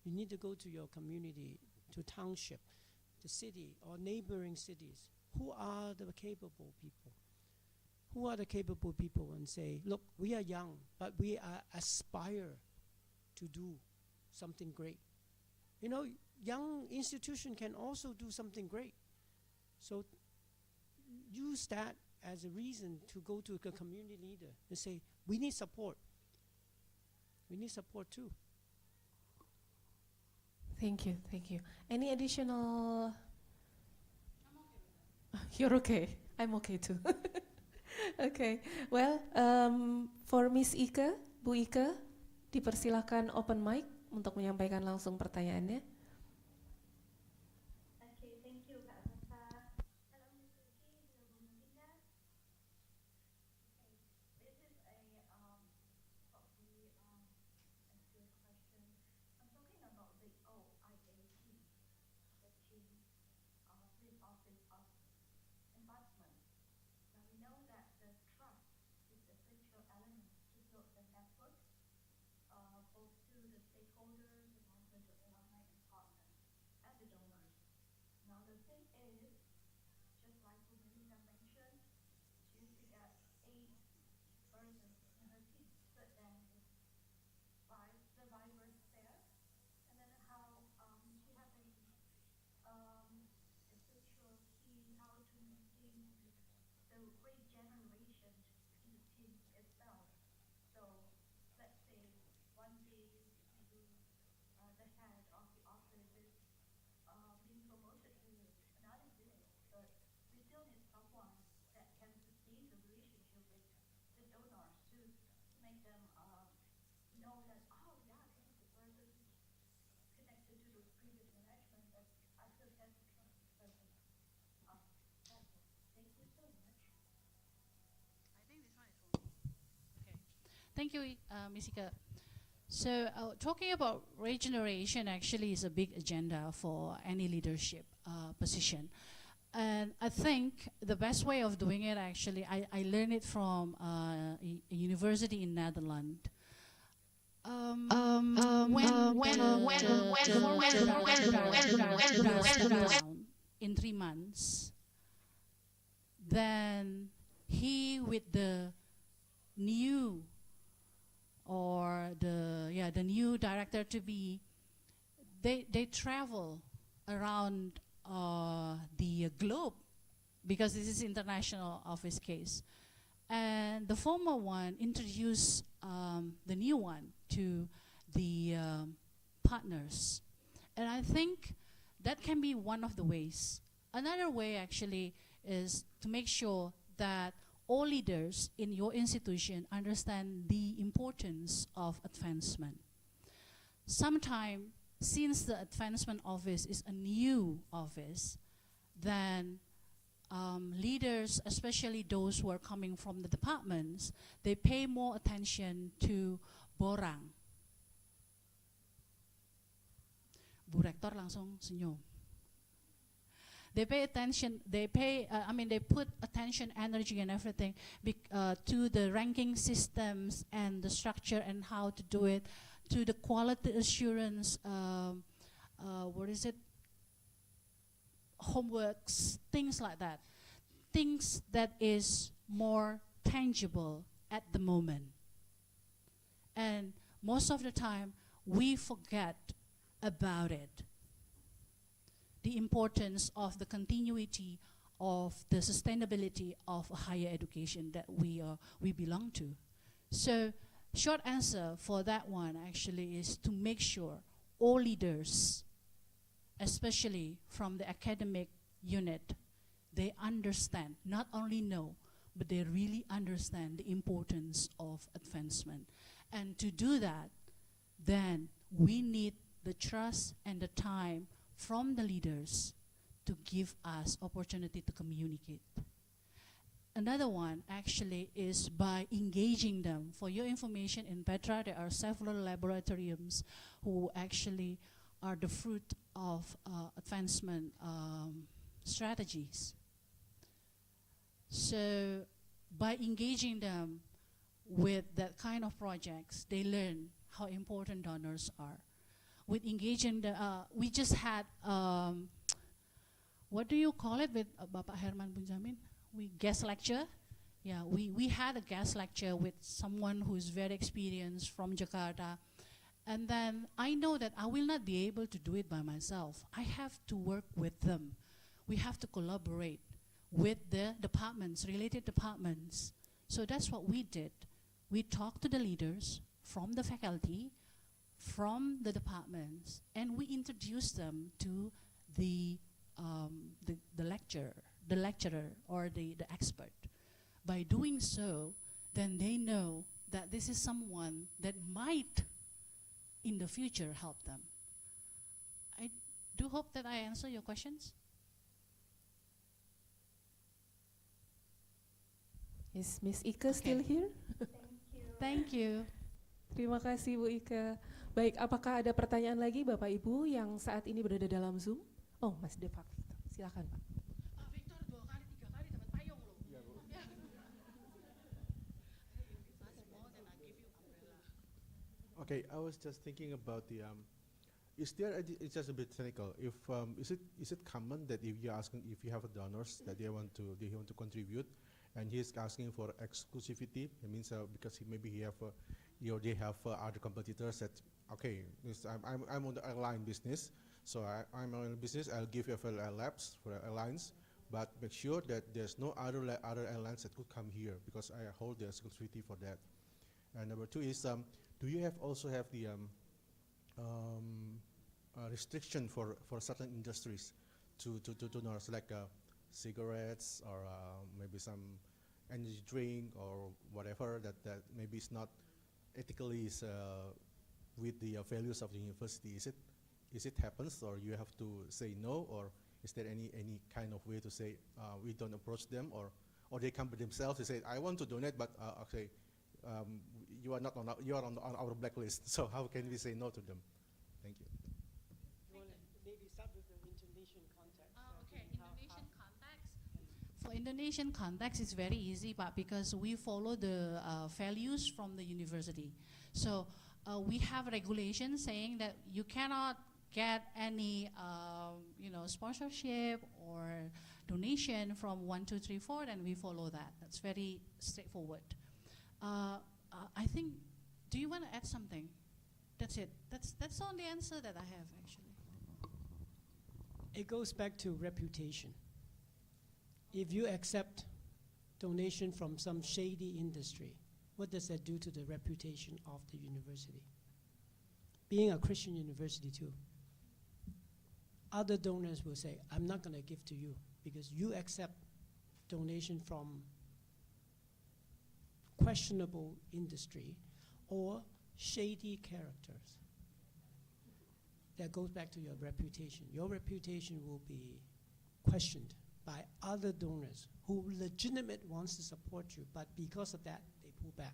You need to go to your community, to township, the city or neighboring cities. Who are the capable people? Who are the capable people and say, look, we are young, but we aspire to do something great. Young institution can also do something great. So use that as a reason to go to a community leader and say, we need support. We need support too. Thank you, thank you. Any additional? You're okay. I'm okay too. Okay. Well, for Miss Ike, Bu Ike, dipersilakan open mic untuk menyampaikan langsung pertanyaannya. Okay, thank you, Kak Petra. Hello, Ms. Ricky. Hello, Bu Meilinda. Okay, this is a probably a good question. I'm talking about the OIAT, the team Police Office of Anvadcement. Now we know that the trust is the essential element to build the network, both to the stakeholders and also to alumni and partners and the donors. Now the thing is, just like Meilinda mentioned, she used to get 8 persons in her team, but then it's 5 survivors there. And then how she has a essential key how to maintain the regeneration in the team itself. So let's say one day maybe the head of the office is being promoted to another unit, but we still need someone that can sustain the relationship with the donors to make them know that, oh yeah, this is the person who's connected to the previous management, but I still can trust this person. That's it. Thank you so much. I think this one is for me. Okay. Thank you, Ms. Ika. So talking about regeneration actually is a big agenda for any leadership position. And I think the best way of doing it actually, I learned it from a university in Netherlands. In 3 months, then he with the new or the new director to be, they travel around the globe because this is international office case, and the former one introduced the new one to the partners, and I think that can be one of the ways. Another way actually is to make sure that all leaders in your institution understand the importance of advancement. Sometimes, since the advancement office is a new office, then leaders, especially those who are coming from the departments, they pay more attention to borang. Bu Rektor langsung senyum. They pay attention, they put attention, energy and everything to the ranking systems and the structure and how to do it, to the quality assurance, homeworks, things like that. Things that is more tangible at the moment. And most of the time, we forget about it. The importance of the continuity of the sustainability of higher education that we belong to. So, short answer for that one actually is to make sure all leaders, especially from the academic unit, they understand, not only know, but they really understand the importance of advancement. And to do that, then we need the trust and the time from the leaders to give us opportunity to communicate. Another one actually is by engaging them. For your information, in Petra there are several laboratoriums who actually are the fruit of advancement strategies. So by engaging them with that kind of projects, they learn how important donors are. With engaging we just had, what do you call it with Bapak Herman Bunjamin? We guest lecture. Yeah, we had a guest lecture with someone who's very experienced from Jakarta. And then I know that I will not be able to do it by myself. I have to work with them. We have to collaborate with the departments, related departments. So that's what we did. We talked to the leaders from the faculty, from the departments, and we introduce them to the lecturer or the expert. By doing so, then they know that this is someone that might in the future help them. I do hope that I answer your questions. Is Miss Ika still here? Thank you. Terima kasih Bu Ika. Baik, apakah ada pertanyaan lagi Bapak Ibu yang saat ini berada dalam Zoom? Oh, Mas Depak, silakan Pak. Victor 2 kali 3 kali dapat payung loh. Okay, I was just thinking about the. Is there? It's just a bit technical. If is it common that if you asking if you have a donors that they want to contribute, and he is asking for exclusivity, it means because he have they have other competitors that okay, I'm on the airline business, so I'm on the business. I'll give you a labs for airlines, but make sure that there's no other airlines that could come here because I hold the exclusivity for that. And number 2 is do you also have the restriction for certain industries to donors like cigarettes or maybe some energy drink or whatever that maybe is not ethically with the values of the university? Is it happens, or you have to say no, or is there any kind of way to say we don't approach them, or they come by themselves and say I want to donate, but okay, you are not on our blacklist, so how can we say no to them? Thank you. Maybe start with the Indonesian context. Okay, Indonesian context. For Indonesian context, it's very easy, but because we follow the values from the university, so we have regulations saying that you cannot get any sponsorship or donation from 1, 2, 3, 4, and we follow that. That's very straightforward. I think. Do you want to add something? That's it. That's the only answer that I have actually. It goes back to reputation. If you accept donation from some shady industry, what does that do to the reputation of the university? Being a Christian university too, other donors will say, I'm not going to give to you because you accept donation from questionable industry or shady characters. That goes back to your reputation. Your reputation will be questioned by other donors who legitimate wants to support you, but because of that, they pull back.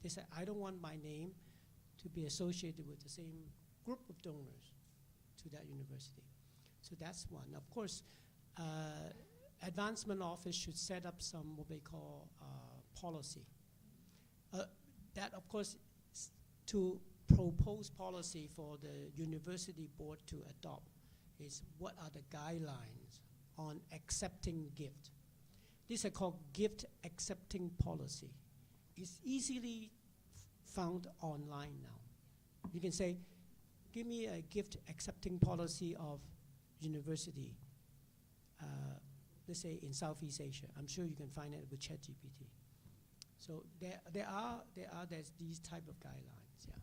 They say, I don't want my name to be associated with the same group of donors to that university. So that's one. Of course, Advancement Office should set up some what they call policy. That, of course, to propose policy for the university board to adopt is what are the guidelines on accepting gift. These are called gift accepting policy. It's easily found online now. You can say, give me a gift accepting policy of university, let's say in Southeast Asia. I'm sure you can find it with ChatGPT. So there's these type of guidelines, yeah.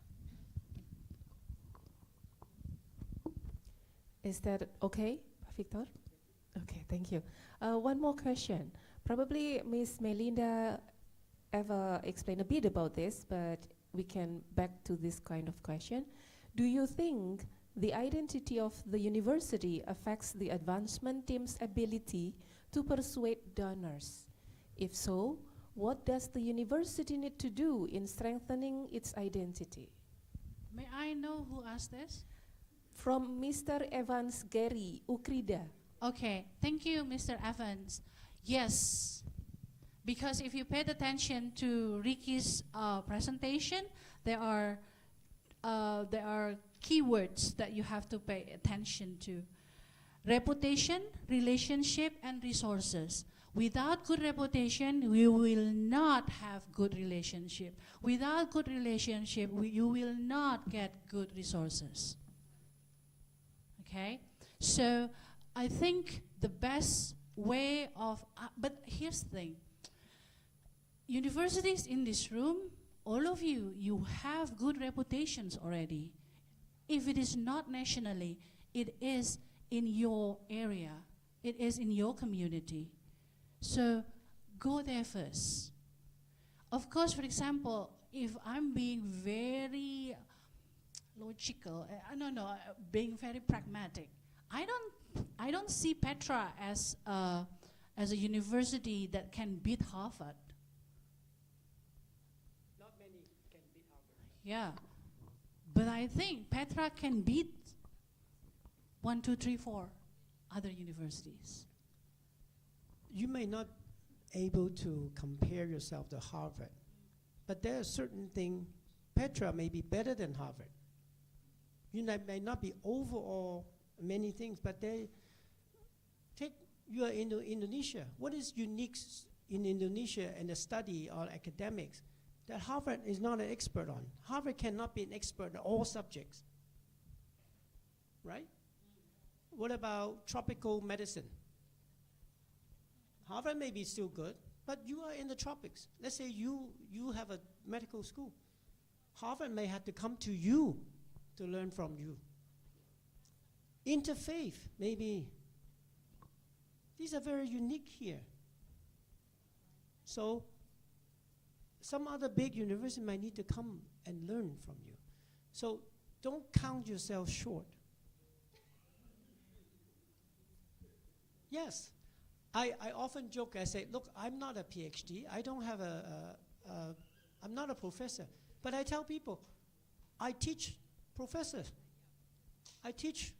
Is that okay, Victor? Okay, thank you. One more question. Probably Ms. Meilinda ever explained a bit about this, but we can back to this kind of question. Do you think the identity of the university affects the advancement team's ability to persuade donors? If so, what does the university need to do in strengthening its identity? May I know who asked this? From Mr. Evans Gary, Ukrida. Okay, thank you, Mr. Evans. Yes, because if you paid attention to Ricky's presentation, there are keywords that you have to pay attention to. Reputation, relationship, and resources. Without good reputation, we will not have good relationship. Without good relationship, you will not get good resources. Okay, so I think the best way of, but here's the thing. Universities in this room all of you, you have good reputations already. If it is not nationally, it is in your area. It is in your community. So go there first. Of course, for example, if I'm being very logical, being very pragmatic, I don't see Petra as a university that can beat Harvard. Not many can beat Harvard. Yeah, but I think Petra can beat 1, 2, 3, 4 other universities. You may not able to compare yourself to Harvard, but there are certain things. Petra may be better than Harvard. May not be overall many things, but you are in Indonesia. What is unique in Indonesia and the study or academics that Harvard is not an expert on? Harvard cannot be an expert in all subjects, right? What about tropical medicine? Harvard may be still good, but you are in the tropics. Let's say you have a medical school. Harvard may have to come to you to learn from you. Interfaith, maybe. These are very unique here. So some other big university might need to come and learn from you. So don't count yourself short. Yes, I often joke, I say, look, I'm not a PhD, I don't have I'm not a professor, but I tell people, I teach professors, I teach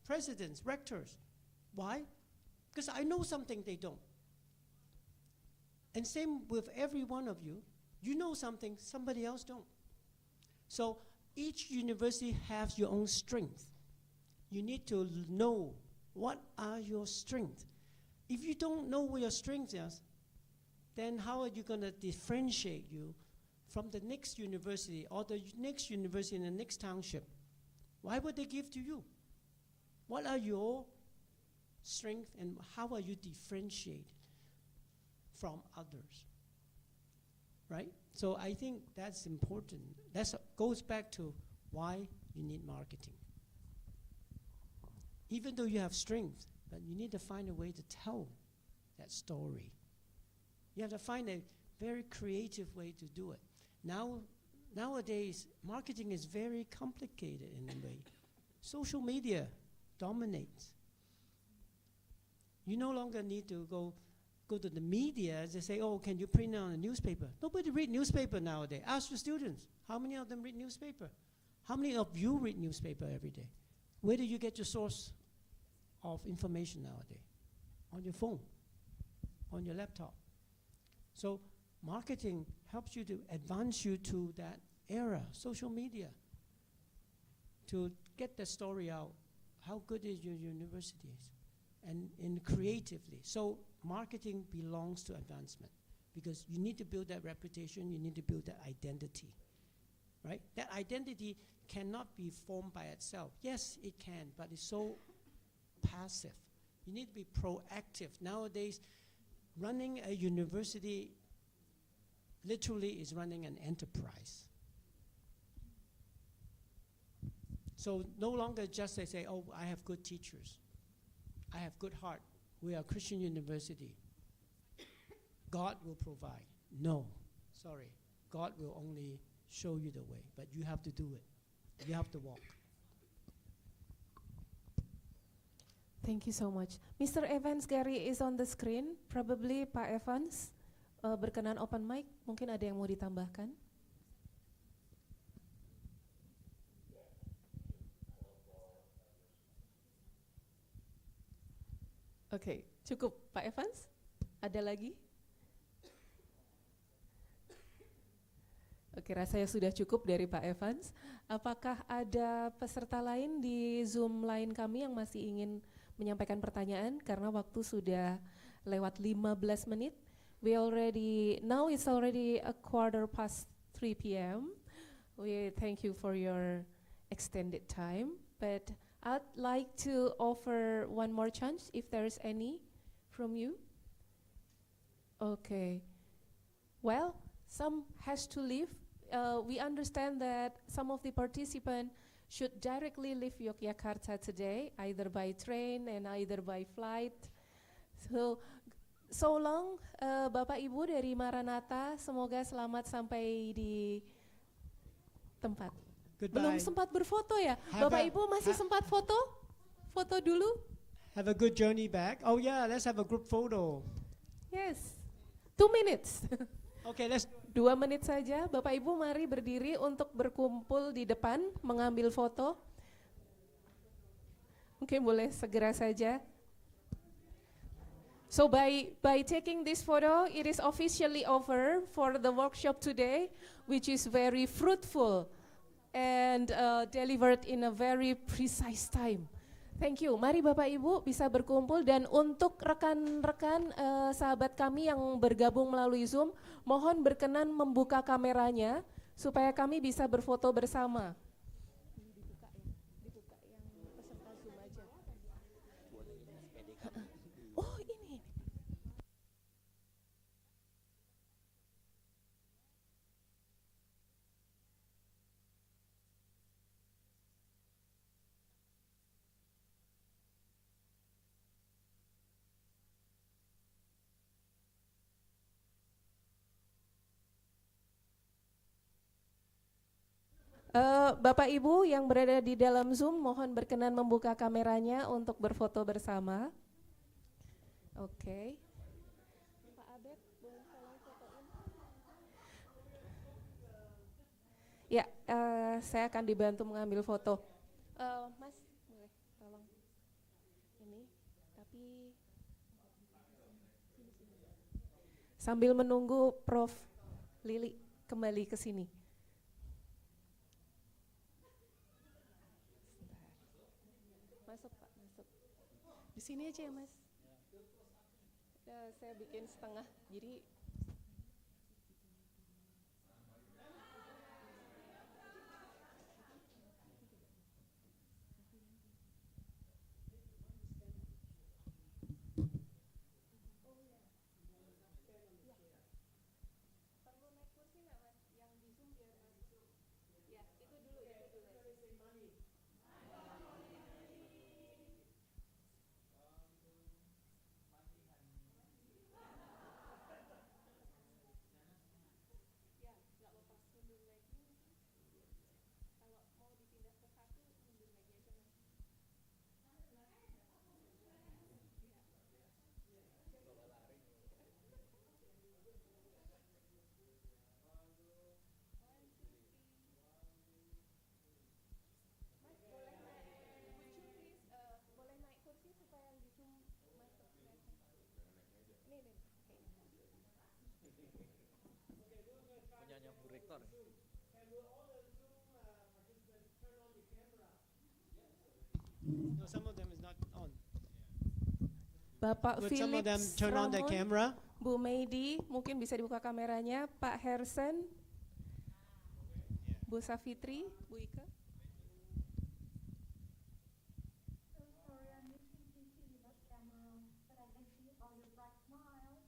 presidents, rectors. Why? Because I know something they don't. And same with every one of you. You know something somebody else don't. So each university has your own strength. You need to know what are your strengths. If you don't know what your strength is, then how are you going to differentiate you from the next university or the next university in the next township? Why would they give to you? What are your strengths and how are you differentiated from others? Right? So I think that's important. That goes back to why you need marketing. Even though you have strength, but you need to find a way to tell that story. You have to find a very creative way to do it. Nowadays, marketing is very complicated in a way. Social media dominates. You no longer need to go to the media and say, oh, can you print it on a newspaper? Nobody read newspaper nowadays. Ask your students, how many of them read newspaper? How many of you read newspaper every day? Where do you get your source of information nowadays? On your phone, on your laptop. So marketing helps you to advance you to that era, social media, to get the story out, how good is your university is, and creatively. So marketing belongs to advancement because you need to build that reputation, you need to build that identity, right? That identity cannot be formed by itself. Yes, it can, but it's so passive. You need to be proactive. Nowadays, running a university literally is running an enterprise. So no longer just they say, oh, I have good teachers. I have good heart. We are a Christian university. God will provide. No, sorry. God will only show you the way, but you have to do it. You have to walk. Thank you so much. Mr. Evans Gary is on the screen. Probably Pak Evans berkenan open mic. Mungkin ada yang mau ditambahkan. Oke, cukup Pak Evans? Ada lagi? Oke, rasanya sudah cukup dari Pak Evans. Apakah ada peserta lain di Zoom lain kami yang masih ingin menyampaikan pertanyaan? Karena waktu sudah lewat 15 menit. Now it's already 3:15 p.m. We thank you for your extended time, but I'd like to offer one more chance if there is any from you. Okay. Well, some has to leave. We understand that some of the participants should directly leave Yogyakarta today, either by train and either by flight. So long, Bapak Ibu dari Maranatha, semoga selamat sampai di tempat. Belum Goodbye. sempat berfoto ya? Have Bapak a- Ibu masih sempat foto? Foto dulu? Have a good journey back. Oh yeah, let's have a group photo. Yes. 2 minutes. Okay, let's 2 menit saja. Bapak Ibu mari berdiri untuk berkumpul di depan mengambil foto. Mungkin boleh segera saja. So by taking this photo, it is officially over for the workshop today, which is very fruitful and delivered in a very precise time. Thank you. Mari Bapak Ibu bisa berkumpul, dan untuk rekan-rekan sahabat kami yang bergabung melalui Zoom, mohon berkenan membuka kameranya supaya kami bisa berfoto bersama. Dibuka yang peserta Zoom aja. Oh, ini. Bapak Ibu yang berada di dalam Zoom, mohon berkenan membuka kameranya untuk berfoto bersama. Oke. Pak Abed, boleh tolong fotoin? Ya, saya akan dibantu mengambil foto. Mas, boleh tolong ini, tapi sambil menunggu Prof. Lili kembali ke sini. Masuk Pak, masuk. Di sini aja ya Mas. Saya bikin setengah, jadi perlu naik kursi nggak Mas? Yang di Zoom biar masuk. Ya, itu dulu, itu dulu. Ya, nggak lepas mundur lagi. Kalau mau dipindah ke satu, mundur lagi aja Mas. Mas boleh naik, would you please, boleh naik kursi supaya yang di Zoom masuk kelihatan. Nih, Punyanya Bu Rektor. no, some of them is not on. Bapak Would some of them Philips turn on the Ramon, camera? Bu Meidi, mungkin bisa dibuka kameranya. Pak Hersen, Bu Safitri, Bu Ika. So sorry, I'm missing CC with that camera, but I can see all your bright smiles.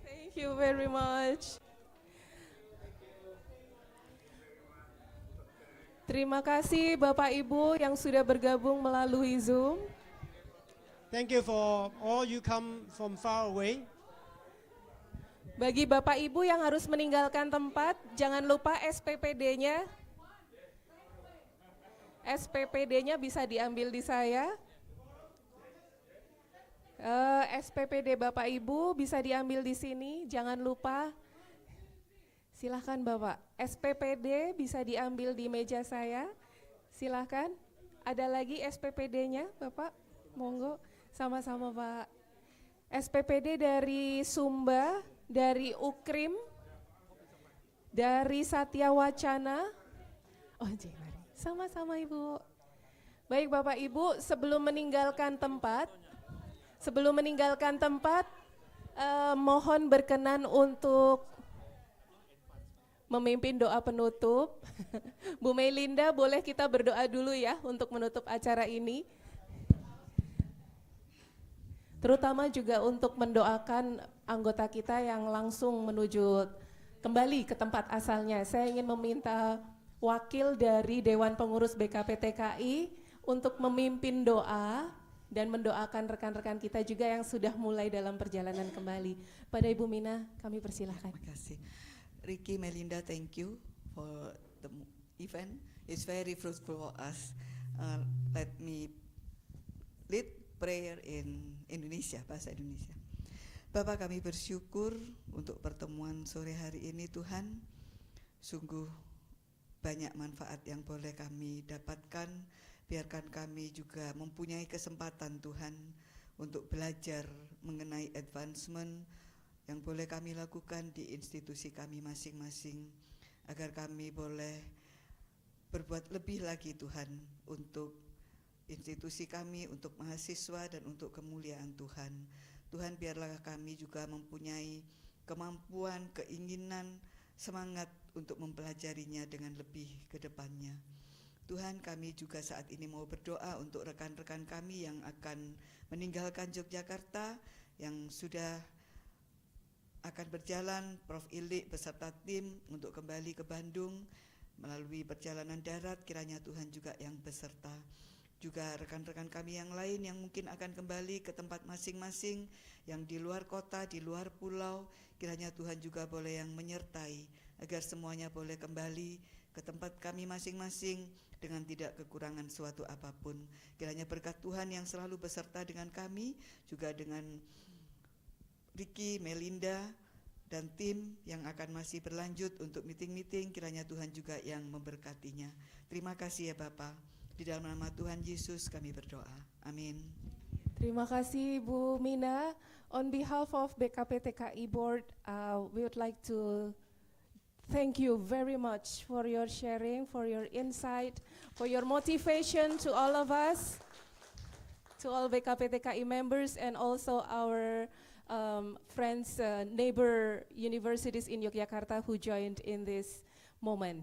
Thank you very much. Terima kasih Bapak Ibu yang sudah bergabung melalui Zoom. Thank you for all you come from far away. Bagi Bapak Ibu yang harus meninggalkan tempat, jangan lupa SPPD-nya. SPPD-nya bisa diambil di saya. SPPD Bapak Ibu bisa diambil di sini, jangan lupa. Silahkan Bapak, SPPD bisa diambil di meja saya, silahkan. Ada lagi SPPD-nya Bapak, monggo, sama-sama Pak. SPPD dari Sumba, dari Ukrim, dari Satya Wacana. Oh, mari. Sama-sama Ibu. Baik Bapak Ibu, sebelum meninggalkan tempat, mohon berkenan untuk memimpin doa penutup. Bu Meilinda, boleh kita berdoa dulu ya untuk menutup acara ini. terutama juga untuk mendoakan anggota kita yang langsung menuju kembali ke tempat asalnya. Saya ingin meminta wakil dari Dewan Pengurus BKPTKI untuk memimpin doa dan mendoakan rekan-rekan kita juga yang sudah mulai dalam perjalanan kembali. Pada Ibu Mina, kami persilahkan. Terima kasih. Ricky, Meilinda, thank you for the event. It's very fruitful for us. Let me lead prayer in Indonesia, bahasa Indonesia. Bapak, kami bersyukur untuk pertemuan sore hari ini Tuhan. Sungguh banyak manfaat yang boleh kami dapatkan. Biarkan kami juga mempunyai kesempatan Tuhan untuk belajar mengenai advancement yang boleh kami lakukan di institusi kami masing-masing, agar kami boleh berbuat lebih lagi Tuhan untuk institusi kami, untuk mahasiswa dan untuk kemuliaan Tuhan. Tuhan, biarlah kami juga mempunyai kemampuan, keinginan, semangat untuk mempelajarinya dengan lebih ke depannya. Tuhan, kami juga saat ini mau berdoa untuk rekan-rekan kami yang akan meninggalkan Yogyakarta, yang sudah akan berjalan, Prof. Ilik beserta tim untuk kembali ke Bandung melalui perjalanan darat. Kiranya Tuhan juga yang beserta. Juga rekan-rekan kami yang lain yang mungkin akan kembali ke tempat masing-masing, yang di luar kota, di luar pulau, kiranya Tuhan juga boleh yang menyertai, agar semuanya boleh kembali ke tempat kami masing-masing dengan tidak kekurangan suatu apapun. Kiranya berkat Tuhan yang selalu beserta dengan kami, juga dengan Ricky, Meilinda, dan tim yang akan masih berlanjut untuk meeting-meeting. Kiranya Tuhan juga yang memberkatinya. Terima kasih ya Bapak. Di dalam nama Tuhan Yesus kami berdoa. Amin. Terima kasih Bu Mina. On behalf of BKPTKI Board, we would like to thank you very much for your sharing, for your insight, for your motivation to all of us, to all BKPTKI members, and also our friends, neighbor universities in Yogyakarta who joined in this moment.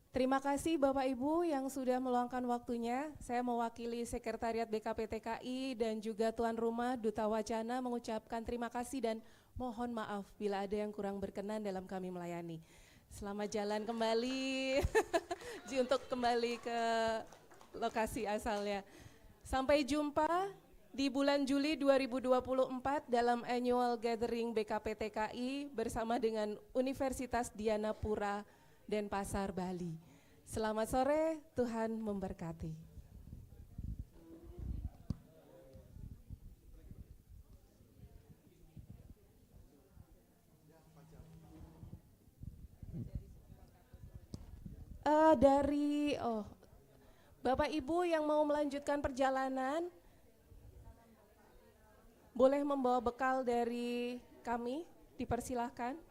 Terima kasih Bapak Ibu yang sudah meluangkan waktunya. Saya mewakili Sekretariat BKPTKI dan juga tuan rumah Duta Wacana mengucapkan terima kasih dan mohon maaf bila ada yang kurang berkenan dalam kami melayani. Selamat jalan kembali untuk kembali ke lokasi asalnya. Sampai jumpa di bulan Juli 2024 dalam annual gathering BKPTKI bersama dengan Universitas Dianapura Denpasar, Bali. Selamat sore, Tuhan memberkati. Bapak Ibu yang mau melanjutkan perjalanan, boleh membawa bekal dari kami, dipersilahkan.